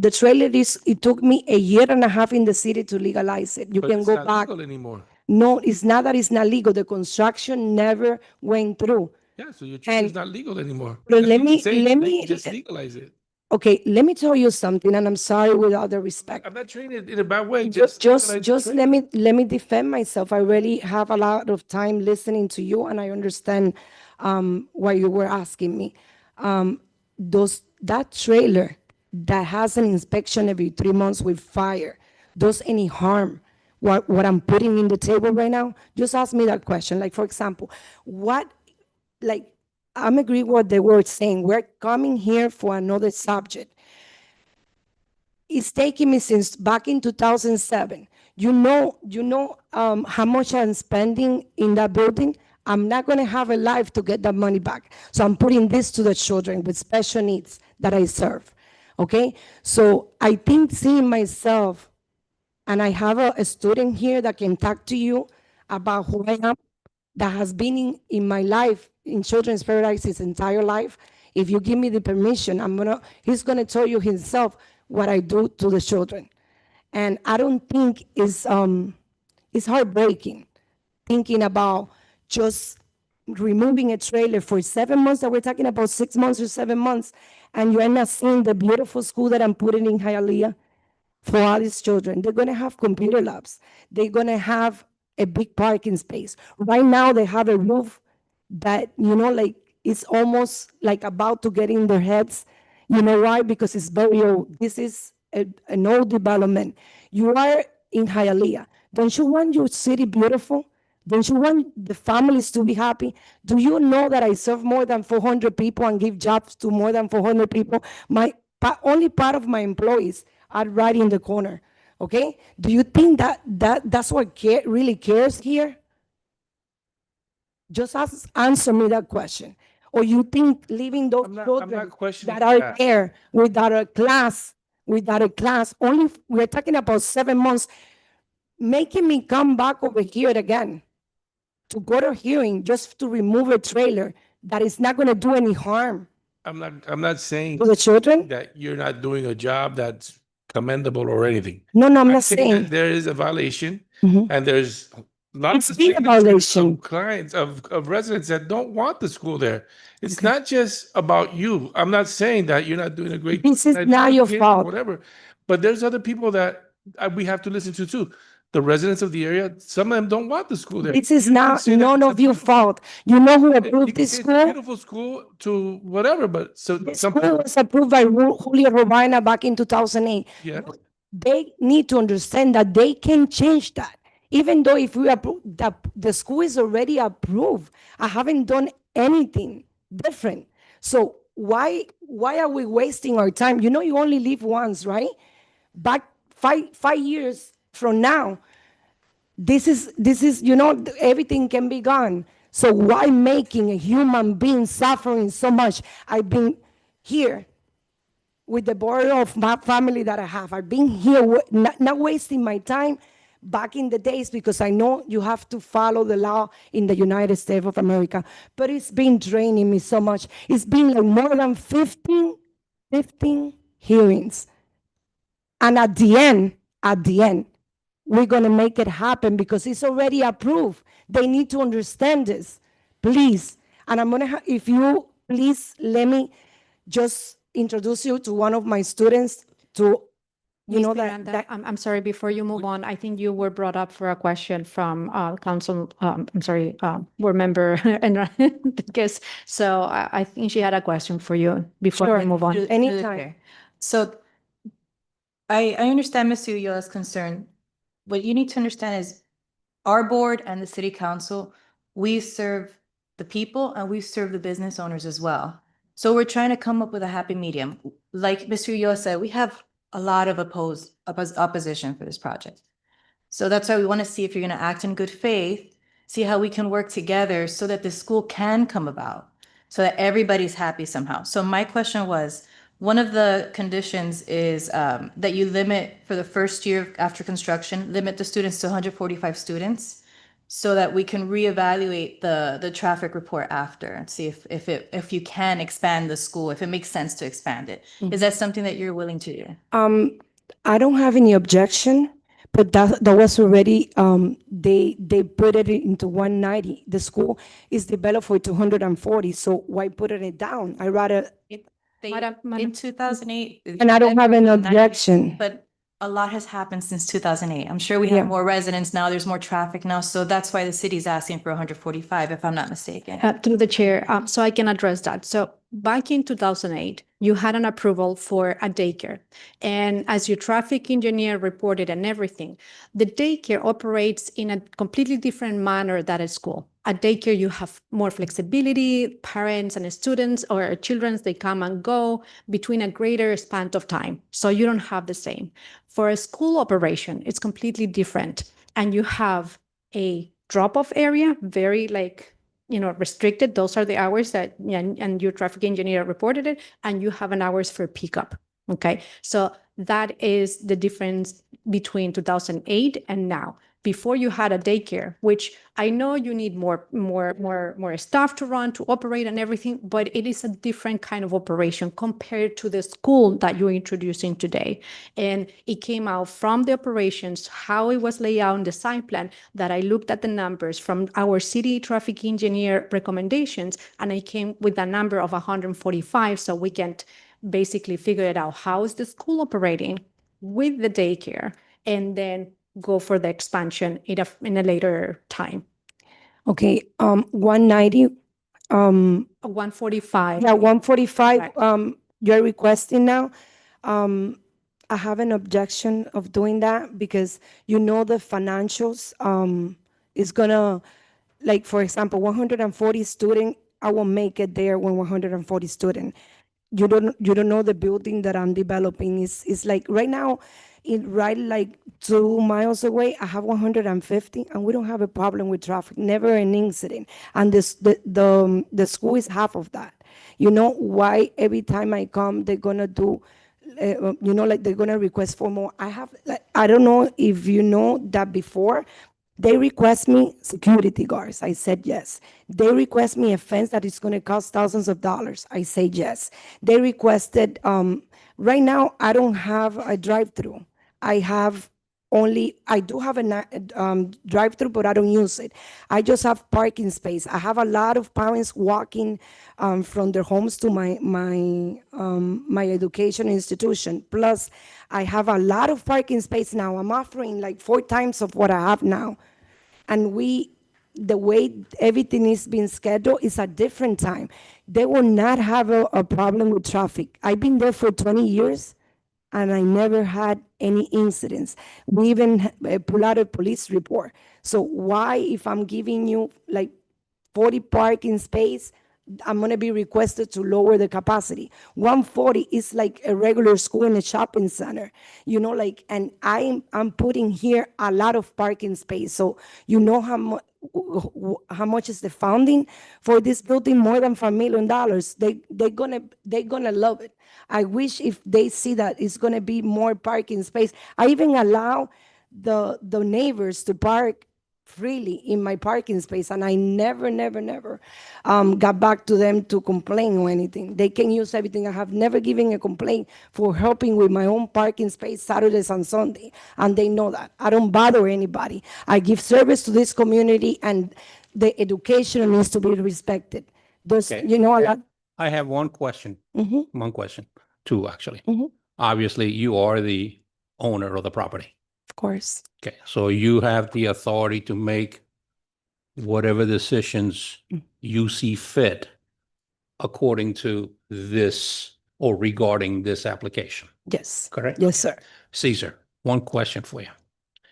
The trailer it took me a year and a half in the city to legalize it. You But can it's go not back. legal anymore. No, it's not that it's not legal. The construction never went through. Yeah, so your trailer's And- not legal anymore. But That's let what I'm me- saying. let They me- just legalize it. Okay, let me tell you something, and I'm sorry with all the respect. I'm not saying it in a bad way. Just legalize the trailer. let me defend myself. I really have a lot of time listening to you, and I understand why you were asking me. That trailer that has an inspection every 3 months with fire, does any harm what I'm putting in the table right now? Just ask me that question. Like, for example, I'm agree what they were saying. We're coming here for another subject. It's taking me since back in 2007. You know how much I'm spending in that building? I'm not going to have a life to get that money back. So I'm putting this to the children with special needs that I serve. Okay? So I think seeing myself, and I have a student here that can talk to you about who I am, that has been in my life, in Children's Paradise his entire life. If you give me the permission, he's gonna tell you himself what I do to the children. And I don't think it's heartbreaking thinking about just removing a trailer for 7 months, that we're talking about 6 months or 7 months, and you're not seeing the beautiful school that I'm putting in Hialeah for all these children. They're gonna have computer labs. They're gonna have a big parking space. Right now, they have a roof that, like it's almost like about to get in their heads. You know why? Because it's very old. This is an old development. You are in Hialeah. Don't you want your city beautiful? Don't you want the families to be happy? Do you know that I serve more than 400 people and give jobs to more than 400 people? Only part of my employees are right in the corner. Okay? Do you think that's what really cares here? Just answer me that question. Or you think leaving those I'm not children questioning that are that. there without a class, only we're talking about 7 months, making me come back over here again to go to hearing just to remove a trailer that is not going to do any harm I'm not saying to the children? that you're not doing a job that's commendable or anything. No, I'm I'm not saying that saying. there is a violation Mhm. and there's lots It's been a signatures violation. of clients of residents that don't want the school there. It's not just about you. I'm not saying that you're not doing a great. This is that not you your can't, fault. Whatever, but there's other people that we have to listen to too. The residents of the area, some of them don't want the school there. This is You can not say that none it's of your fault. You know who you approved can this say it's a school? beautiful school to whatever, but so The some school was approved by Julio Robina back in 2008. yeah. They need to understand that they can change that. Even though if we approve, the school is already approved. I haven't done anything different. So why are we wasting our time? You know, you only live once, right? Back 5 years from now, this is, everything can be gone. So why making a human being suffering so much? I've been here with the board of my family that I have. I've been here, not wasting my time back in the days, because I know you have to follow the law in the United States of America, but it's been draining me so much. It's been like more than 15 hearings. And at the end, we're gonna make it happen because it's already approved. They need to understand this, please. And I'm gonna, if you please let me just introduce you to one of my students to, you Ms. know, Miranda, I'm sorry, before you move on, I think you were brought up for a question from board member and because, so I think she had a question for you before we Sure. move on. Anytime. So I understand Ms. Ullola's concern. What you need to understand is our board and the city council, we serve the people and we serve the business owners as well. So we're trying to come up with a happy medium. Like Mr. Ullola said, we have a lot of opposition for this project. So that's why we want to see if you're going to act in good faith, see how we can work together so that the school can come about, so that everybody's happy somehow. So my question was, one of the conditions is that you limit for the first year after construction, limit the students to 145 students so that we can reevaluate the traffic report after and see if you can expand the school, if it makes sense to expand it. Is that something that you're willing to do? I don't have any objection, but that was already, they put it into 190. The school is developed for 240, so why put it down? I rather, Madam- In 2008. and I don't have an objection. But a lot has happened since 2008. I'm sure we Yeah. have more residents now, there's more traffic now, so that's why the city's asking for 145, if I'm not mistaken. Through the chair, so I can address that. So back in 2008, you had an approval for a daycare. And as your traffic engineer reported and everything, the daycare operates in a completely different manner than a school. At daycare, you have more flexibility, parents and students or children, they come and go between a greater span of time. So you don't have the same. For a school operation, it's completely different. And you have a drop-off area, very restricted. Those are the hours that, and your traffic engineer reported it, and you have an hours for pickup. Okay, so that is the difference between 2008 and now. Before you had a daycare, which I know you need more staff to run, to operate and everything, but it is a different kind of operation compared to the school that you're introducing today. And it came out from the operations, how it was laid out in the site plan, that I looked at the numbers from our city traffic engineer recommendations, and I came with a number of 145, so we can basically figure it out. How is the school operating with the daycare? And then go for the expansion in a later time. Okay, 190, 145. yeah, 145, Right. you're requesting now. I have an objection of doing that because you know the financials is gonna, like, for example, 140 student, I will make it there when 140 student. You don't know the building that I'm developing is like right now, right like 2 miles away, I have 150 and we don't have a problem with traffic, never an incident. And the school is half of that. You know why every time I come, they're gonna do, like they're gonna request for more. I don't know if you know that before, they request me security guards. I said yes. They request me a fence that is going to cost thousands of dollars. I say yes. They requested, right now, I don't have a drive-through. I do have a drive-through, but I don't use it. I just have parking space. I have a lot of parents walking from their homes to my education institution. Plus, I have a lot of parking space now. I'm offering like 4 times of what I have now. And the way everything is being scheduled is a different time. They will not have a problem with traffic. I've been there for 20 years and I never had any incidents. We even pull out a police report. So why, if I'm giving you like 40 parking space, I'm gonna be requested to lower the capacity. 140 is like a regular school in a shopping center, and I'm putting here a lot of parking space. So you know how much is the funding for this building? More than $5 million. They're gonna love it. I wish if they see that it's gonna be more parking space. I even allow the neighbors to park freely in my parking space, and I never got back to them to complain or anything. They can use everything. I have never given a complaint for helping with my own parking space Saturdays and Sunday, and they know that. I don't bother anybody. I give service to this community, and the education needs to be respected. There's, Okay. you know, a lot. I have one question, Mhm. one question, two actually. Mhm. Obviously, you are the owner of the property. Of course. Okay, so you have the authority to make whatever decisions you see fit according to this or regarding this application, Yes. correct? Yes, sir. Caesar, one question for you.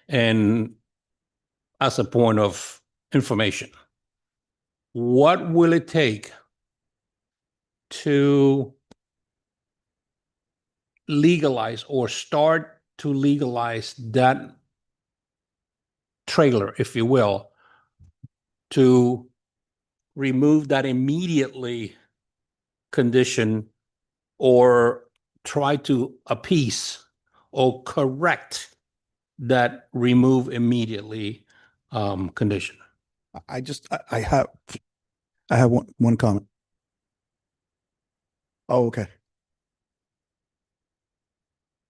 And as a point of information, what will it take to legalize or start to legalize that trailer, if you will, to remove that immediately condition or try to appease or correct that remove immediately condition? I have one comment. Oh, okay.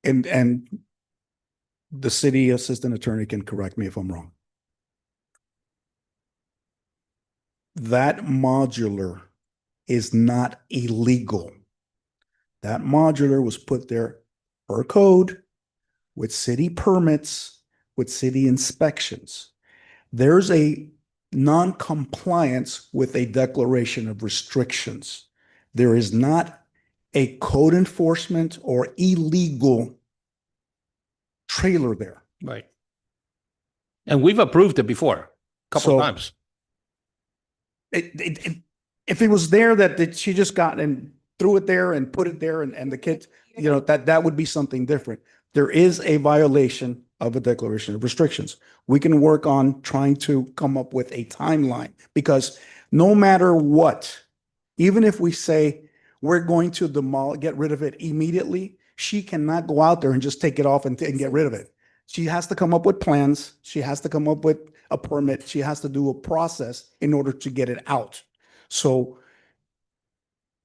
And the city assistant attorney can correct me if I'm wrong. That modular is not illegal. That modular was put there per code with city permits, with city inspections. There's a non-compliance with a declaration of restrictions. There is not a code enforcement or illegal trailer there. Right. And we've approved it before, a couple So- of times. If it was there that she just got and threw it there and put it there and the kids, you know, that would be something different. There is a violation of a declaration of restrictions. We can work on trying to come up with a timeline, because no matter what, even if we say we're going to get rid of it immediately, she cannot go out there and just take it off and get rid of it. She has to come up with plans. She has to come up with a permit. She has to do a process in order to get it out. So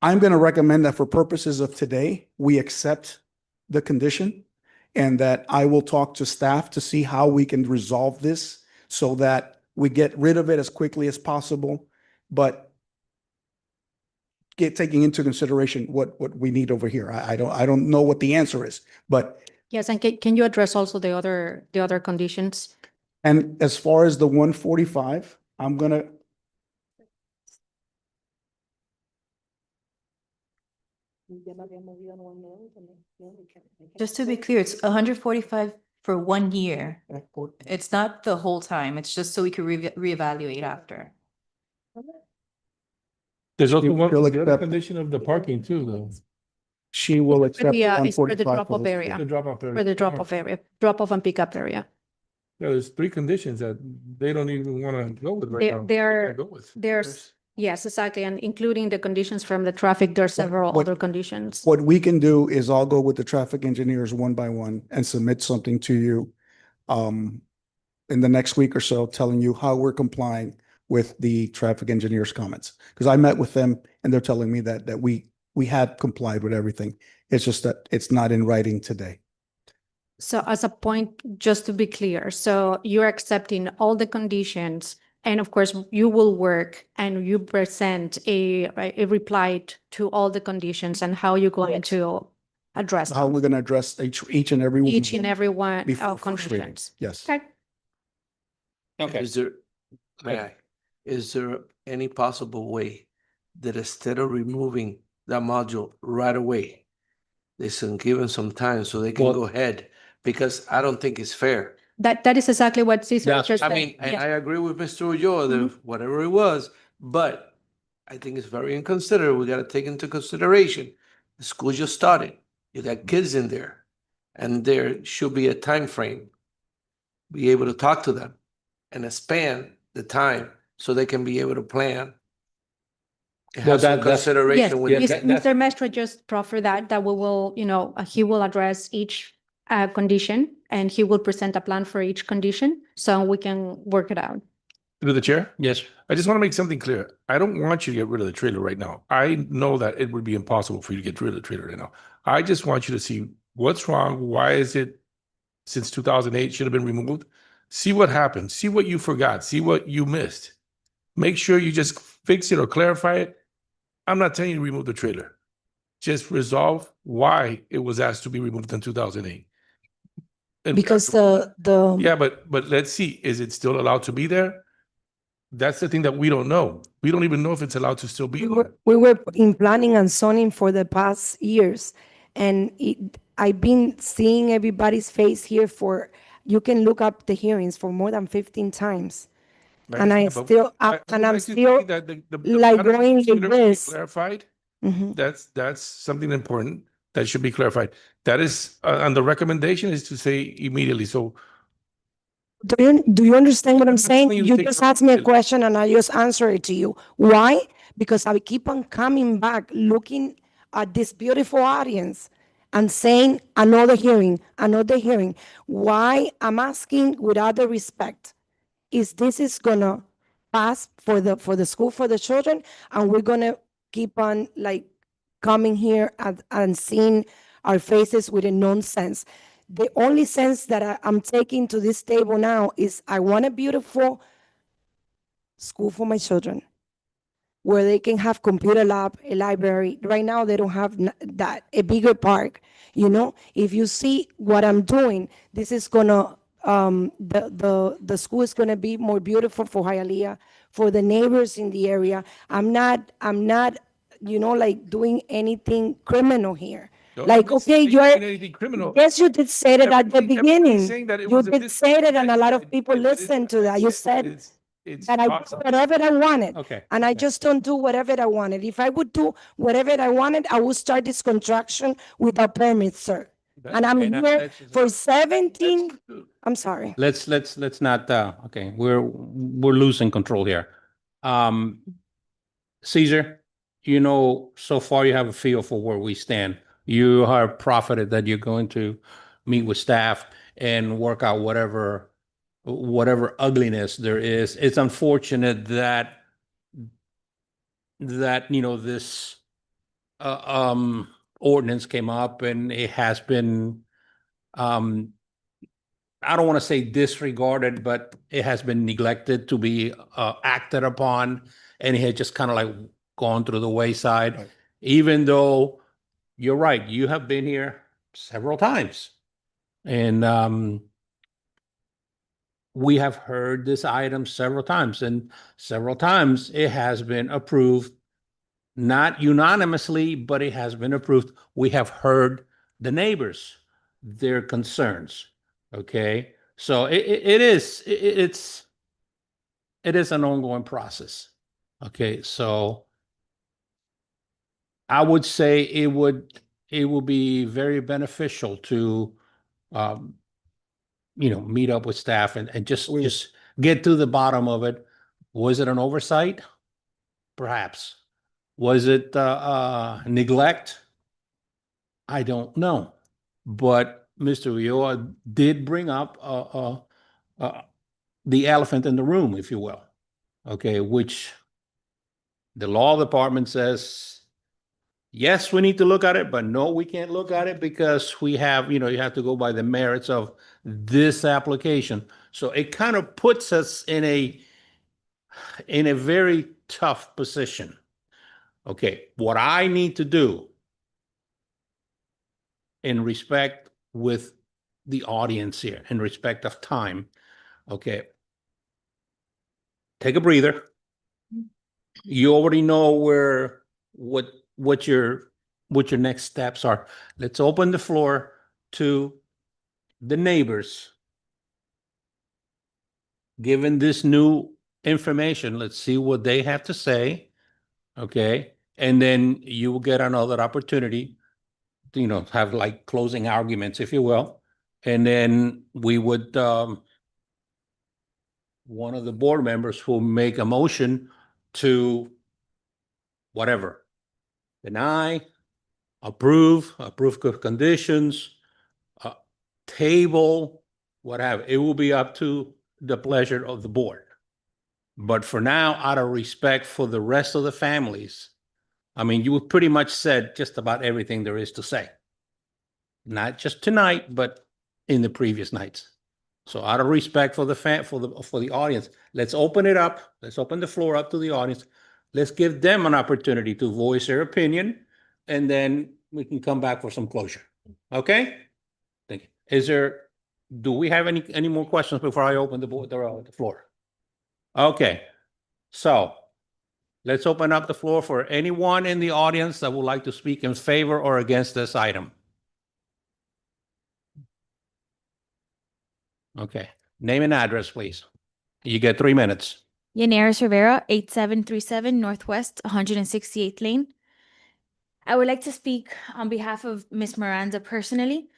I'm going to recommend that for purposes of today, we accept the condition, and that I will talk to staff to see how we can resolve this so that we get rid of it as quickly as possible, but taking into consideration what we need over here. I don't know what the answer is, but Yes, and can you address also the other conditions? and as far as the 145, I'm gonna. Just to be clear, it's 145 for 1 year. It's not the whole time. It's just so we could reevaluate after. There's also She'll one, the other accept- condition of the parking too, though. She will For accept the, it's for the 145. drop-off area, The drop-off area. for the drop-off area, drop-off and pickup area. Yeah, there's 3 conditions that they don't even want to go with right There- now. there- Can't go with. There's, yes, exactly, and including the conditions from the traffic, there are several what- other conditions. What we can do is I'll go with the traffic engineers one by one and submit something to you in the next week or so, telling you how we're complying with the traffic engineers' comments. Because I met with them and they're telling me that we had complied with everything. It's just that it's not in writing today. So as a point, just to be clear, so you're accepting all the conditions, and of course, you will work and you present a reply to all the conditions and how you're going to address How we're going to address each and every one. each and every one before of first reading. conditions. Yes. Okay. Okay. Is there, may I, is there any possible way that instead of removing that module right away, they can give them some time so they can Well- go ahead? Because I don't think it's fair. That is exactly what Cesar That's- just I said. mean, and Yes. I agree with Mr. Ulloa, that whatever it was, but I think it's very inconsiderate. We gotta take into consideration. The school just started. You got kids in there. And there should be a time frame. Be able to talk to them and a span the time so they can be able to plan. And Well, have some that's- Yes, consideration with. Mr. Mestre just proffered that we will, he will address each condition and he will present a plan for each condition so we can work it out. Through the chair? Yes. I just want to make something clear. I don't want you to get rid of the trailer right now. I know that it would be impossible for you to get rid of the trailer right now. I just want you to see what's wrong. Why is it since 2008 should have been removed? See what happened. See what you forgot. See what you missed. Make sure you just fix it or clarify it. I'm not telling you to remove the trailer. Just resolve why it was asked to be removed in 2008. And- Because Yeah, but let's see. Is it still allowed to be there? That's the thing that we don't know. We don't even know if it's allowed to still be there. we were in planning and zoning for the past years. And I've been seeing everybody's face here you can look up the hearings for more than 15 times. And I understand, but still, I would and I'm like to still see that the like matter going like should be this. Clarified. Mhm. That's something important that should be clarified. That is, and the recommendation is to say immediately. So Do you understand what I'm saying? telling you to You take just no asked me a action. question and I just answer it to you. Why? Because I keep on coming back, looking at this beautiful audience and saying another hearing, another hearing. Why? I'm asking with other respect, this is gonna pass for the school, for the children, and we're gonna keep on like coming here and seeing our faces with a nonsense. The only sense that I'm taking to this table now is I want a beautiful school for my children where they can have computer lab, a library. Right now, they don't have that, a bigger park. If you see what I'm doing, this is gonna, the school is gonna be more beautiful for Hialeah, for the neighbors in the area. I'm not, like doing anything criminal here. No, Like, I'm not okay, saying you're, anything criminal. yes, you did say that at the Everybody's beginning. saying that it You was a did say that, and a lot of disrespect. people listened to that. You said It's that I do possible. whatever I wanted. Okay. And I just don't do whatever I wanted. If I would do whatever I wanted, I would start this construction without permits, sir. And I'm Okay, now here let's- for 17, I'm sorry. Let's not, okay, we're losing control here. Caesar, so far you have a feel for where we stand. You are profited that you're going to meet with staff and work out whatever ugliness there is. It's unfortunate that this ordinance came up and it has been I don't want to say disregarded, but it has been neglected to be acted upon, and it had just kind of like gone through the wayside. Right. Even though you're right, you have been here several times, and we have heard this item several times, and several times it has been approved, not unanimously, but it has been approved. We have heard the neighbors, their concerns. Okay, so it's an ongoing process. Okay, so I would say it will be very beneficial to meet up with staff and just get to the bottom of it. Was it an oversight? Perhaps. Was it neglect? I don't know, but Mr. Ulloa did bring up the elephant in the room, if you will, okay, which the law department says, yes, we need to look at it, but no, we can't look at it because we have, you have to go by the merits of this application. So it kind of puts us in a very tough position. Okay, what I need to do in respect with the audience here, in respect of time, okay, take a breather. You already know what your next steps are. Let's open the floor to the neighbors. Given this new information, let's see what they have to say, okay? And then you will get another opportunity to, have like closing arguments, if you will. And then we would one of the board members who make a motion to whatever, deny, approve conditions, table, whatever. It will be up to the pleasure of the board. But for now, out of respect for the rest of the families, I mean, you pretty much said just about everything there is to say. Not just tonight, but in the previous nights. So out of respect for the for the audience, let's open it up. Let's open the floor up to the audience. Let's give them an opportunity to voice their opinion, and then we can come back for some closure. Okay? Thank you. Do we have any more questions before I open the floor? Okay. So let's open up the floor for anyone in the audience that would like to speak in favor or against this item. Okay. Name and address, please. You get 3 minutes. Yanira Rivera, 8737 Northwest 168th Lane. I would like to speak on behalf of Miss Miranda personally.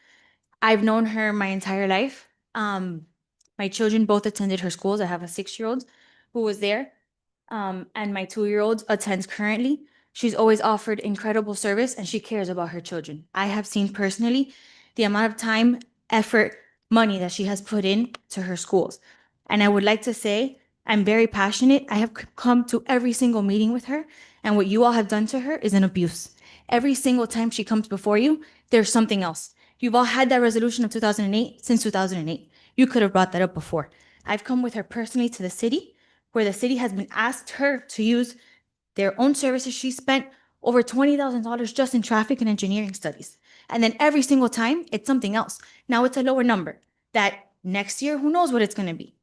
I've known her my entire life. My children both attended her schools. I have a 6-year-old who was there, and my 2-year-old attends currently. She's always offered incredible service, and she cares about her children. I have seen personally the amount of time, effort, money that she has put in to her schools. And I would like to say, I'm very passionate. I have come to every single meeting with her, and what you all have done to her is an abuse. Every single time she comes before you, there's something else. You've all had that resolution of 2008 since 2008. You could have brought that up before. I've come with her personally to the city, where the city has been asked her to use their own services. She spent over $20,000 just in traffic and engineering studies. And then every single time, it's something else. Now it's a lower number that next year, who knows what it's going to be.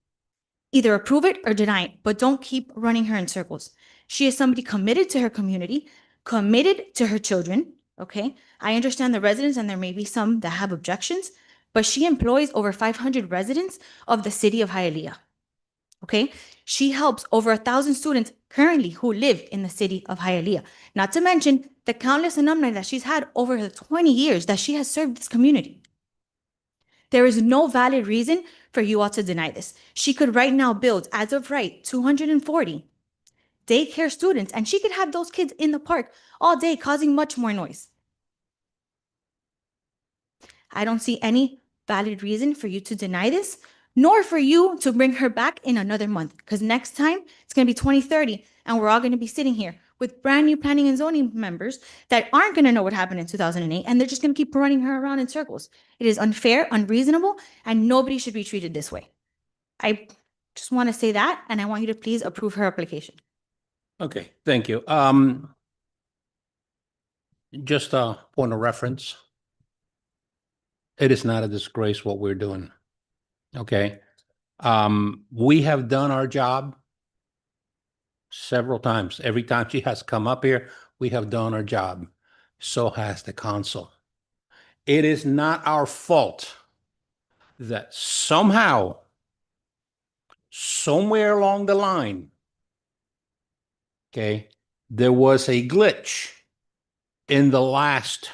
Either approve it or deny it, but don't keep running her in circles. She is somebody committed to her community, committed to her children, okay? I understand the residents, and there may be some that have objections, but she employs over 500 residents of the city of Hialeah, okay? She helps over 1,000 students currently who live in the city of Hialeah, not to mention the countless alumni that she's had over the 20 years that she has served this community. There is no valid reason for you all to deny this. She could right now build, as of right, 240 daycare students, and she could have those kids in the park all day causing much more noise. I don't see any valid reason for you to deny this, nor for you to bring her back in another month, because next time it's going to be 2030, and we're all going to be sitting here with brand new planning and zoning members that aren't going to know what happened in 2008, and they're just going to keep running her around in circles. It is unfair, unreasonable, and nobody should be treated this way. I just want to say that, and I want you to please approve her application. Okay, thank you. Just a point of reference. It is not a disgrace what we're doing. Okay. We have done our job several times. Every time she has come up here, we have done our job. So has the council. It is not our fault that somehow, somewhere along the line, okay, there was a glitch in the last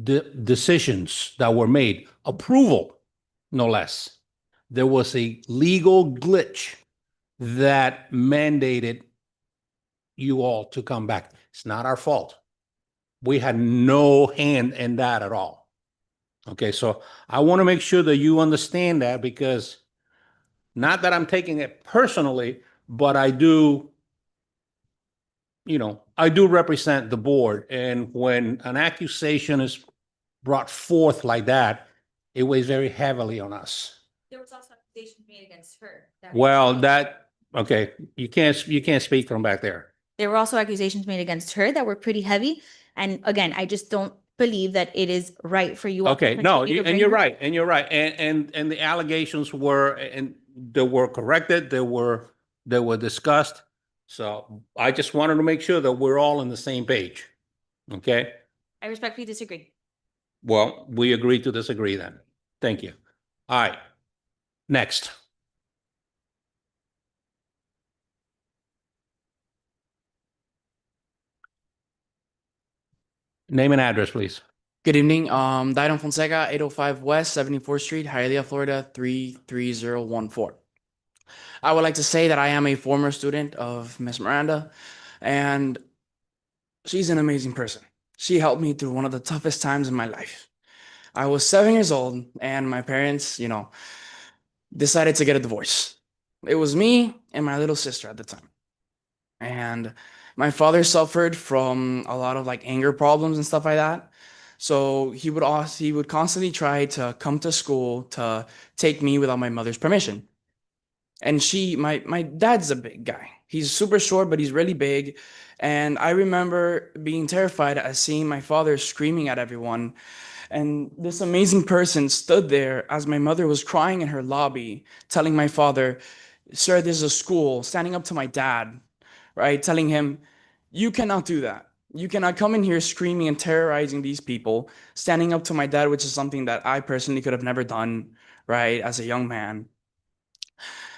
decisions that were made, approval, no less. There was a legal glitch that mandated you all to come back. It's not our fault. We had no hand in that at all. Okay, so I want to make sure that you understand that, because not that I'm taking it personally, but I do, I do represent the board. And when an accusation is brought forth like that, it weighs very heavily on us. There was also accusations made against her. Well, okay, you can't speak from back there. There were also accusations made against her that were pretty heavy. And again, I just don't believe that it is right for you all. Okay, no, and you're right, and you're right. And the allegations were, and they were corrected, they were discussed. So I just wanted to make sure that we're all on the same page. Okay? I respectfully disagree. Well, we agree to disagree then. Thank you. All right. Next. Name and address, please. Good evening. Didon Fonseca, 805 West 74th Street, Hialeah, Florida 33014. I would like to say that I am a former student of Miss Miranda, and she's an amazing person. She helped me through one of the toughest times in my life. I was 7 years old, and my parents, decided to get a divorce. It was me and my little sister at the time. And my father suffered from a lot of like anger problems and stuff like that. So he would constantly try to come to school to take me without my mother's permission. And my dad's a big guy. He's super short, but he's really big. And I remember being terrified at seeing my father screaming at everyone. And this amazing person stood there as my mother was crying in her lobby, telling my father, "Sir, this is a school," standing up to my dad, right? Telling him, "You cannot do that. You cannot come in here screaming and terrorizing these people," standing up to my dad, which is something that I personally could have never done, right, as a young man.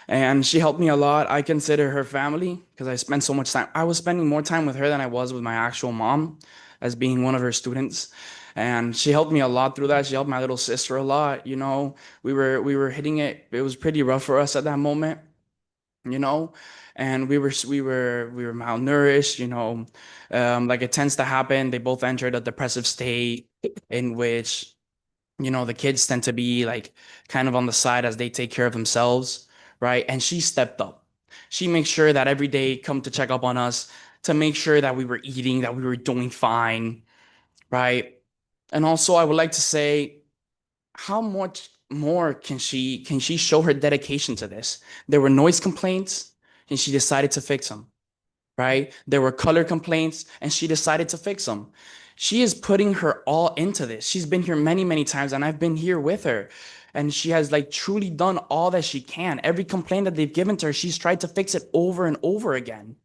And she helped me a lot. I consider her family because I spent so much time. I was spending more time with her than I was with my actual mom as being one of her students. And she helped me a lot through that. She helped my little sister a lot. We were hitting it. It was pretty rough for us at that moment, and we were malnourished, like it tends to happen. They both entered a depressive state in which, the kids tend to be like kind of on the side as they take care of themselves, right? And she stepped up. She makes sure that every day come to check up on us to make sure that we were eating, that we were doing fine, right? And also, I would like to say, how much more can she show her dedication to this? There were noise complaints, and she decided to fix them, right? There were color complaints, and she decided to fix them. She is putting her all into this. She's been here many, many times, and I've been here with her. And she has like truly done all that she can. Every complaint that they've given to her, she's tried to fix it over and over again,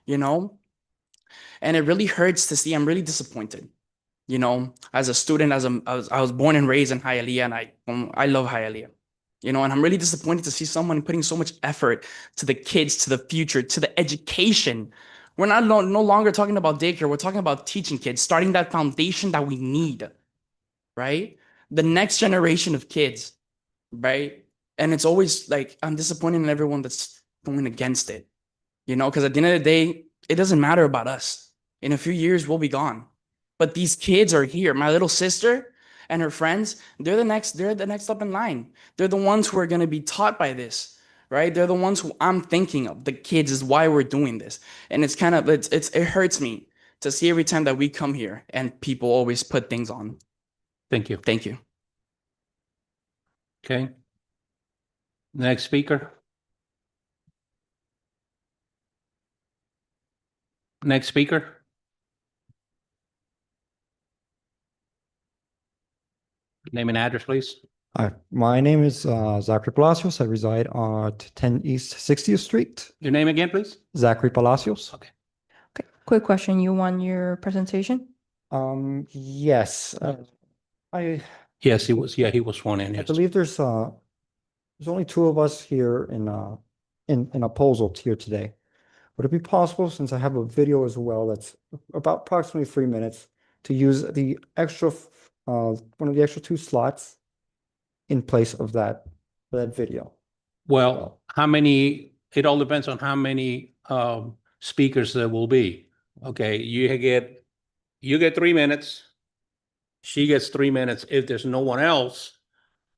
And it really hurts to see. I'm really disappointed. As a student, I was born and raised in Hialeah, and I love Hialeah, and I'm really disappointed to see someone putting so much effort to the kids, to the future, to the education. We're not no longer talking about daycare. We're talking about teaching kids, starting that foundation that we need, right? The next generation of kids, right? And it's always like, I'm disappointed in everyone that's going against it, because at the end of the day, it doesn't matter about us. In a few years, we'll be gone. But these kids are here. My little sister and her friends, they're the next up in line. They're the ones who are going to be taught by this, right? They're the ones who I'm thinking of. The kids is why we're doing this. And it's kind of, it hurts me to see every time that we come here and people always put things on. Thank you. Thank you. Okay. Next speaker. Next speaker. Name and address, please. Hi, my name is Zachary Palacios. I reside at 10 East 60th Street. Your name again, please? Zachary Palacios. Okay. Okay, quick question. You want your presentation? Yes. Yes, he was. Yeah, he was sworn in. I Yes. believe there's only two of us here in opposal here today. Would it be possible, since I have a video as well that's about approximately 3 minutes, to use the extra one of the extra 2 slots in place of that video? Well, how many? It all depends on how many speakers there will be. Okay, you get 3 minutes. She gets 3 minutes. If there's no one else,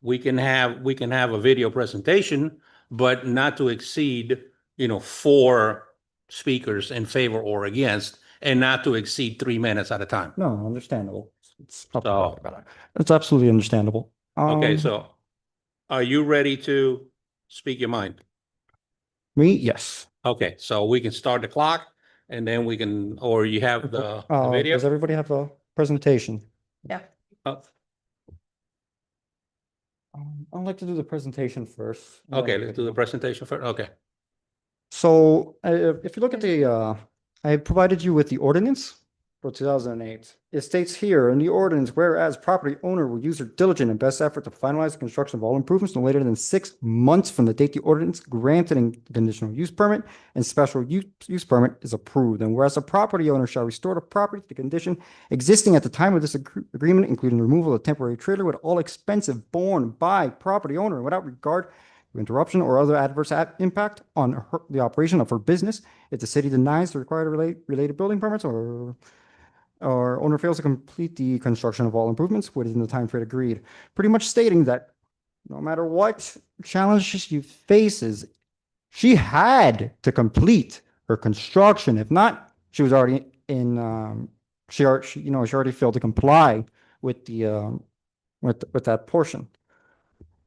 we can have a video presentation, but not to exceed 4 speakers in favor or against, and not to exceed 3 minutes at a time. No, understandable. It's So, It's absolutely understandable. okay, so are you ready to speak your mind? Me, yes. Okay, so we can start the clock, and then we can, or you have the video? Does everybody have a presentation? Yeah. I'd like to do the presentation first. and then Okay, I'll let's get do the to- presentation first. Okay. So if you look at I provided you with the ordinance for 2008. It states here in the ordinance, whereas property owner will use their diligent and best effort to finalize the construction of all improvements no later than 6 months from the date the ordinance granted a conditional use permit and special use permit is approved. And whereas the property owner shall restore the property to the condition existing at the time of this agreement, including removal of temporary trailer with all expenses borne by property owner and without regard interruption, or other adverse impact on the operation of her business if the city denies the required related building permits or owner fails to complete the construction of all improvements within the time frame agreed. Pretty much stating that no matter what challenges she faces, she had to complete her construction. If not, she was already in, she already failed to comply with the, with that portion.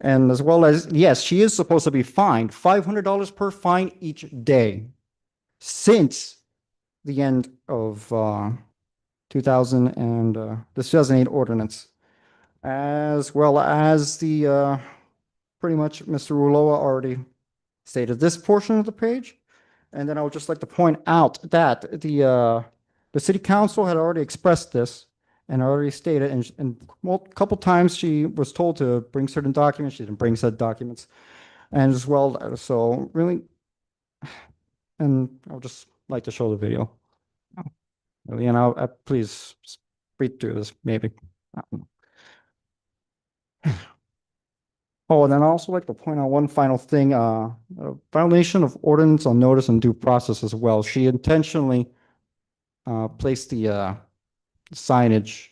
And as well as, yes, she is supposed to be fined $500 per fine each day since the end of, 2000 and, the 2008 ordinance, as well as the, pretty much Mr. Ruloa already stated this portion of the page. And then I would just like to point out that the city council had already expressed this and already stated, and a couple times she was told to bring certain documents. She didn't bring said documents. And as well, so really, and I would just like to show the video. Really, and please read through this, maybe. I don't know. Oh, and then I also like to point out one final thing, a violation of ordinance on notice and due process as well. She intentionally placed the signage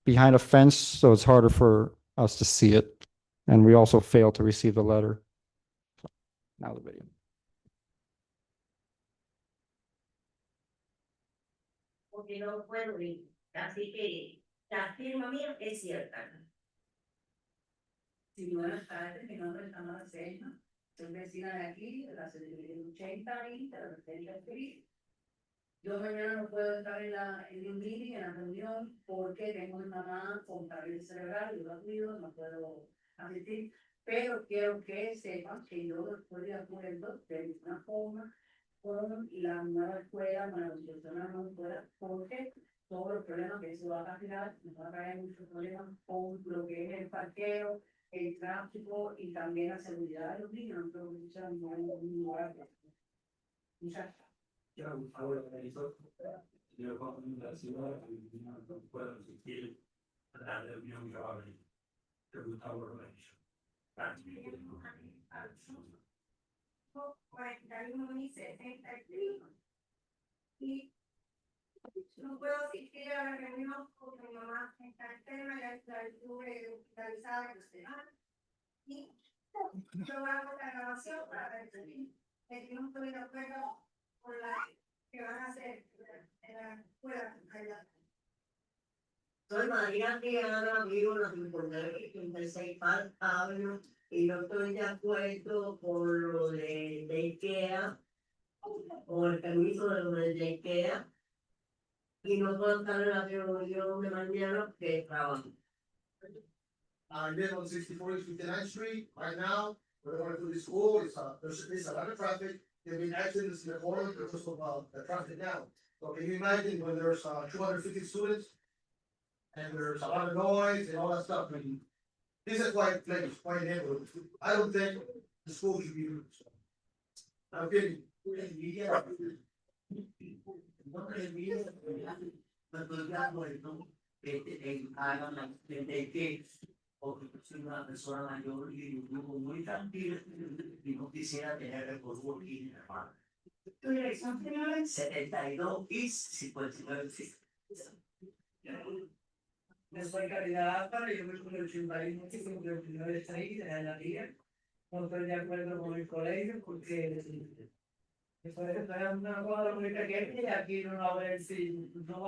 behind a fence, so it's harder for us to see it. And we also failed to receive the letter. So, now the video. Porque no puedo ir, así que la firma mía es cierta. Sí, buenas tardes, mi nombre es Tamara Selma, soy vecina de aquí, de la 80 y de la 70 Street. Yo mañana no puedo estar en el meeting, en la reunión, porque tengo mi mamá con parálisis cerebral, yo la cuido, no puedo asistir, pero quiero que sepan que yo estoy de acuerdo de una forma con la nueva escuela, maravillosa nueva escuela, porque todos los problemas que eso va a causar, nos va a traer muchos problemas con lo que es el parqueo, el tráfico y también la seguridad de los niños. No creo que muchas no hay un lugar. Muchas gracias. Yo con la ciudad no puedo asistir a la reunión que va a venir. Te Gustavo Rodríguez. 41 y 73. Y no puedo asistir a la reunión porque mi mamá está enferma, ya estuve hospitalizada en la semana. Y yo hago la grabación para decir que no estoy de acuerdo con la que van a hacer en la escuela. Soy María Triana, vivo en la 56 Park Avenue y no estoy de acuerdo con lo de IKEA, con el permiso de lo de IKEA, y no puedo estar en la reunión de mañana porque trabajo. I live on 64 East 59th Street right now. We're going to the school. There's a lot of traffic. There've been accidents in the corner because of the traffic now. So can you imagine when there's 250 students and there's a lot of noise and all that stuff? I mean, this is quite place, quite neighborhood. I don't think the school should be doing so. I'm kidding. Porque soy una persona mayor y vivo muy tranquilo y no quisiera tener el polvo aquí en la mano. Tu dirección final es 72 y 59. Yo soy Caridad Álvaro, yo vivo en el 81 y 59 Street en la Liga. No estoy de acuerdo con el colegio porque estoy en una cuadra muy pequeña y aquí no va a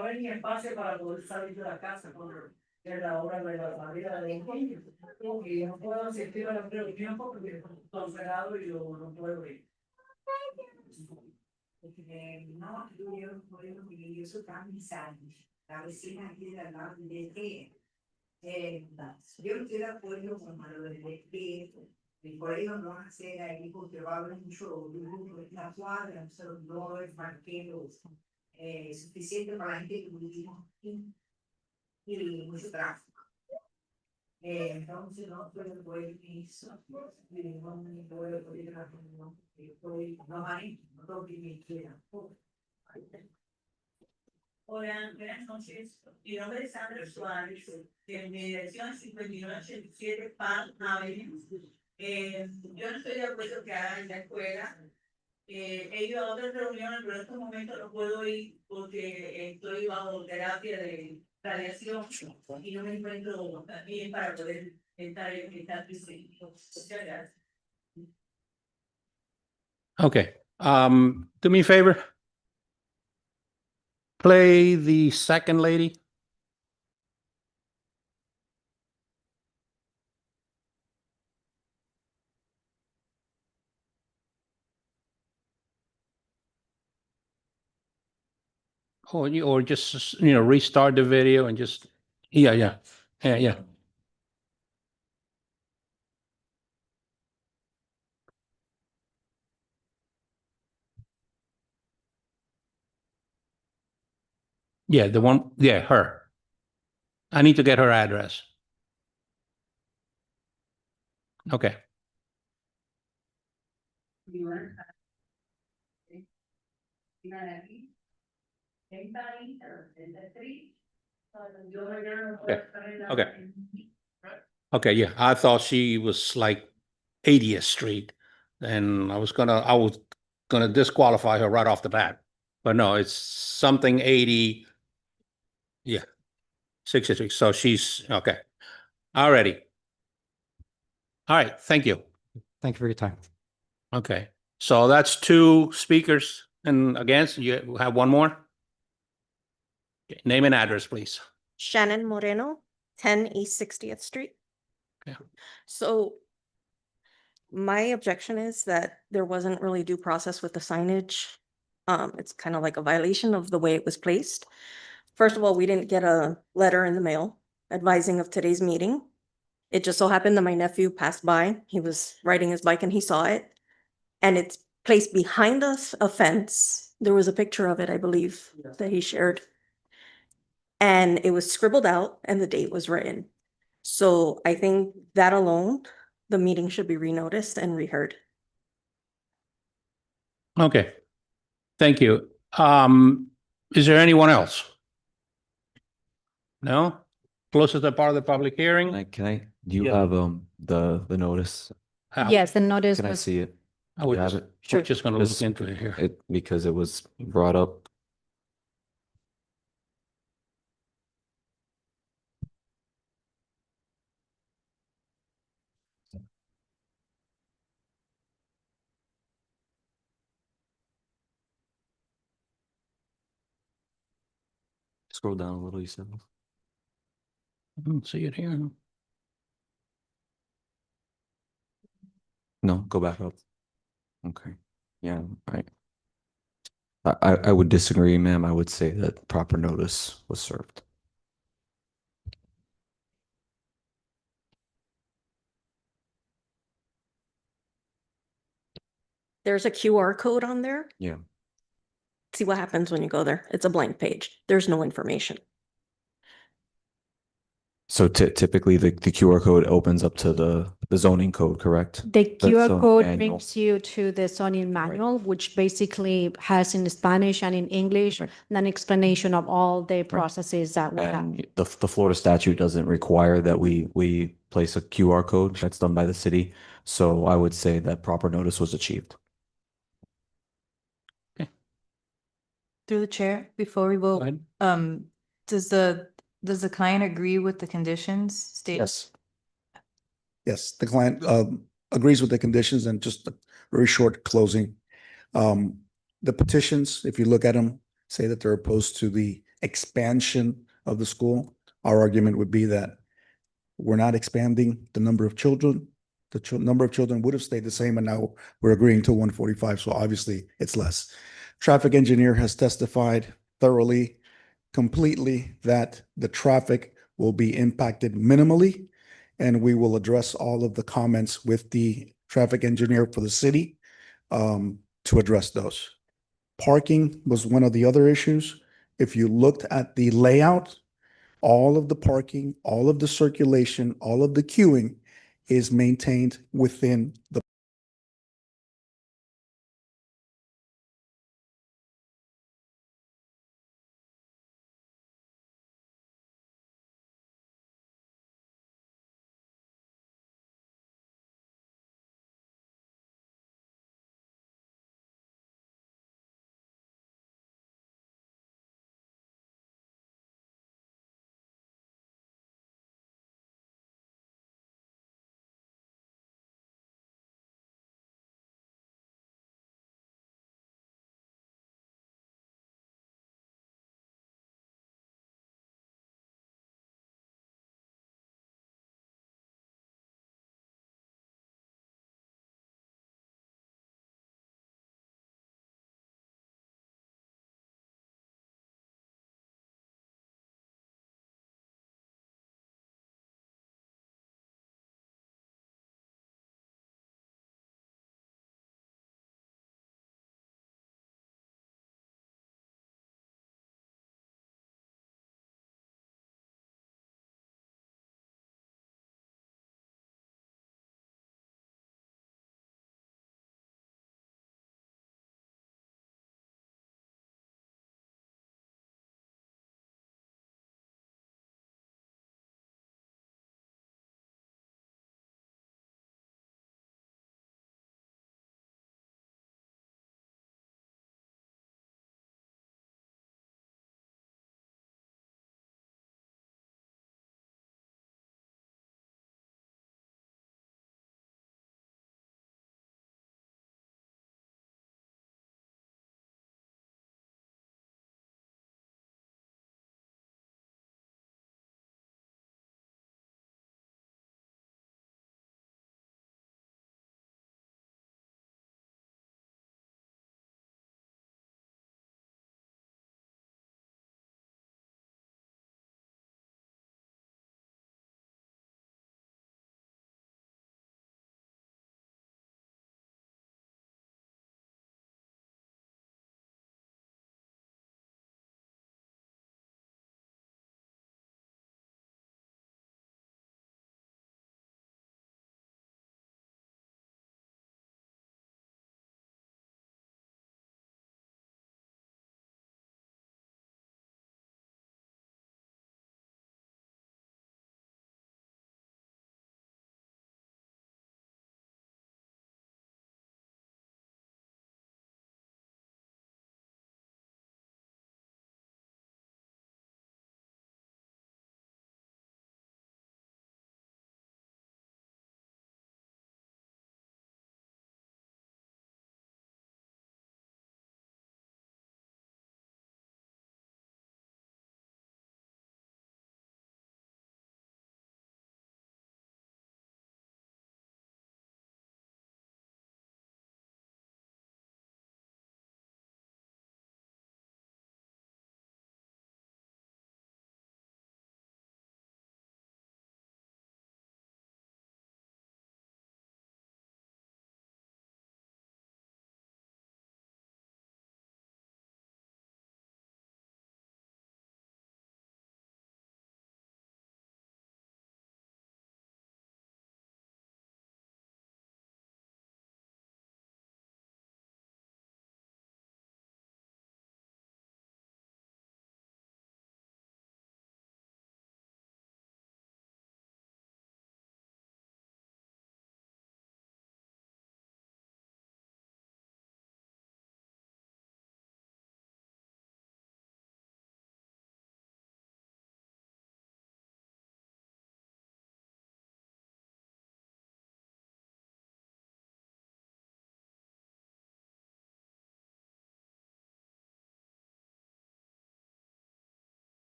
haber ni espacio para poder salir de la casa por la hora de la salida de los niños. Y no puedo asistir a la reunión porque estoy cerrado y yo no puedo ir. No, yo no puedo porque yo soy tan la vecina aquí de la de yo no estoy de acuerdo con lo de el colegio no va a hacer ahí porque va a haber mucho la cuadra, no va a haber parqueos suficiente para la gente que vivimos aquí y mucho tráfico. Entonces no puedo poder eso, no puedo poder la reunión, no tengo que me quiera. Hola, buenas noches. Mi nombre es Sandra Suárez, de mi dirección 5987 Park Avenue. Yo no estoy de acuerdo que hagan en la escuela. He ido a otras reuniones, pero en estos momentos no puedo ir porque estoy bajo terapia de radiación y no me encuentro bien para poder estar presente. Muchas gracias. Okay, do me a favor. Play the second lady. Or just, restart the video and just, yeah. Yeah, the one, yeah, her. I need to get her address. Okay. Okay. Okay, yeah, I thought she was like 80th Street, and I was gonna disqualify her right off the bat. But no, it's something 80, yeah, 66, so she's, okay. Alrighty. All right, thank you. Thank you for your time. Okay, so that's two speakers and against, you have one more? Okay, name and address, please. Shannon Moreno, 10 East 60th Street. Yeah. So my objection is that there wasn't really due process with the signage. It's kind of like a violation of the way it was placed. First of all, we didn't get a letter in the mail advising of today's meeting. It just so happened that my nephew passed by. He was riding his bike and he saw it. And it's placed behind us, a fence. There was a picture of it, I believe, that he shared. And it was scribbled out and the date was written. So I think that alone, the meeting should be renoticed and reheard. Okay, thank you. Is there anyone else? No? Closes the part of the public hearing? Do you Yeah. have the notice? Yes, the notice Can I was, see it? I was You have just, it? we're just gonna look Because into it here. because it was brought up. Scroll down a little, you said. I don't see it here. No, go back up. Okay, yeah, right. I would disagree, ma'am. I would say that proper notice was served. There's a QR code on there. Yeah. See what happens when you go there. It's a blank page. There's no information. So typically the QR code opens up to the zoning code, correct? the QR zoning code manual. brings you to the zoning manual, which basically has in Spanish and in English, an explanation of all the processes that we have. And the Florida statute doesn't require that we place a QR code. That's done by the city. So I would say that proper notice was achieved. Through the chair, before we vote, ahead. does the client agree with the conditions stated? Yes. Yes, the client agrees with the conditions, and just a very short closing. The petitions, if you look at them, say that they're opposed to the expansion of the school. Our argument would be that we're not expanding the number of children. The number of children would have stayed the same, and now we're agreeing to 145, so obviously it's less. Traffic engineer has testified thoroughly, completely, that the traffic will be impacted minimally, and we will address all of the comments with the traffic engineer for the city to address those. Parking was one of the other issues. If you looked at the layout, all of the parking, all of the circulation, all of the queuing is maintained within the